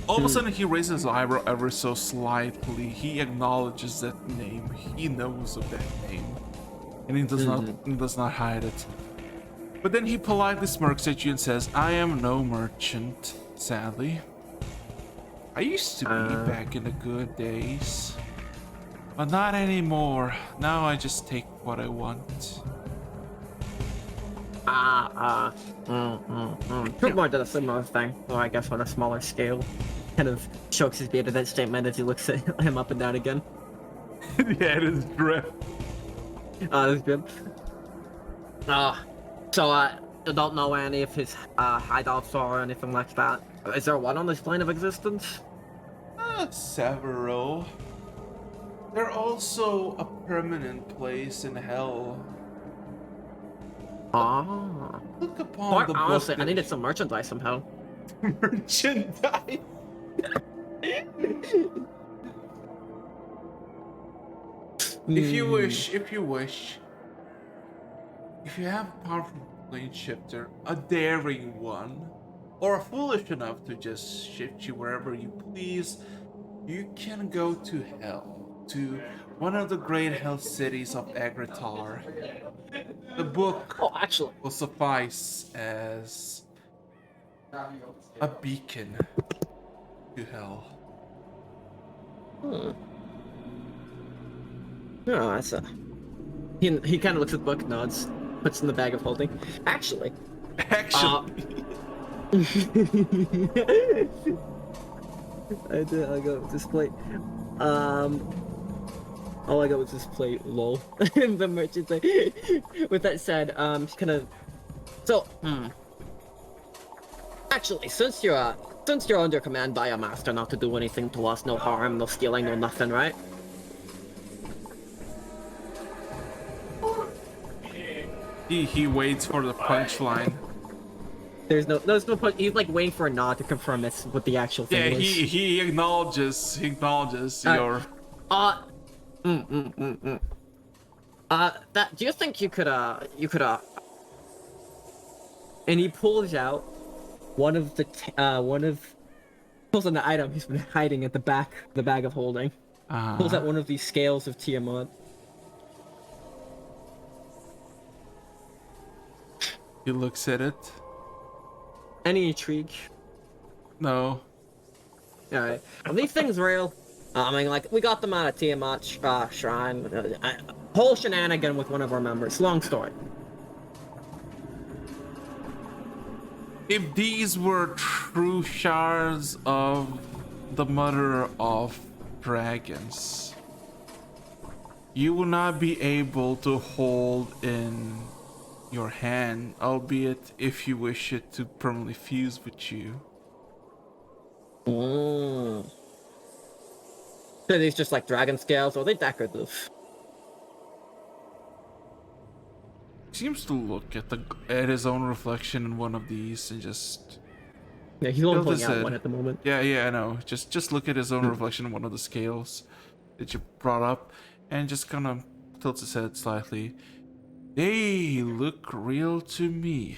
all of a sudden he raises his eyebrow ever so slightly. He acknowledges that name. He knows of that name, and he does not hide it. But then he politely smirks at you and says, "I am no merchant, sadly. I used to be back in the good days, but not anymore. Now I just take what I want." Tarumak did a similar thing, or I guess on a smaller scale. Kind of chokes his beard at that statement as he looks at him up and down again. Yeah, it is drip. That's good. So I don't know any of his hideouts or anything like that. Is there one on this plane of existence? Several. They're also a permanent place in hell. Look upon the Honestly, book I needed some merchandise somehow. merchandise. If you wish, if you have a powerful plane shifter, a daring one, or foolish enough to just shift you wherever you please, you can go to hell, to one of the great hell cities of Agritar. The book will suffice as a beacon to hell. Oh, that's a... He kind of looks at the book, nods, puts it in the bag of holding. Actually... I got with this plate. All I got was this plate, lol. The merchant say. With that said, just kind of... So, Actually, since you're under command by a master not to do anything to us, no harm, no stealing, no nothing, right? He waits for the punchline. There's no punch. He's like waiting for a nod to confirm that's what the actual thing Yeah, is. he acknowledges your... Do you think you could, and he pulls out pulls on the item he's been hiding at the back of the bag of holding. Pulls out one of these scales of Tiamat. He looks at it. Any intrigue? No. Alright. Are these things real? I mean, like, we got them out of Tiamat Shrine. Whole shenanigan with one of our members. Long story. If these were true shards of the Mother of Dragons, you will not be able to hold in your hand, albeit if you wish it to permanently fuse with you. So these just like dragon scales, or are they decorative? Seems to look at his own reflection in one of these and just... Yeah, he's only pulling tilts his out head. one at the moment. Yeah, I know. Just look at his own reflection in one of the scales that you brought up, and just kind of tilts his head slightly. They look real to me,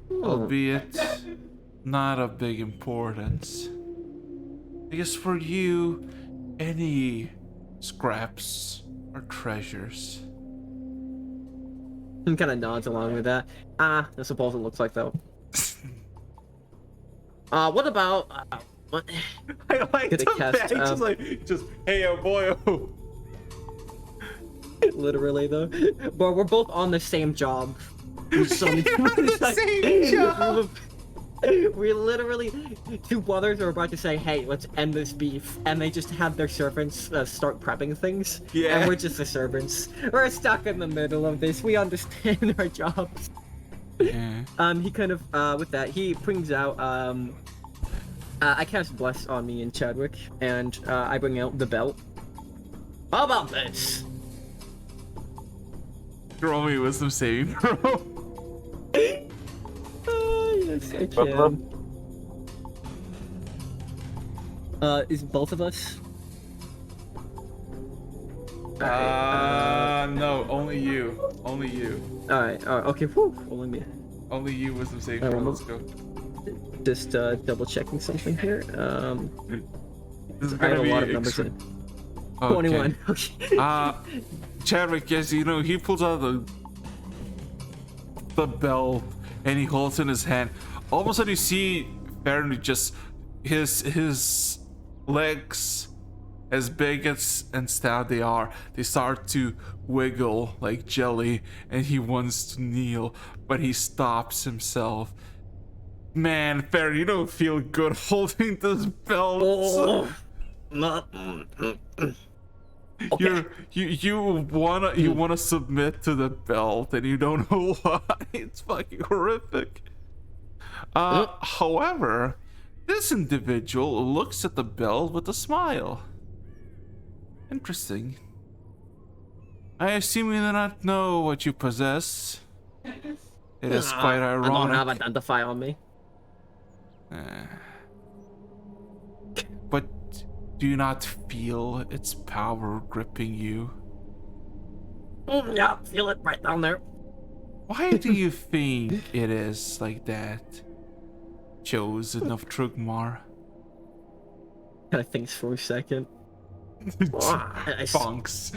albeit not of big importance. I guess for you, any scraps are treasures. And kind of nods along with that. I suppose it looks like though. What about what? I like Gonna the cast, fact just hey boy. Literally though, but we're both on the same job. So You're on the same job. We literally, two brothers are about to say, "Hey, let's end this beef," and they just have their servants start prepping things. Yeah. And we're just the servants. We're stuck in the middle of this. We understand our jobs. Yeah. He kind of, with that, he brings out, I cast Bless on me and Chadwick, and I bring out the belt. How about this? Roll me wisdom saving, bro. Yes, I can. Is both of us? No, only you. Only you. Alright, okay, whew, only me. Only you wisdom saving. Alright, Let's go. Just double checking something here. This is I have gonna a be lot of numbers in. 21. Okay. Chadwick, yes, you know, he pulls out the belt and he holds it in his hand. All of a sudden you see Baron just his legs, as big as and stout they are, they start to wiggle like jelly, and he wants to kneel, but he stops himself. Man, Farron, you don't feel good holding this belt. Oh. Okay. You wanna submit to the belt, and you don't know why. It's fucking horrific. However, this individual looks at the belt with a smile. Interesting. I assume you do not know what you possess. It is quite ironic. I don't have identify on me. But do you not feel its power gripping you? Yeah, feel it right down there. Why do you think it is like that, chosen of Trugmar? Kind of thinks for a second. Funks.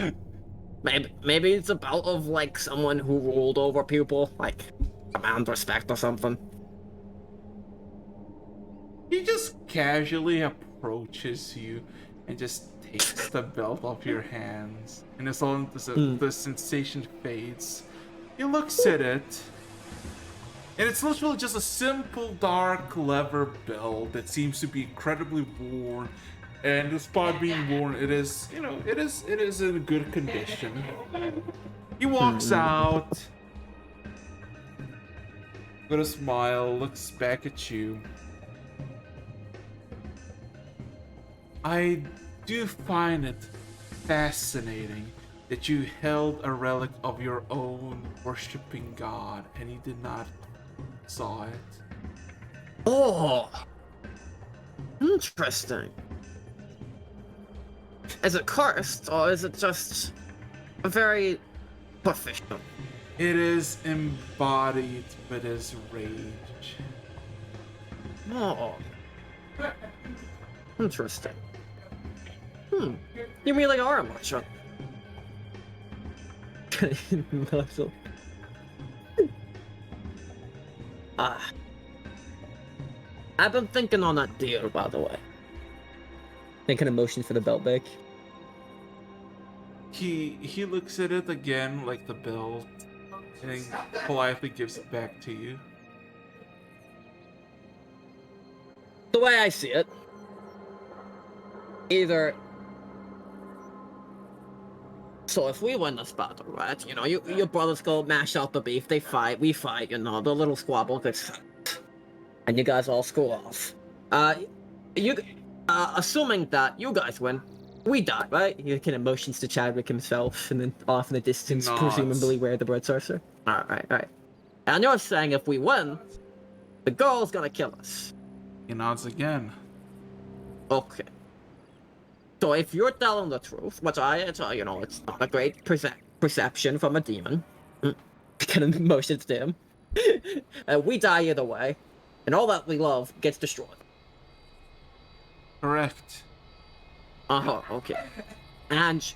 Maybe it's about of like someone who ruled over people, like command respect or something. He just casually approaches you and just takes the belt off your hands, and the sensation fades. He looks at it, and it's literally just a simple dark leather belt that seems to be incredibly worn. And despite being worn, it is in good condition. He walks out with a smile, looks back at you. I do find it fascinating that you held a relic of your own worshipping God and you did not saw it. Oh, interesting. Is it cursed, or is it just very professional? It is embodied with his rage. Oh, interesting. You really are a macho. Muscle. I've been thinking on that deal, by the way. Making a motion for the belt back. He looks at it again like the belt and then politely gives it back to you. The way I see it, either. So if we win this battle, right? You know, your brothers go mash out the beef, they fight, we fight, you know, the little squabble gets, and you guys all screw off. Assuming that you guys win, we die, right? He kind of motions to Chadwick himself, and then off in the distance, Nods. presumably where the bread source are. Alright. And you're saying if we win, the girl's gonna kill us. He nods again. Okay. So if you're telling the truth, which it's not a great perception from a demon, kind of motions to him, we die either way, and all that we love gets destroyed. Correct. Okay. And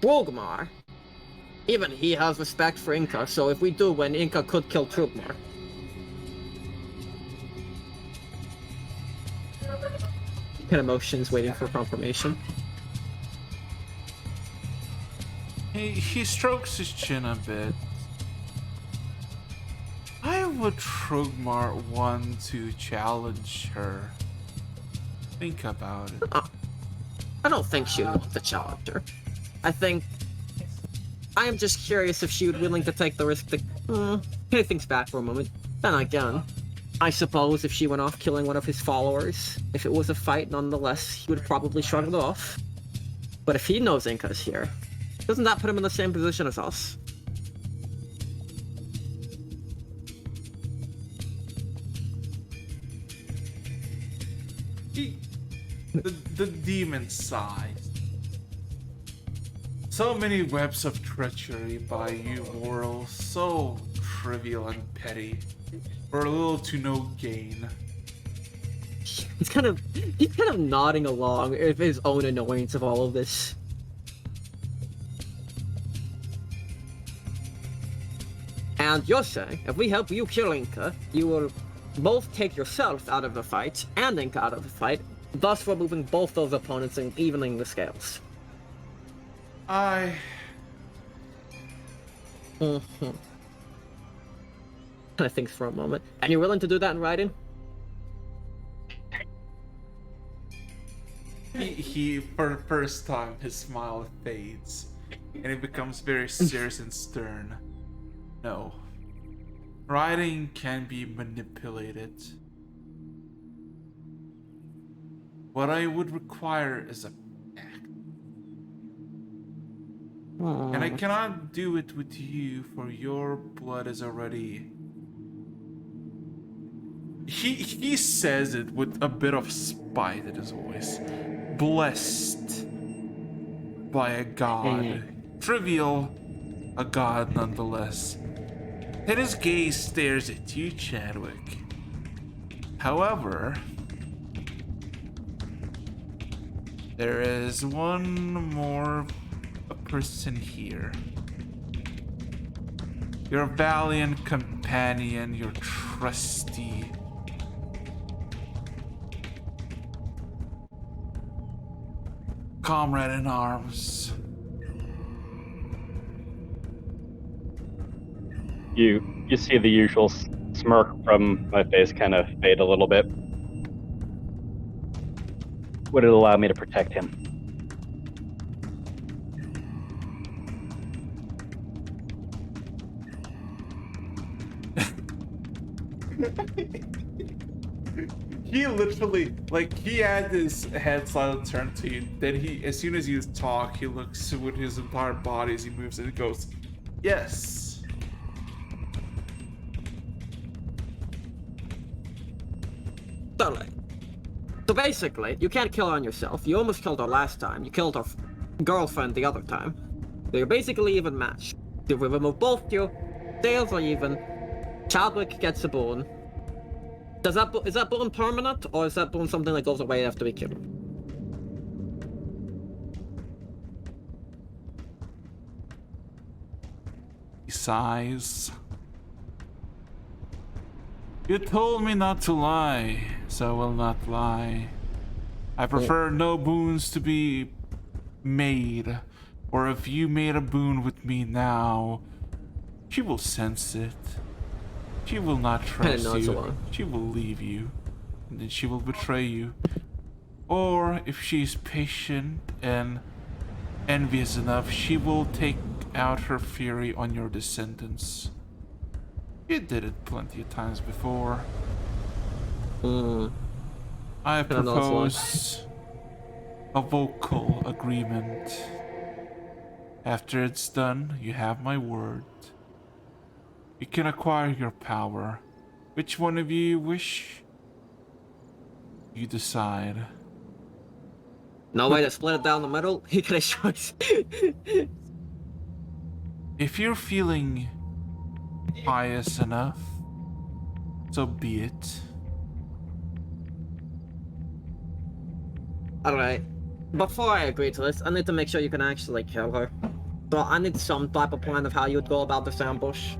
Brogmar Even he has respect for Inca, so if we do win, Inca could kill Tarumak. Kind of motions waiting for confirmation. He strokes his chin a bit. Why would Trugmar want to challenge her? Think about it. I don't think she would want to challenge her. I am just curious if she would be willing to take the risk to... He thinks back for a moment. Then again, I suppose if she went off killing one of his followers, if it was a fight nonetheless, he would probably shrug it off. But if he knows Inca's here, doesn't that put him in the same position as us? The demon sighs. So many webs of treachery by you mortals, so trivial and petty, for little to no gain. He's kind of nodding along with his own annoyance of all of this. And you're saying, if we help you kill Inca, you will both take yourself out of the fight and Inca out of the fight, thus removing both those opponents and evening the scales. I... Kind of thinks for a moment. And you're willing to do that in writing? He for the first time, his smile fades, and it becomes very serious and stern. No. Writing can be manipulated. What I would require is a pact. And I cannot do it with you, for your blood is already... He says it with a bit of spite in his voice. Blessed by a god. Trivial, a god nonetheless. And his gaze stares at you, Chadwick. However, there is one more person here. Your valiant companion, your trusty comrade in arms. You see the usual smirk from my face kind of fade a little bit. Would it allow me to protect him? He literally, like, he had his head slightly turned to you. Then he, as soon as you talk, he looks with his entire body as he moves and he goes, yes. Totally. So basically, you can't kill her on yourself. You almost killed her last time. You killed her girlfriend the other time. So you're basically even matched. If we remove both you, sales are even. Chadwick gets a boon. Is that boon permanent, or is that boon something that goes away after we kill him? He sighs. You told me not to lie, so I will not lie. I prefer no boons to be made, or if you made a boon with me now, she will sense it. She will not trust nods you. along. She will leave you, and then she will betray you. Or if she's patient and envious enough, she will take out her fury on your descendants. You did it plenty of times before. I propose a vocal agreement. After it's done, you have my word. You can acquire your power. Which one of you wish? You decide. No way to split it down the middle? He could have choice. If you're feeling pious enough, so be it. Alright. Before I agree to this, I need to make sure you can actually kill her. So I need some type of plan of how you'd go about this ambush.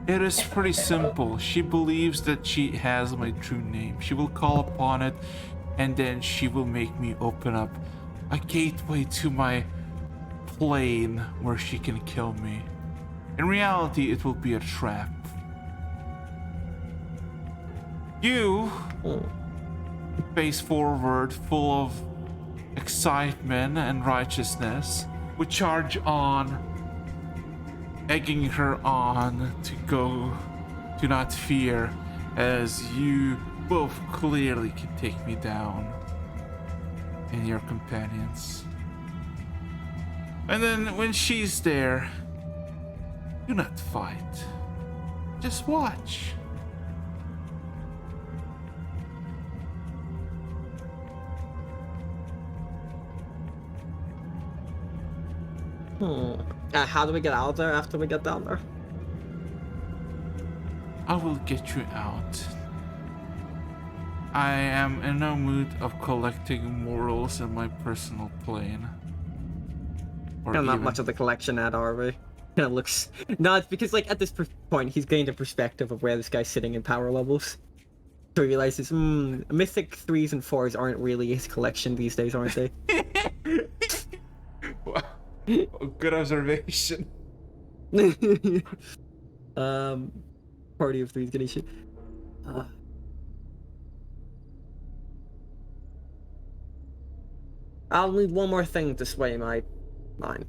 It is pretty simple. She believes that she has my true name. She will call upon it, and then she will make me open up a gateway to my plane where she can kill me. In reality, it will be a trap. You face forward, full of excitement and righteousness, would charge on, egging her on to not fear, as you both clearly can take me down and your companions. And then when she's there, do not fight. Just watch. How do we get out of there after we get down there? I will get you out. I am in no mood of collecting morals in my personal plane. Or Not even- much of the collection at, are we? Kind of looks. No, it's because like at this point he's gained a perspective of where this guy's sitting in power levels. So he realizes, mythic 3s and 4s aren't really his collection these days, aren't they? Wow. Oh, good observation. Party of 3s getting shit. I'll need one more thing to sway my mind.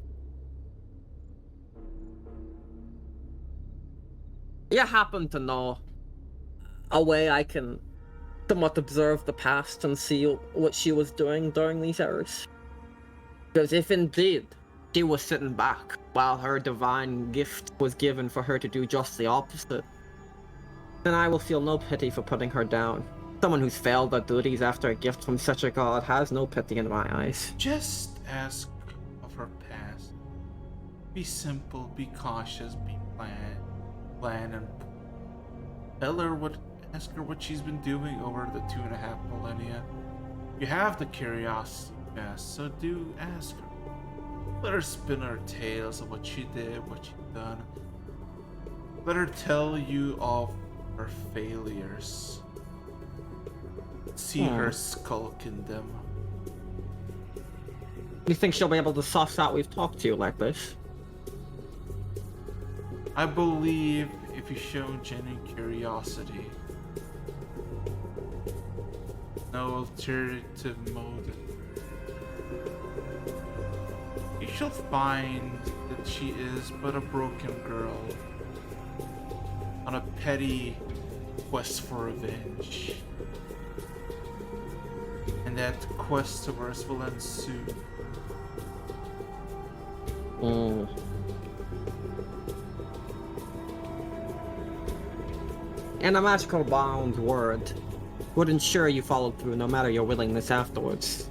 You happen to know a way I can somewhat observe the past and see what she was doing during these eras? Because if indeed she was sitting back while her divine gift was given for her to do just the opposite, then I will feel no pity for putting her down. Someone who's failed their duties after a gift from such a god has no pity in my eyes. Just ask of her past. Be simple, be cautious, be plan and tell her ask her what she's been doing over the 2.5 millennia. You have the curiosity, yes, so do ask her. Let her spin her tales of what she did, what she done. Let her tell you of her failures. See her skulk in them. You think she'll be able to suss out we've talked to you like this? I believe if you show genuine curiosity, no alternative motive, you shall find that she is but a broken girl on a petty quest for revenge. And that quest of hers will ensue. And a magical bound word would ensure you followed through no matter your willingness afterwards.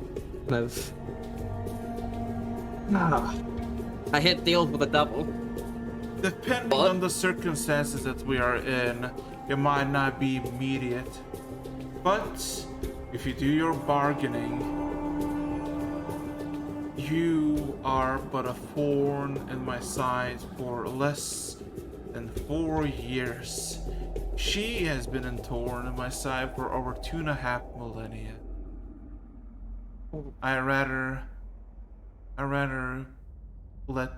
I hit deals with the devil. Depending on the circumstances that we are in, it might not be immediate. But if you do your bargaining, you are but a thorn in my side for less than 4 years. She has been a thorn in my side for over 2.5 millennia. I rather let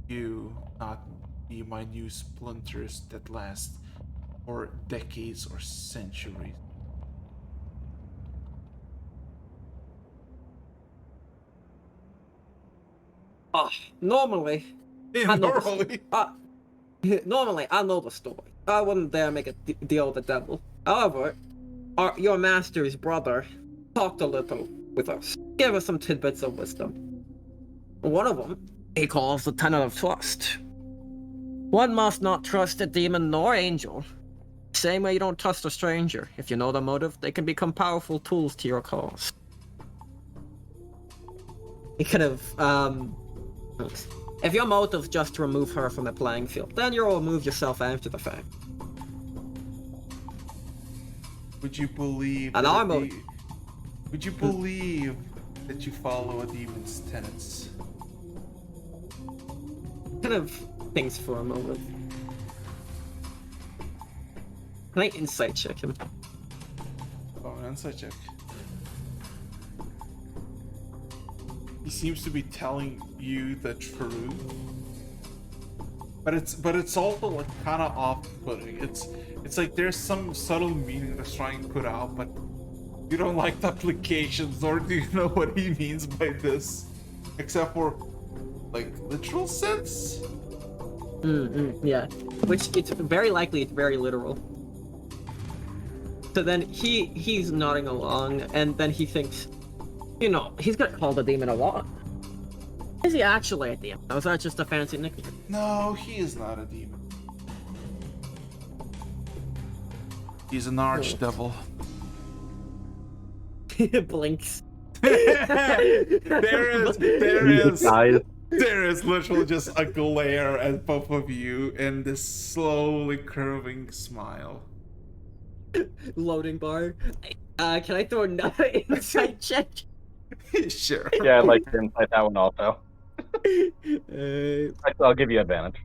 you not be my new splinters that last for decades or centuries. Normally, I know Normally. normally I know the story. I wouldn't dare make a deal with the devil. However, your master's brother talked a little with us, gave us some tidbits of wisdom. One of them he calls the tenet of trust. One must not trust a demon nor angel. Same way you don't trust a stranger. If you know the motive, they can become powerful tools to your cause. He kind of, if your motive's just to remove her from the playing field, then you'll remove yourself after the fact. Would you believe? And that I'm Would you believe that you follow a demon's tenets? Kind of thinks for a moment. Can I insight check him? Oh, an insight check. He seems to be telling you the truth, but it's also like kind of off-putting. It's like there's some subtle meaning that's trying to put out, but you don't like the applications, nor do you know what he means by this, except for like literal sense. Yeah, which it's very likely it's very literal. So then he's nodding along, and then he thinks, you know, he's gonna call the demon a lot. Is he actually a demon? Or is that just a fancy nickname? No, he is not a demon. He's an archdevil. Blinks. There is Guys, there is literally just a glare at both of you and this slowly curving smile. Loading bar. Can I throw another insight check? Sure. yeah, I'd like to insight that one also. I'll give you advantage.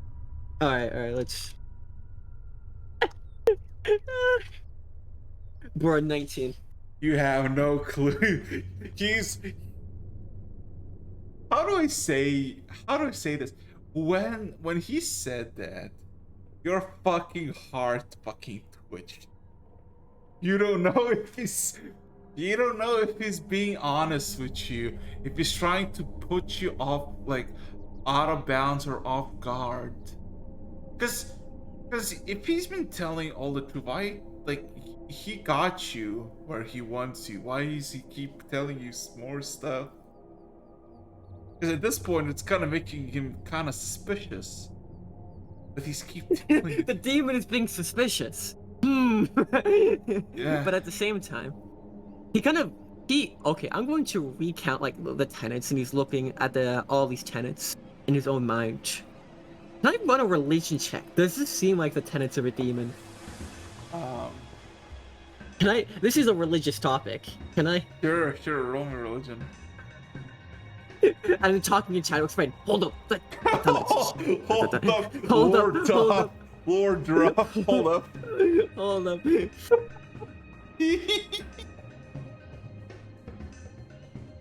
Alright, let's... Bro, 19. You have no clue. He's... How do I say this? When he said that, your fucking heart fucking twitched. You don't know if he's being honest with you, if he's trying to put you off, like, out of bounds or off guard. Because if he's been telling all the truth, he got you where he wants you. Why does he keep telling you more stuff? Because at this point, it's kind of making him kind of suspicious. But he's keep telling you. The demon is being suspicious. Yeah. But at the same time, okay, I'm going to recount like the tenets, and he's looking at all these tenets in his own mind. Can I run a religion check? Does this seem like the tenets of a demon? Can I? This is a religious topic. Can I? Sure, roll me religion. I'm talking in Chadwick's brain. Hold up. Hold up. Hold Lord up. drop. Lord drop. Hold up. Hold up.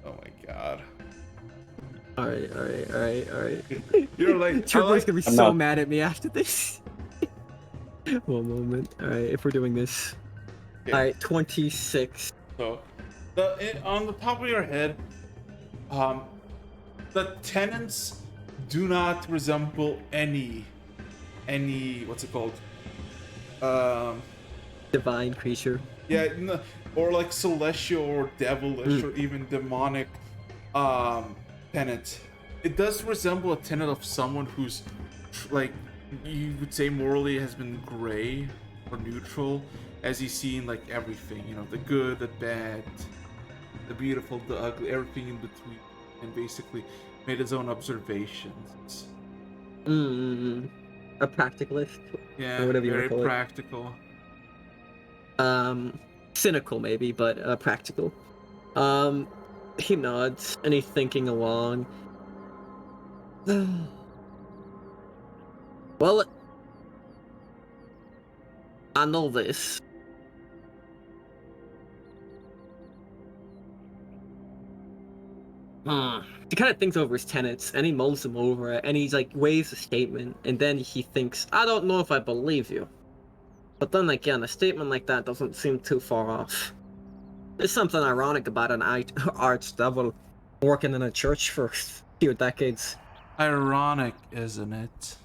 Oh my god. Alright. You're like, Turbo's gonna be I'm so not- mad at me after this. One moment. Alright, if we're doing this. Okay. Alright, 26. So, on the top of your head, the tenants do not resemble any what's it called? Divine creature. Yeah, or like celestial or devilish or even demonic tenet. It does resemble a tenet of someone who's like you would say morally has been gray or neutral, as he's seen like everything, you know, the good, the bad, the beautiful, the ugly, everything in between, and basically made his own observations. A practicalist. Yeah, Or whatever you very wanna call it. practical. Cynical maybe, but practical. He nods and he's thinking along. Well, I know this. He kind of thinks over his tenets, and he mulls them over it, and he's like weighs a statement, and then he thinks, I don't know if I believe you. But then again, a statement like that doesn't seem too far off. There's something ironic about an archdevil working in a church for a few decades. Ironic, isn't it?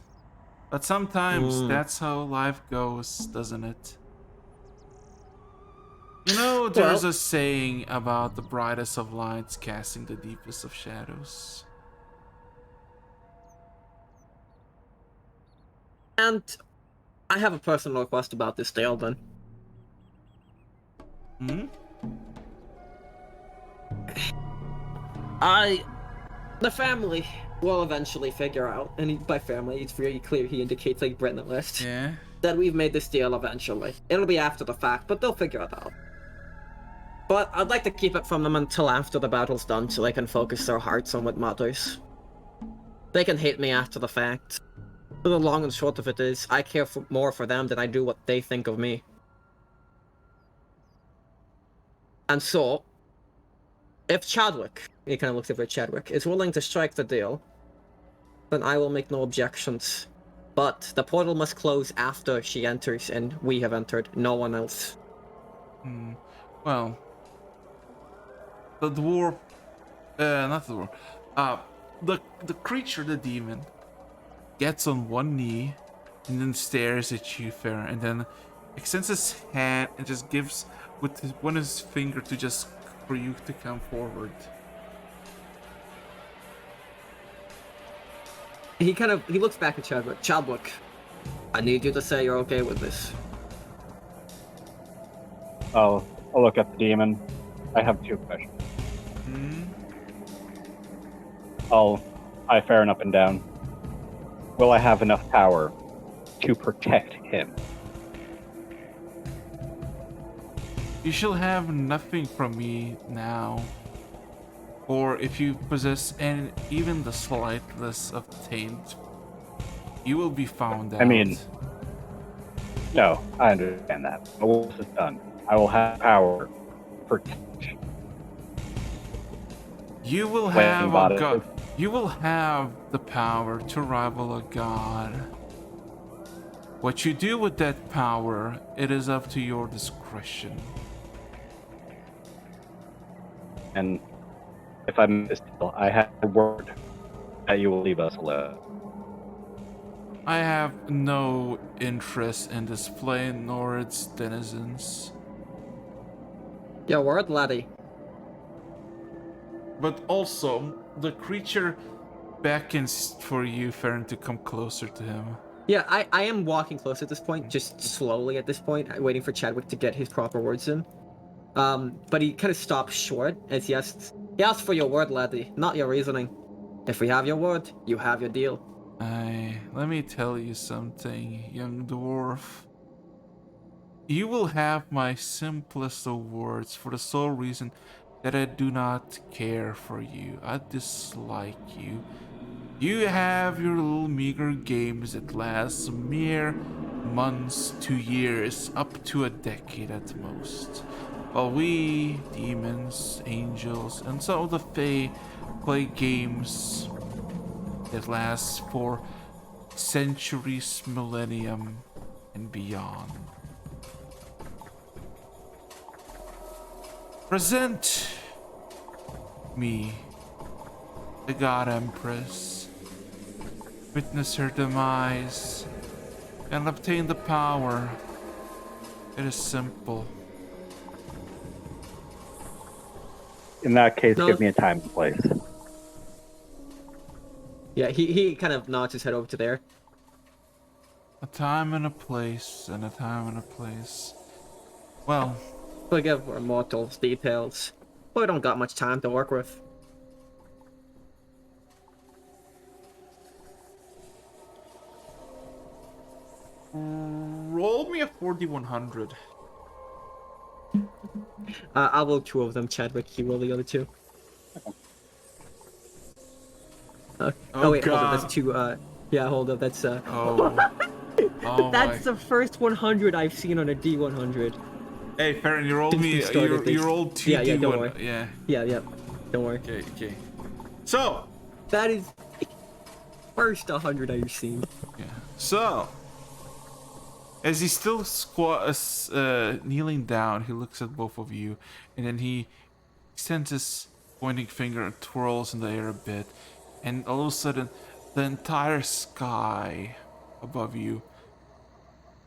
But sometimes that's how life goes, doesn't it? You know, there's Well- a saying about the brightest of lights casting the deepest of shadows. And I have a personal request about this deal then. Hmm? The family will eventually figure out, and by family, it's very clear he indicates like Brett in the list, Yeah? that we've made this deal eventually. It'll be after the fact, but they'll figure it out. But I'd like to keep it from them until after the battle's done so they can focus their hearts on what matters. They can hate me after the fact. But the long and short of it is, I care more for them than I do what they think of me. And so, if Chadwick, he kind of looks over at Chadwick, is willing to strike the deal, then I will make no objections. But the portal must close after she enters, and we have entered, no one else. Well, the dwarf, not the dwarf, the creature, the demon, gets on one knee and then stares at you, Farron, and then extends his hand and just gives with one of his finger to just for you to come forward. He looks back at Chadwick. Chadwick, I need you to say you're okay with this. I'll look at the demon. I have 2 questions. I'll eye Farron up and down. Will I have enough power to protect him? You shall have nothing from me now. Or if you possess even the slightest of taint, you will be found out. I mean, no, I understand that. But once it's done, I will have power to protect. You will Waiting have about a it. god. You will have the power to rival a god. What you do with that power, it is up to your discretion. And if I miss this deal, I have a word that you will leave us alone. I have no interest in this plane nor its denizens. Your word, laddie. But also, the creature beckons for you, Farron, to come closer to him. Yeah, I am walking close at this point, just slowly at this point, waiting for Chadwick to get his proper words in. But he kind of stops short as he asks for your word, laddie, not your reasoning. If we have your word, you have your deal. Let me tell you something, young dwarf. You will have my simplest of words for the sole reason that I do not care for you. I dislike you. You have your little meager games that last mere months to years, up to a decade at most. While we, demons, angels, and some of the Fae play games that last for centuries, millennium, and beyond. Present me, the God Empress, witness her demise, and obtain the power. It is simple. In that case, No. give me a time and place. Yeah, he kind of nods his head over to there. A time and a place, and a time and a place. Well, Forgive our mortals details. We don't got much time to work with. roll me a 4100. I'll roll 2 of them, Chadwick. You roll the other 2. Oh wait, hold God. up. That's 2. Yeah, hold up. That's Oh. Oh that's my. the first 100 I've seen on a D100. Hey, Farron, you rolled Since me. we started You this. rolled 2 Yeah, D1. don't worry. Yeah. Yeah. Don't worry. Okay. Okay. So. That is first 100 I've seen. Yeah. So. As he's still kneeling down, he looks at both of you, and then he extends his pointing finger and twirls in the air a bit, and all of a sudden, the entire sky above you,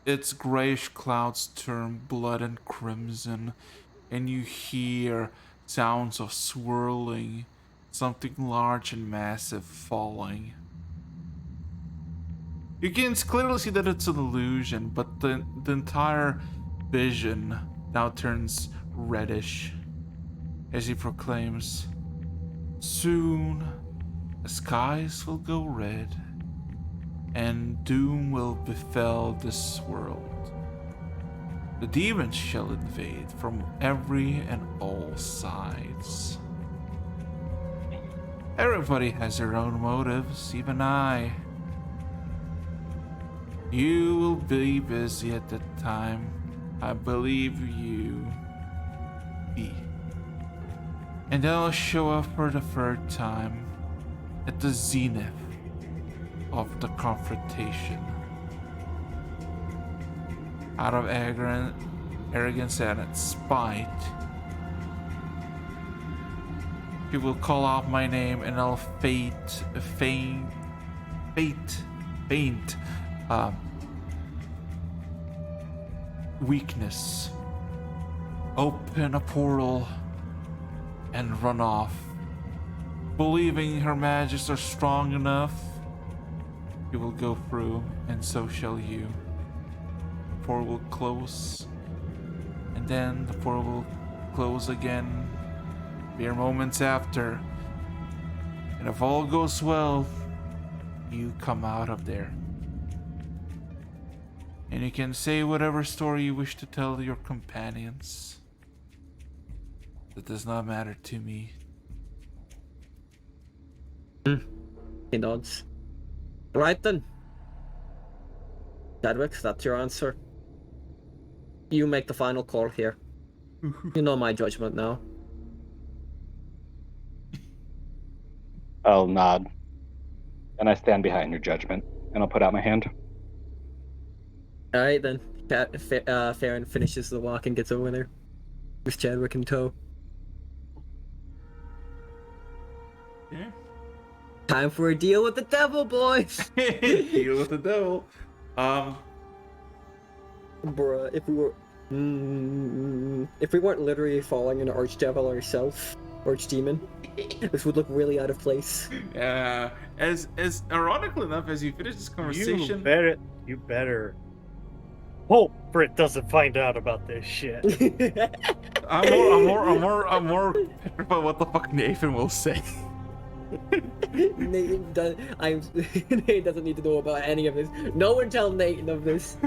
its grayish clouds turn blood and crimson, and you hear sounds of swirling, something large and massive falling. You can clearly see that it's an illusion, but the entire vision now turns reddish as he proclaims, "Soon the skies will go red, and doom will befell this world." The demons shall invade from every and all sides. Everybody has their own motives, even I. You will be busy at the time I believe you be. And I'll show up for the third time at the zenith of the confrontation. Out of arrogance and spite, he will call out my name and I'll faint, weakness, open a portal and run off, believing her magics are strong enough. You will go through, and so shall you. The portal will close, and then the portal will close again, mere moments after. And if all goes well, you come out of there. And you can say whatever story you wish to tell your companions. That does not matter to me. He nods. Right then. Chadwick, that's your answer. You make the final call here. You know my judgment now. I'll nod. And I stand behind your judgment. And I'll put out my hand. Alright then. Farron finishes the walk and gets over there. With Chadwick in tow. Yeah. Time for a deal with the devil, boys! Deal with the devil. Bruh, if we weren't literally falling into Archdevil ourselves, Archdemon, this would look really out of place. As ironically enough, as you finish this conversation, You better hope Britt doesn't find out about this shit. I'm more petrified what the fuck Nathan will say. Nathan doesn't need to know about any of this. No one tell Nathan of this.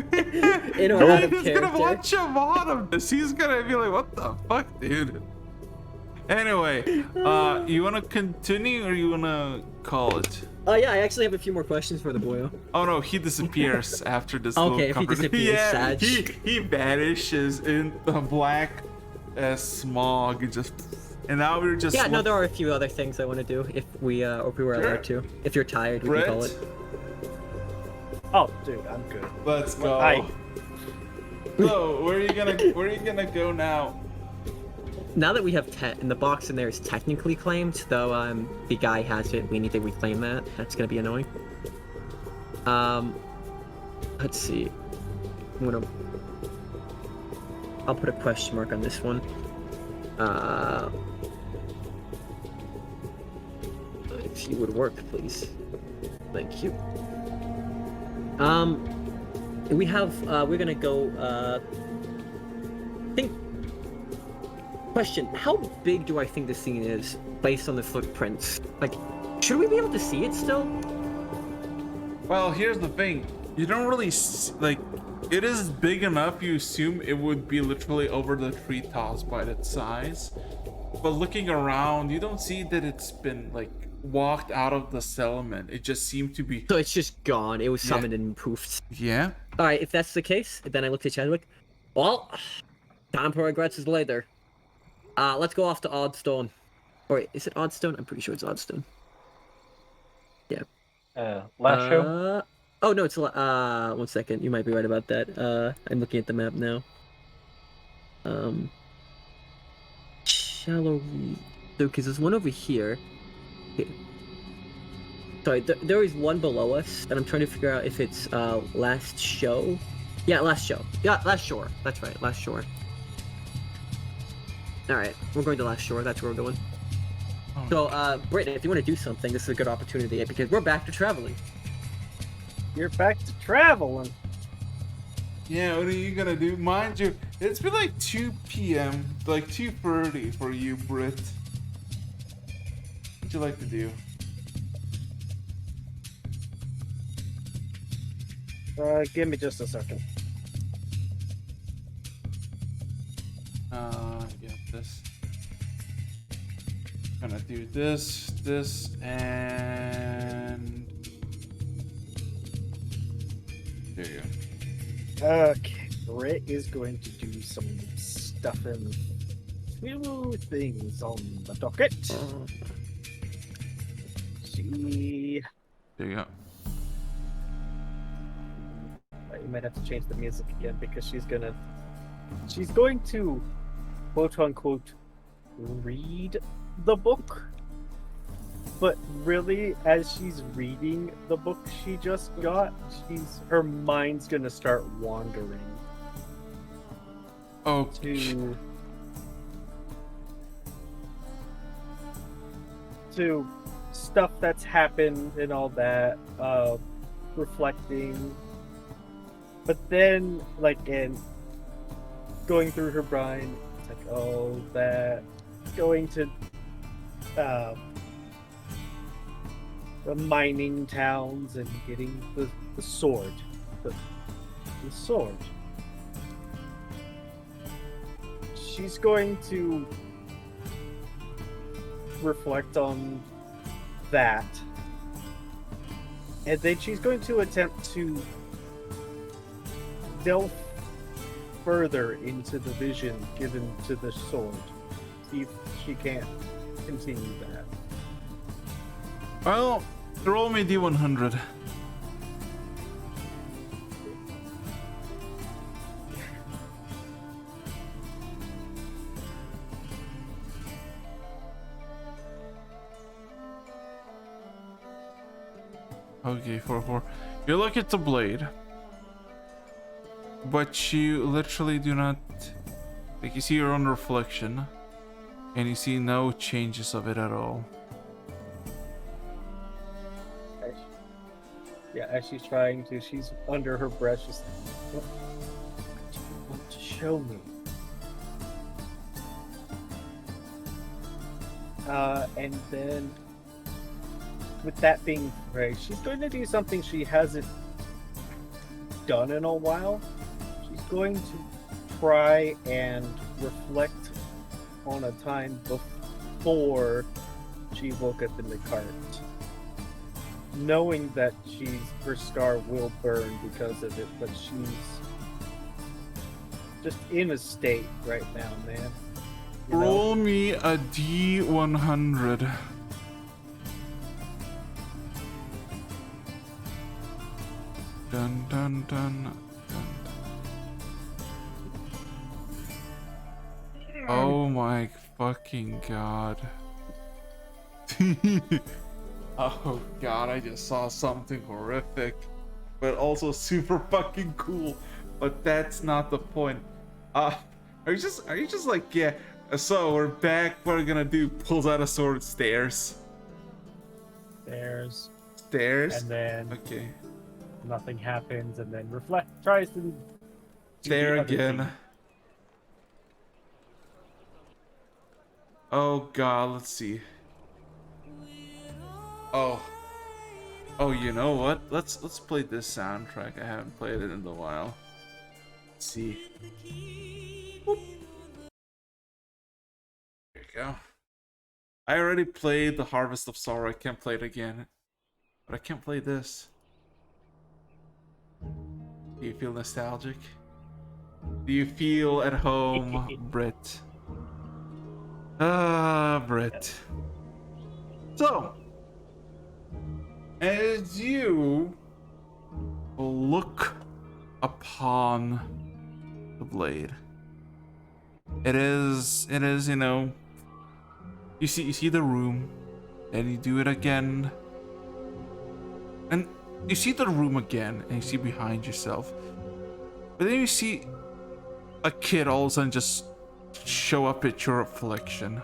In or out of Nathan's character. gonna watch him on of this. He's gonna be like, what the fuck, dude? Anyway, you wanna continue or you wanna call it? Oh yeah, I actually have a few more questions for the boyo. Oh no, he disappears after this Okay, little if he conversation. disappears, Yeah, Sag. he vanishes in the black smog and just. And now we're just. Yeah, no, there are a few other things I want to do if we were allowed to. If you're tired, we Brett? can call it. Oh, dude, I'm good. Let's go. Hi. So where are you gonna go now? Now that we have and the box in there is technically claimed, though the guy has it, we need to reclaim that. That's gonna be annoying. Let's see. I'll put a question mark on this one. If you would work, please. Thank you. We have, we're gonna go, question, how big do I think the scene is based on the footprints? Like, should we be able to see it still? Well, here's the thing. You don't really like. It is big enough. You assume it would be literally over the treetops by its size. But looking around, you don't see that it's been like walked out of the settlement. It just seemed to be. So it's just gone. It was summoned and poofed. Yeah. All right, if that's the case, then I looked at Chadwick. Well, time for regrets is later. Let's go off to Oddstone. Or wait, is it Oddstone? I'm pretty sure it's Oddstone. Yeah. Last show? Oh no, it's 1 second. You might be right about that. I'm looking at the map now. Shallow Reed. So, because there's one over here. Okay. Sorry, there is one below us, and I'm trying to figure out if it's last show. Yeah, last show. Yeah, last shore. That's right, last shore. All right, we're going to last shore. That's where we're going. Oh. So, Brittany, if you want to do something, this is a good opportunity because we're back to traveling. You're back to traveling. Yeah, what are you gonna do? Mind you, it's been like 2 p.m., like 2:30 for you, Brit. What'd you like to do? Give me just a second. Yeah, this. Gonna do this, and there you go. Okay, Britt is going to do some stuff and few things on the docket. She. There you go. You might have to change the music again because she's going to quote unquote read the book, but really as she's reading the book she just got, her mind's gonna start wandering Oh, to stuff that's happened and all that, reflecting. But then, like, in going through her brain, it's like, oh, that going to the mining towns and getting the sword, the sword. She's going to reflect on that, and then she's going to attempt to delve further into the vision given to the sword. See if she can't continue that. well, roll me D100. Okay, 4. You look at the blade, but you literally do not, like, you see your own reflection, and you see no changes of it at all. Yeah, as she's trying to, she's under her breath, just like, what do you want to show me? And then, with that being raised, she's going to do something she hasn't done in a while. She's going to try and reflect on a time before she woke up in the cart, knowing that her scar will burn because of it, but she's just in a state right now, man. You know? Roll me a D100. Dun dun dun dun. Oh my fucking god. Oh god, I just saw something horrific, but also super fucking cool. But that's not the point. Are you just like, yeah, so we're back, what are we gonna do? Pulls out a sword, stairs. Stairs? And then Okay. nothing happens, and then tries to do There the other again. thing. Oh god, let's see. Oh, you know what? Let's play this soundtrack. I haven't played it in a while. Let's see. Boop. There you go. I already played The Harvest of Sorrow. I can't play it again. But I can't play this. Do you feel nostalgic? Do you feel at home, Brit? Brit. So, as you look upon the blade, it is, you know, you see the room, and you do it again, and you see the room again, and you see behind yourself, but then you see a kid all of a sudden just show up at your reflection,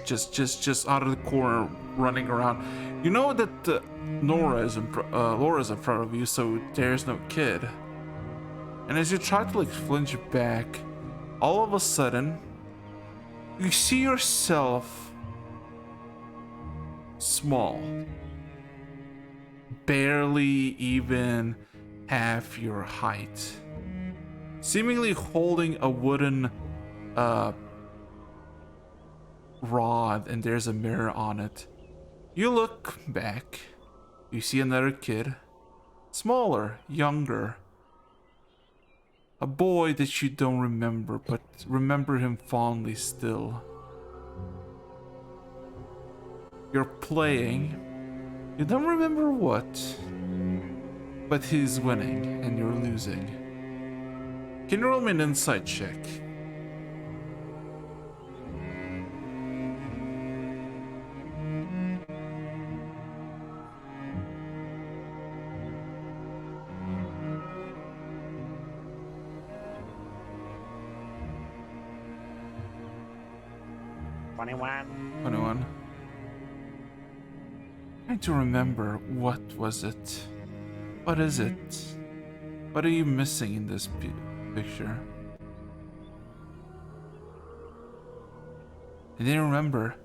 just out of the corner, running around. You know that Laura's in front of you, so there's no kid. And as you try to like flinch back, all of a sudden, you see yourself small, barely even half your height, seemingly holding a wooden rod and there's a mirror on it. You look back. You see another kid. Smaller, younger. A boy that you don't remember, but remember him fondly still. You're playing. You don't remember what, but he's winning and you're losing. Can you roll me an insight check? Anyone? Trying to remember, what was it? What is it? What are you missing in this picture? And then remember,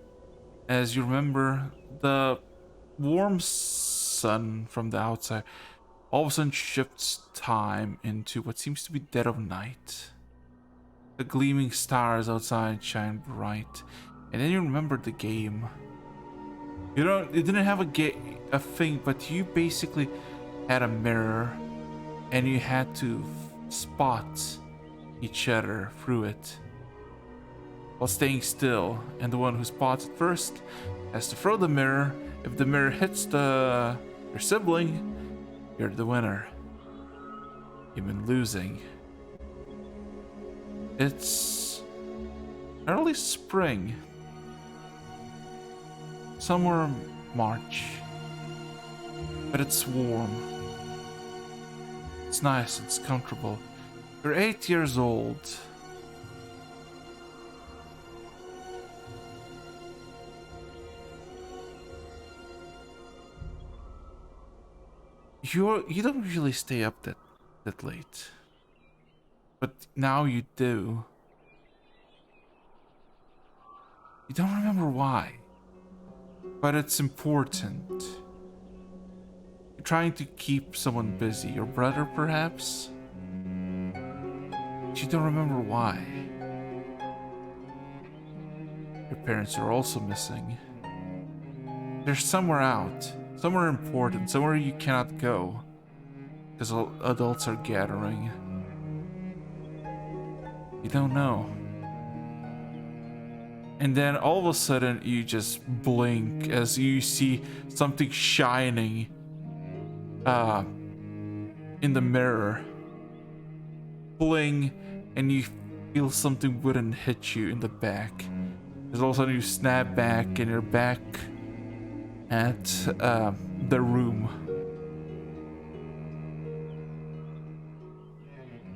as you remember, the warm sun from the outside all of a sudden shifts time into what seems to be dead of night. The gleaming stars outside shine bright, and then you remember the game. It didn't have a thing, but you basically had a mirror, and you had to spot each other through it while staying still. And the one who spots it first has to throw the mirror. If the mirror hits your sibling, you're the winner. You've been losing. It's early spring. Somewhere March. But it's warm. It's nice, it's comfortable. You're 8 years old. You don't usually stay up that late. But now you do. You don't remember why. But it's important. You're trying to keep someone busy. Your brother, perhaps? But you don't remember why. Your parents are also missing. They're somewhere out. Somewhere important. Somewhere you cannot go. Because adults are gathering. You don't know. And then all of a sudden you just blink as you see something shining in the mirror. Bling, and you feel something wouldn't hit you in the back. As all of a sudden you snap back and you're back at the room.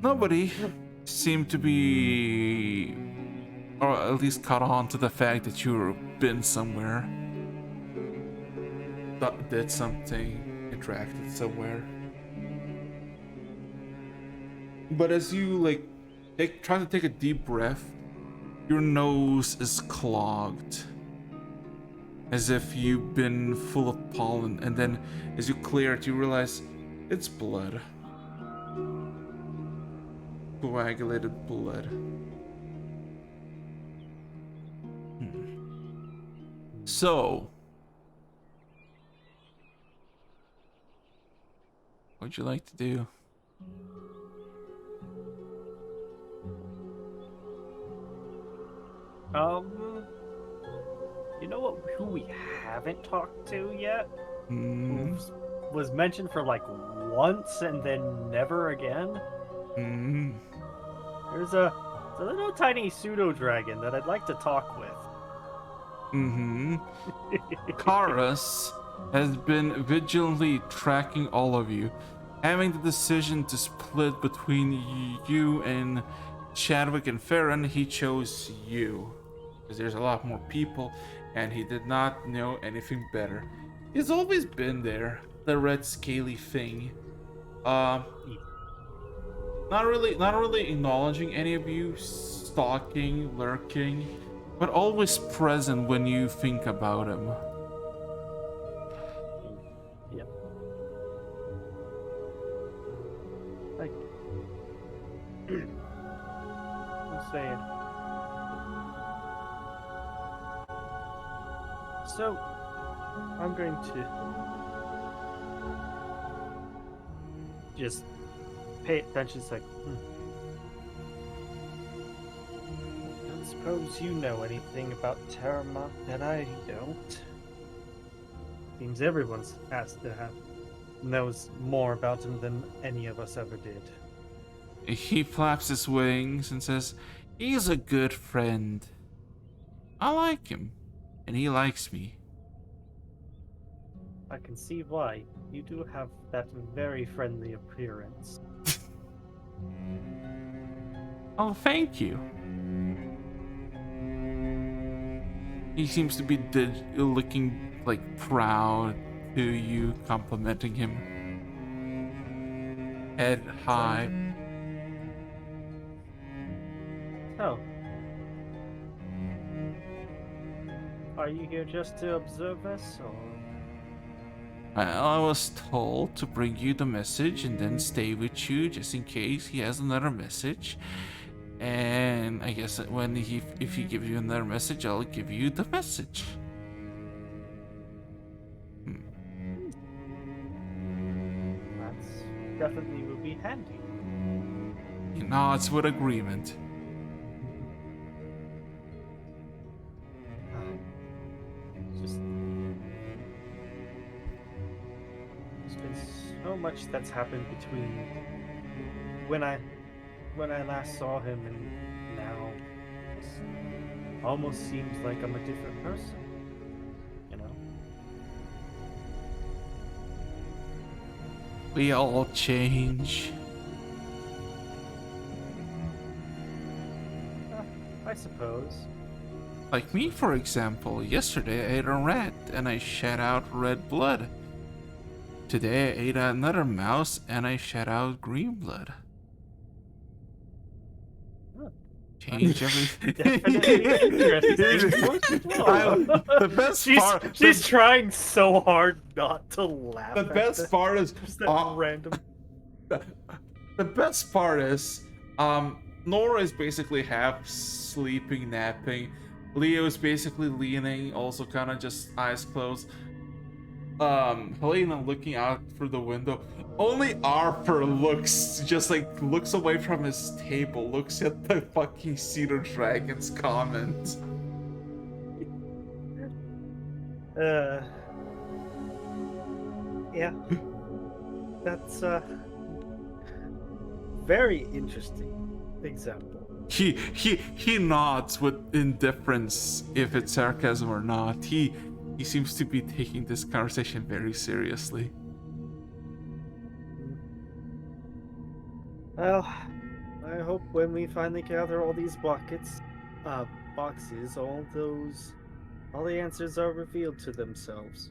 Nobody seemed to be, or at least caught on to the fact that you've been somewhere. Did something, interacted somewhere. But as you try to take a deep breath, your nose is clogged. As if you've been full of pollen, and then as you clear it, you realize it's blood. Coagulated blood. So, what would you like to do? You know what? Who we haven't talked to yet? Hmm. Was mentioned for like once and then never again. Hmm. There's a little tiny pseudo dragon that I'd like to talk with. Mm-hmm. Karas has been vigilantly tracking all of you, having the decision to split between you and Chadwick and Farron. He chose you because there's a lot more people, and he did not know anything better. He's always been there, the red scaly thing. Not really acknowledging any of you, stalking, lurking, but always present when you think about him. Yep. Like, I'm saying, So, I'm going to just pay attention. It's like, I don't suppose you know anything about Tarumak that I don't. Seems everyone's has to have knows more about him than any of us ever did. He flaps his wings and says, "He's a good friend. I like him, and he likes me." I can see why. You do have that very friendly appearance. Oh, thank you. He seems to be looking like proud to you, complimenting him. Head high. Oh. Are you here just to observe us, or? Well, I was told to bring you the message and then stay with you just in case he has another message. And I guess that if he gives you another message, I'll give you the message. That's definitely will be handy. He nods with agreement. Just there's been so much that's happened between when I last saw him and now. It almost seems like I'm a different person. You know? We all change. I suppose. Like me, for example. Yesterday I ate a rat and I shed out red blood. Today I ate another mouse and I shed out green blood. Change everything. Definitely interesting. The best she's, part. She's trying so hard not to laugh. The at best that. part is Just that random. the best part is Nora is basically half sleeping, napping. Leo is basically leaning, also kind of just eyes closed. Helena looking out through the window. Only Arthur looks away from his table, looks at the fucking Cedar Dragon's comment. Yeah. That's very interesting example. He nods with indifference if it's sarcasm or not. He seems to be taking this conversation very seriously. Well, I hope when we finally gather all these boxes, all the answers are revealed to themselves.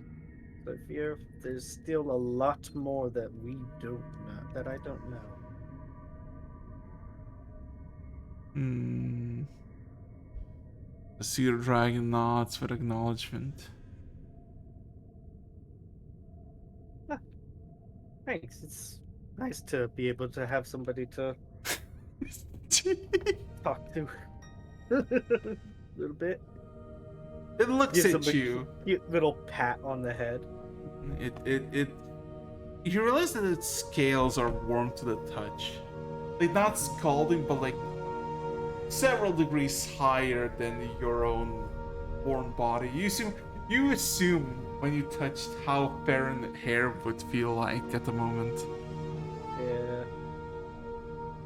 So I fear there's still a lot more that we don't know, that I don't know. The Cedar Dragon nods with acknowledgement. Thanks. It's nice to be able to have somebody to talk to. A little bit. It looks Give at somebody you. a little pat on the head. It you realize that its scales are warm to the touch. Like not scalding, but like several degrees higher than your own born body. You assume when you touched how Farron hair would feel like at the moment.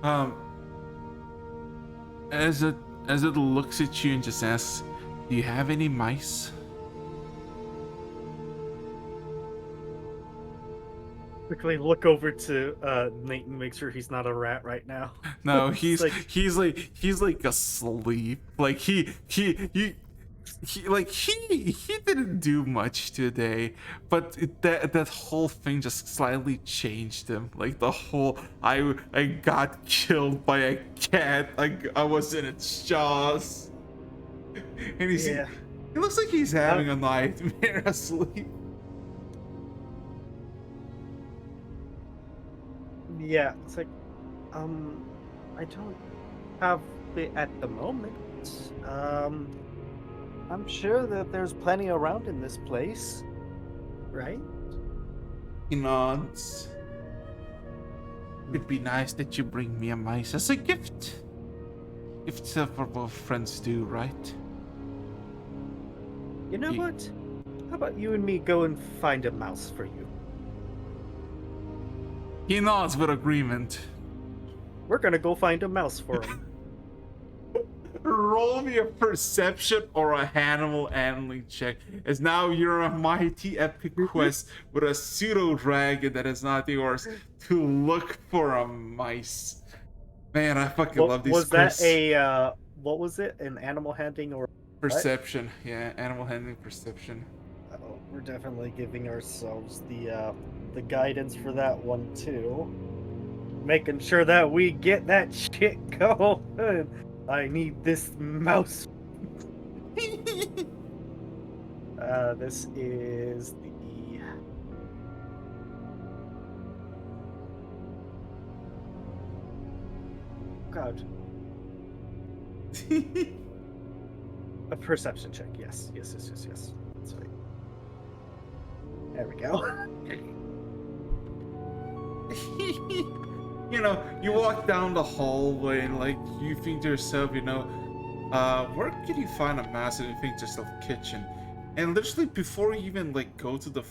Yeah. As it looks at you and just asks, "Do you have any mice?" Quickly look over to Nathan, make sure he's not a rat right now. No, It's he's like- he's like asleep. Like he didn't do much today, but that whole thing just slightly changed him. Like the whole I got killed by a cat. I was in its jaws, and he looks like he's having a nightmare asleep. Yeah, it's like, I don't have it at the moment. I'm sure that there's plenty around in this place, right? He nods. It'd be nice that you bring me a mice as a gift. Gifts for both friends do, right? You know Ye- what? How about you and me go and find a mouse for you? He nods with agreement. We're gonna go find a mouse for him. Roll me a perception or a animal handling check, as now you're a mighty epic quest with a pseudo dragon that is not yours to look for a mice. Man, I fucking love these Was that quests. a what was it? An animal handling or Perception? Yeah, animal handling perception. oh, we're definitely giving ourselves the guidance for that one too. Making sure that we get that shit going. I need this mouse. This is the God. A perception check. Yes. That's right. There we go. You know, you walk down the hallway and like you think to yourself, where can you find a mouse? And you think to yourself, kitchen. And literally before you even like go to the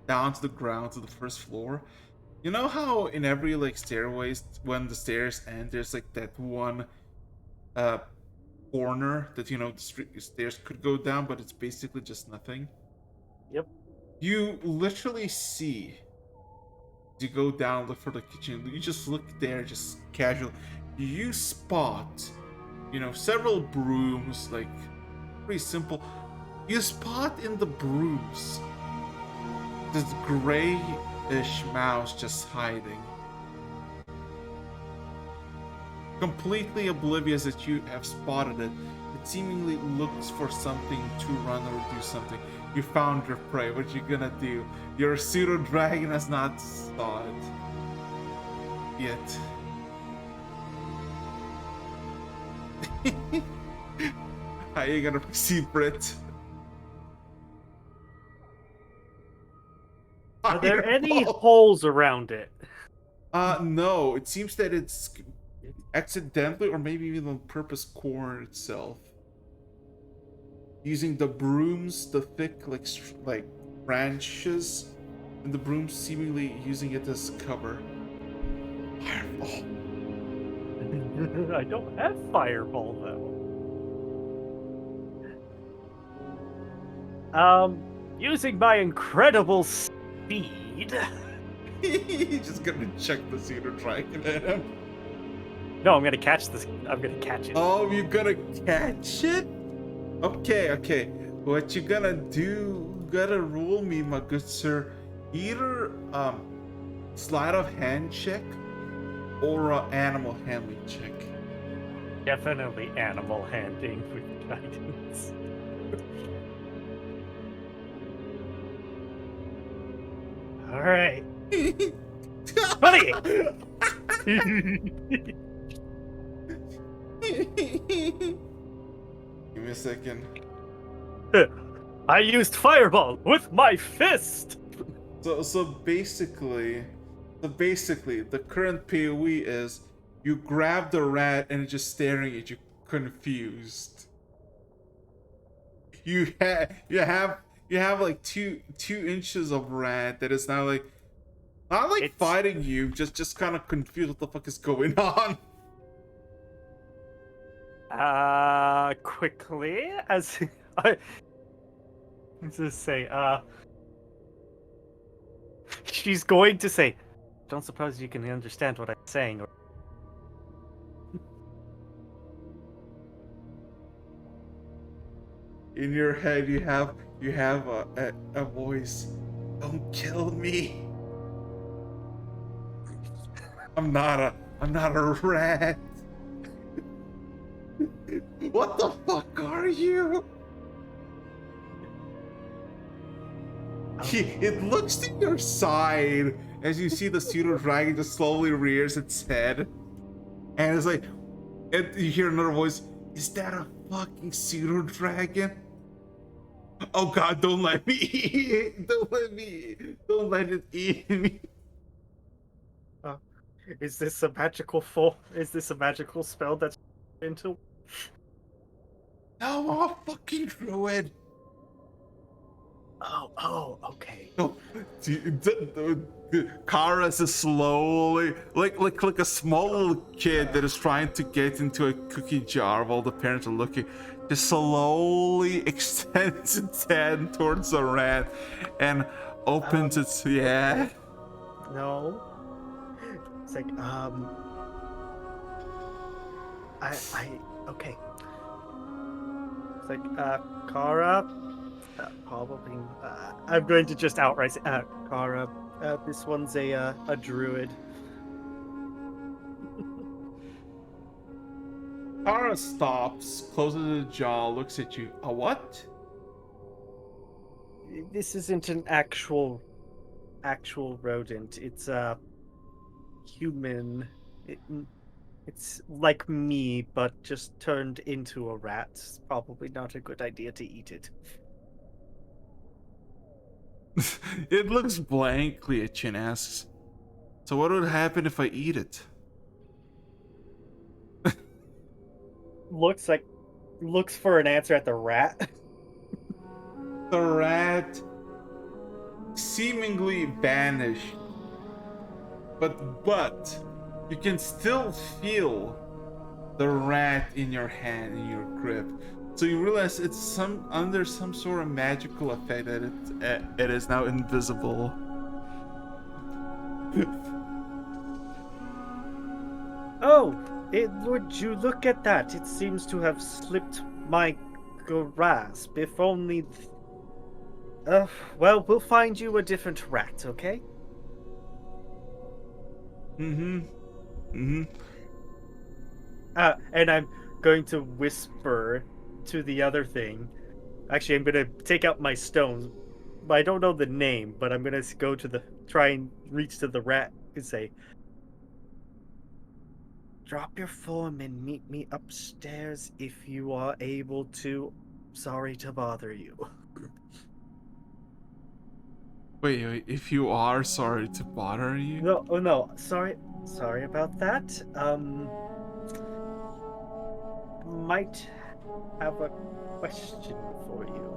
down to the ground to the first floor, you know how in every like stairways when the stairs end, there's like that one corner that the stairs could go down, but it's basically just nothing. Yep. You literally see. You go down, look for the kitchen. You just look there, just casual. You spot, several brooms, like pretty simple. You spot in the brooms this grayish mouse just hiding, completely oblivious that you have spotted it. It seemingly looks for something to run or do something. You found your prey. What you gonna do? Your pseudo dragon has not saw it yet. How you gonna proceed, Brit? Are there any holes around it? No. It seems that it's accidentally or maybe even on purpose cornered itself. Using the brooms, the thick like branches, and the brooms seemingly using it as cover. Fireball. I don't have fireball though. Using my incredible speed. Just gonna check the pseudo dragon at him. No, I'm gonna catch this. I'm gonna catch it. Oh, you're gonna catch it? Okay. What you gonna do? You gotta rule me, my good sir. Either sleight of hand check or animal handling check. Definitely animal handling with guidance. All right. Buddy! Give me a second. I used fireball with my fist. So basically, the current POE is you grab the rat and it's just staring at you, confused. You have like two inches of rat that is now like not like It's- fighting you, just kind of confused what the fuck is going on. Quickly as I let's just say, she's going to say, "Don't suppose you can understand what I'm saying." Or In your head, you have a voice. Don't kill me. I'm not a rat. What the fuck are you? It looks to your side as you see the pseudo dragon just slowly rears its head, and it's like, and you hear another voice. Is that a fucking pseudo dragon. Oh god, don't let me eat it. Don't let it eat me. Is this a magical spell that's into? No, I'm a fucking druid. Oh, okay. No, Kara's is slowly like a small little kid that is trying to get into a cookie jar while the parents are looking. Just slowly extends its hand towards the rat and opens its No. It's like okay. It's like Kara. Probably. I'm going to just outright say, Kara. This one's a druid. Kara stops, closes the jaw, looks at you. A what? This isn't an actual rodent. It's a human. It's like me, but just turned into a rat. It's probably not a good idea to eat it. It looks blankly at you and asks, so what would happen if I eat it? Looks for an answer at the rat. The rat seemingly vanished, but you can still feel the rat in your hand, in your grip. So you realize it's under some sort of magical effect that it is now invisible. Oh, would you look at that? It seems to have slipped my grasp. If only. Well, we'll find you a different rat, okay? And I'm going to whisper to the other thing. Actually, I'm gonna take out my stones. I don't know the name, but I'm gonna go to try and reach to the rat and say, "Drop your form and meet me upstairs if you are able to. Sorry to bother you." wait, if you are sorry to bother you? No, oh no, sorry about that. Might have a question for you.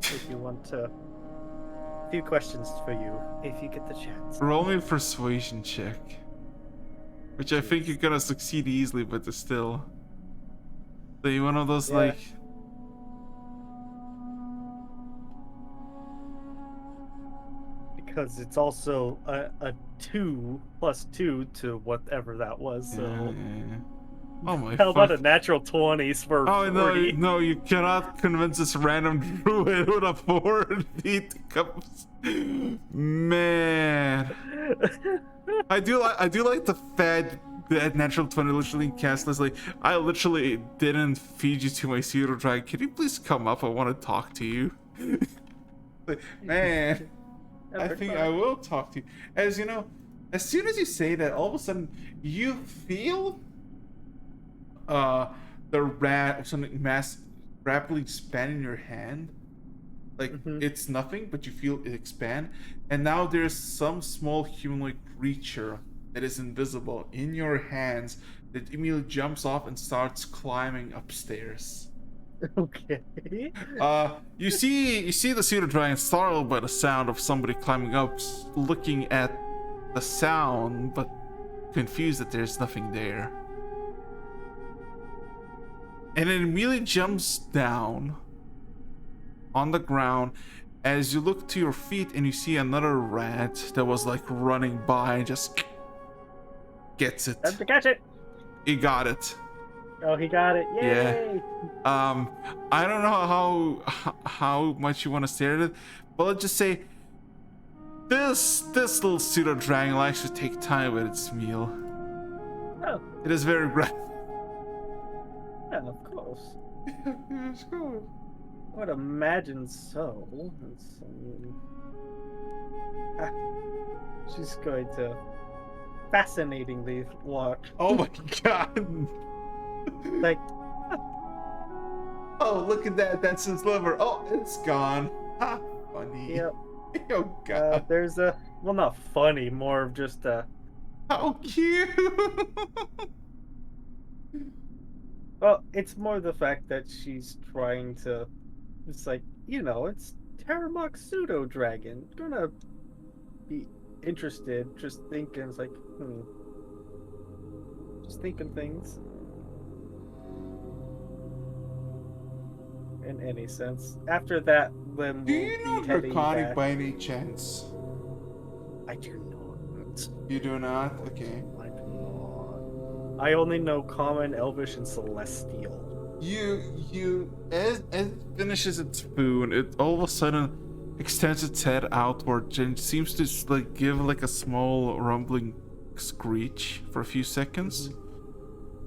If you want to, a few questions for you, if you get the chance. Roll me a persuasion check. Which I think you're gonna succeed easily, but it's still. So you one of those Yeah. like. Because it's also a 2 plus 2 to whatever that was. So Yeah. Oh my how about a fuck. natural 20s for Oh no, 40? no, you cannot convince this random druid with a 40 to come. Man, I do like the fact that natural 20 literally cast this. Like, I literally didn't feed you to my pseudo dragon. Can you please come up? I want to talk to you. Like, man, I think I will talk to you. As you know, as soon as you say that, all of a sudden you feel the rat something rapidly expand in your hand. Like it's nothing, but you feel it expand, and now there's some small humanoid creature that is invisible in your hands that immediately jumps off and starts climbing upstairs. Okay. You see the pseudo dragon startled by the sound of somebody climbing up, looking at the sound, but confused that there's nothing there. And it immediately jumps down on the ground as you look to your feet and you see another rat that was like running by and just gets it. Time to catch it. He got it. Oh, he got it. Yay! I don't know how much you want to stare at it, but let's just say this little pseudo dragon likes to take time with its meal. Oh, It is very graphic. yeah, of course. It's good. I would imagine so. She's going to fascinatingly watch. Oh my god. Like, Oh, look at that. That's his liver. Oh, it's gone. Ha, funny. Yep. Oh, God. There's a well, not funny, more of just How cute. well, it's more the fact that she's trying to. It's like it's Tarumak pseudo dragon. Gonna be interested. Just thinking, it's like, just thinking things. In any sense. After that, then Do we'll you know be heading Draconic back. by any chance? I do not. You do not? Okay. I do not. I only know Common, Elvish, and Celestial. As it finishes its food, it all of a sudden extends its head outward and seems to like give like a small rumbling screech for a few seconds,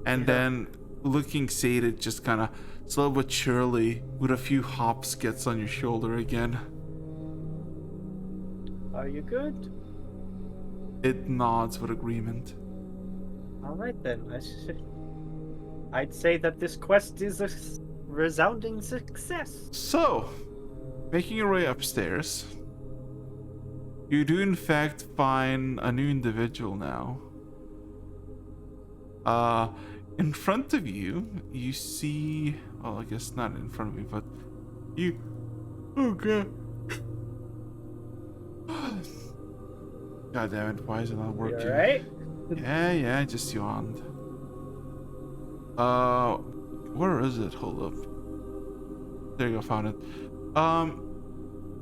and then looking sated, just kind of slow but surely, with a few hops, gets on your shoulder again. Are you good? It nods with agreement. All right then. I'd say that this quest is a resounding success. So, making your way upstairs, you do in fact find a new individual now. In front of you, you see, well, I guess not in front of you, but you, oh god. God damn it, why is it not working? You alright? Yeah, I just yawned. Where is it? Hold up. There you go, found it.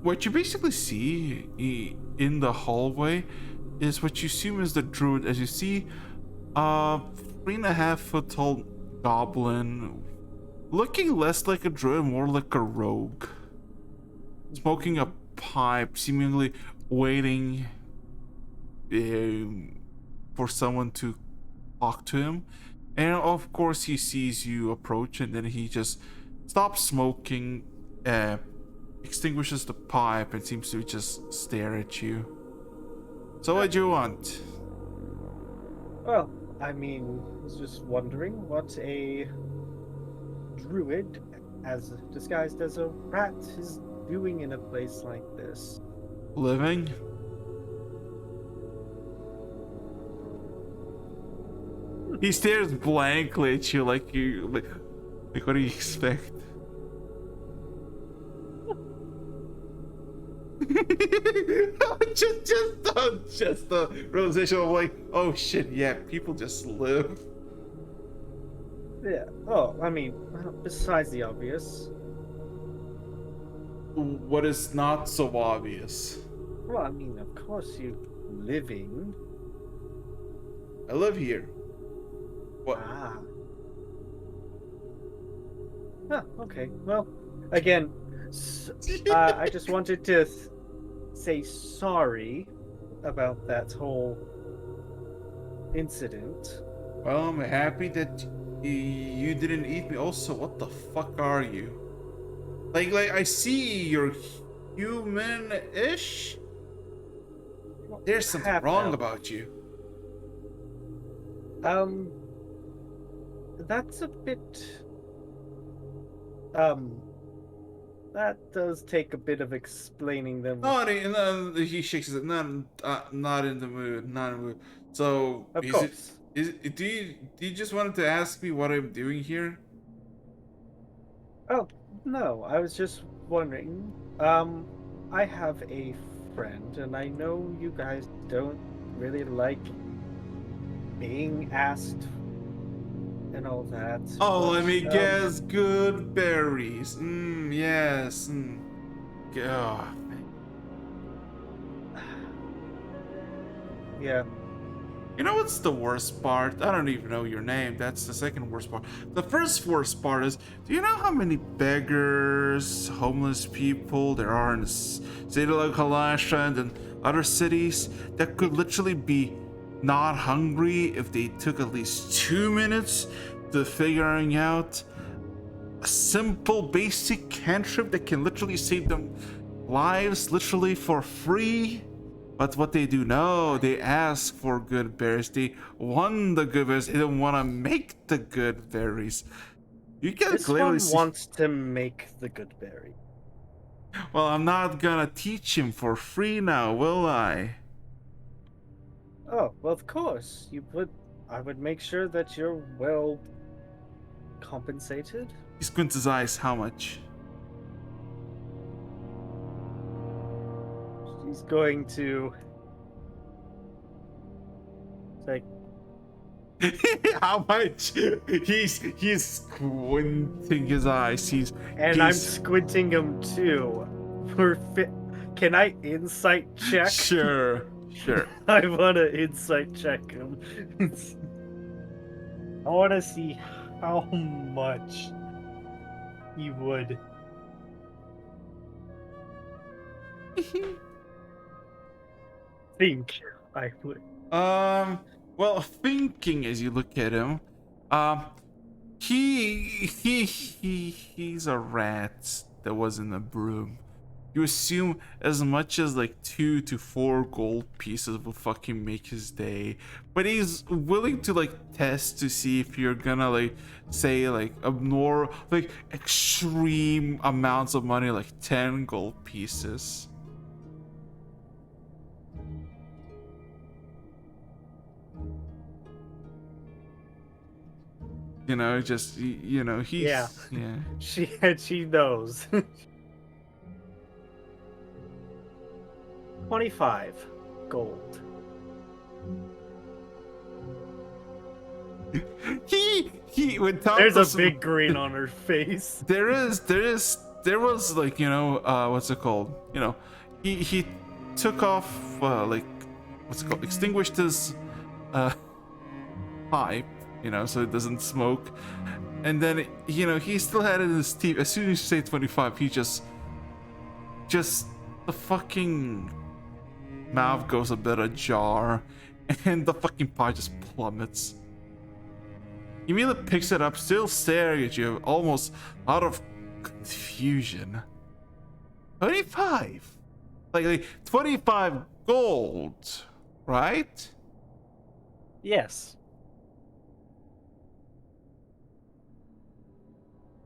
What you basically see in the hallway is what you assume is the druid. As you see, 3.5-foot tall goblin, looking less like a druid, more like a rogue, smoking a pipe, seemingly waiting for someone to talk to him. And of course he sees you approach, and then he just stops smoking, extinguishes the pipe, and seems to just stare at you. So what do you want? Well, I mean, I was just wondering what a druid, as disguised as a rat, is doing in a place like this. Living? He stares blankly at you like what do you expect? just the realization of like, oh shit, yeah, people just live. Yeah. Oh, I mean, besides the obvious. What is not so obvious? Well, I mean, of course you living. I live here. What? Ah. Ah, okay. Well, again, I just wanted to say sorry about that whole incident. Well, I'm happy that you didn't eat me. Also, what the fuck are you? Like I see you're human-ish. There's something Half wrong elf. about you. That's a bit. That does take a bit of explaining them. No, he shakes his head. Not in the mood. Not in the mood. So, Of course. do you just wanted to ask me what I'm doing here? Oh, no, I was just wondering. I have a friend, and I know you guys don't really like being asked and all that. Oh, let me but, guess. Good berries. Yes. God. Yeah. You know what's the worst part? I don't even know your name. That's the second worst part. The first worst part is, do you know how many beggars, homeless people there are in the city like Kalasha and in other cities that could literally be not hungry if they took at least 2 minutes to figuring out a simple basic cantrip that can literally save them lives literally for free? But what they do know, they ask for good berries. They want the good berries. They don't want to make the good berries. You can This clearly one see. wants to make the good berry. Well, I'm not gonna teach him for free now, will I? Oh, well, of course. I would make sure that you're well compensated. He squints his eyes. How much? She's going to say, How much? He's squinting his eyes. and I'm he's squinting him too. Can I insight check? sure. I want to insight check him. I want to see how much he would. Think I would. Well, thinking as you look at him, he's a rat that was in a broom. You assume as much as like 2 to 4 gold pieces will fucking make his day, but he's willing to like test to see if you're gonna like say like ignore like extreme amounts of money, like 10 gold pieces. You know, just you know, he's Yeah. She knows. 25 gold. He when Tom There's was- a big grin on her face. there was like, you know, what's it called, you know, he took off like what's it called, extinguished his pipe, you know, so it doesn't smoke, and then you know he still had it in his teeth. As soon as you say 25, he just the fucking mouth goes a bit ajar and the fucking pie just plummets. He immediately picks it up, still staring at you, almost out of confusion. 25? Like 25 gold, right? Yes.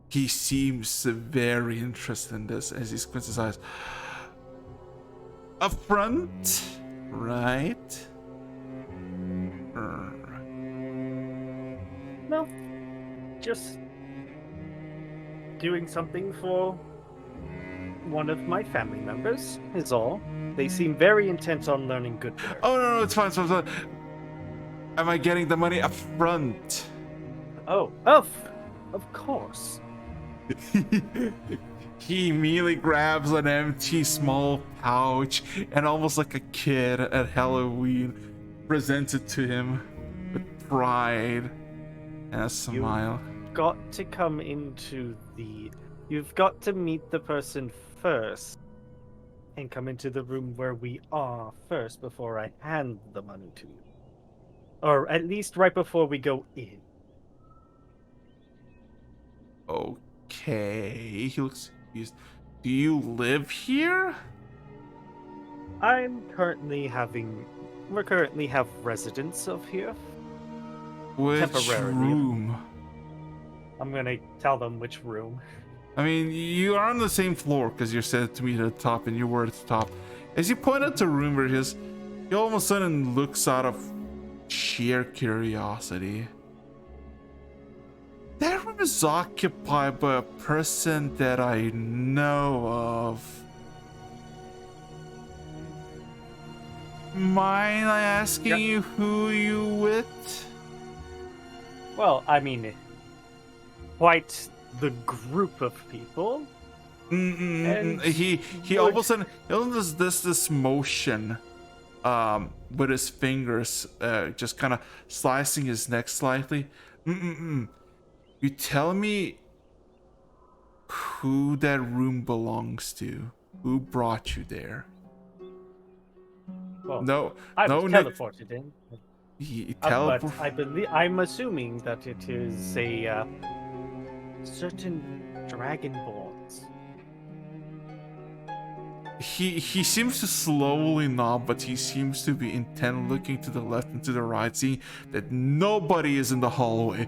He seems very interested in this as he squints his eyes. Up front, right? No. Just doing something for one of my family members is all. They seem very intent on learning good bear. Oh no, it's fine. Am I getting the money up front? Oh, of course. He immediately grabs an empty small pouch and almost like a kid at Halloween presents it to him with pride and a smile. Got to come You've got to meet the person first and come into the room where we are first before I hand the money to you. Or at least right before we go in. Okay, he looks confused. Do you live here? We currently have residents of here. Which Temporarily. room? I'm gonna tell them which room. I mean, you are on the same floor because you're said to meet at the top and you were at the top. As you point out the room where he all of a sudden looks out of sheer curiosity. That room is occupied by a person that I know of. Mind I asking you who you with? Well, I mean, quite the group of people. And He all of a sudden does this motion with his fingers, just kind of slicing his neck slightly. You tell me who that room belongs to. Who brought you there? Well, No, I no, was Nick. teleported in. He But teleport. I'm assuming that it is a certain dragonborns. He seems to slowly nod, but he seems to be intent, looking to the left and to the right, seeing that nobody is in the hallway.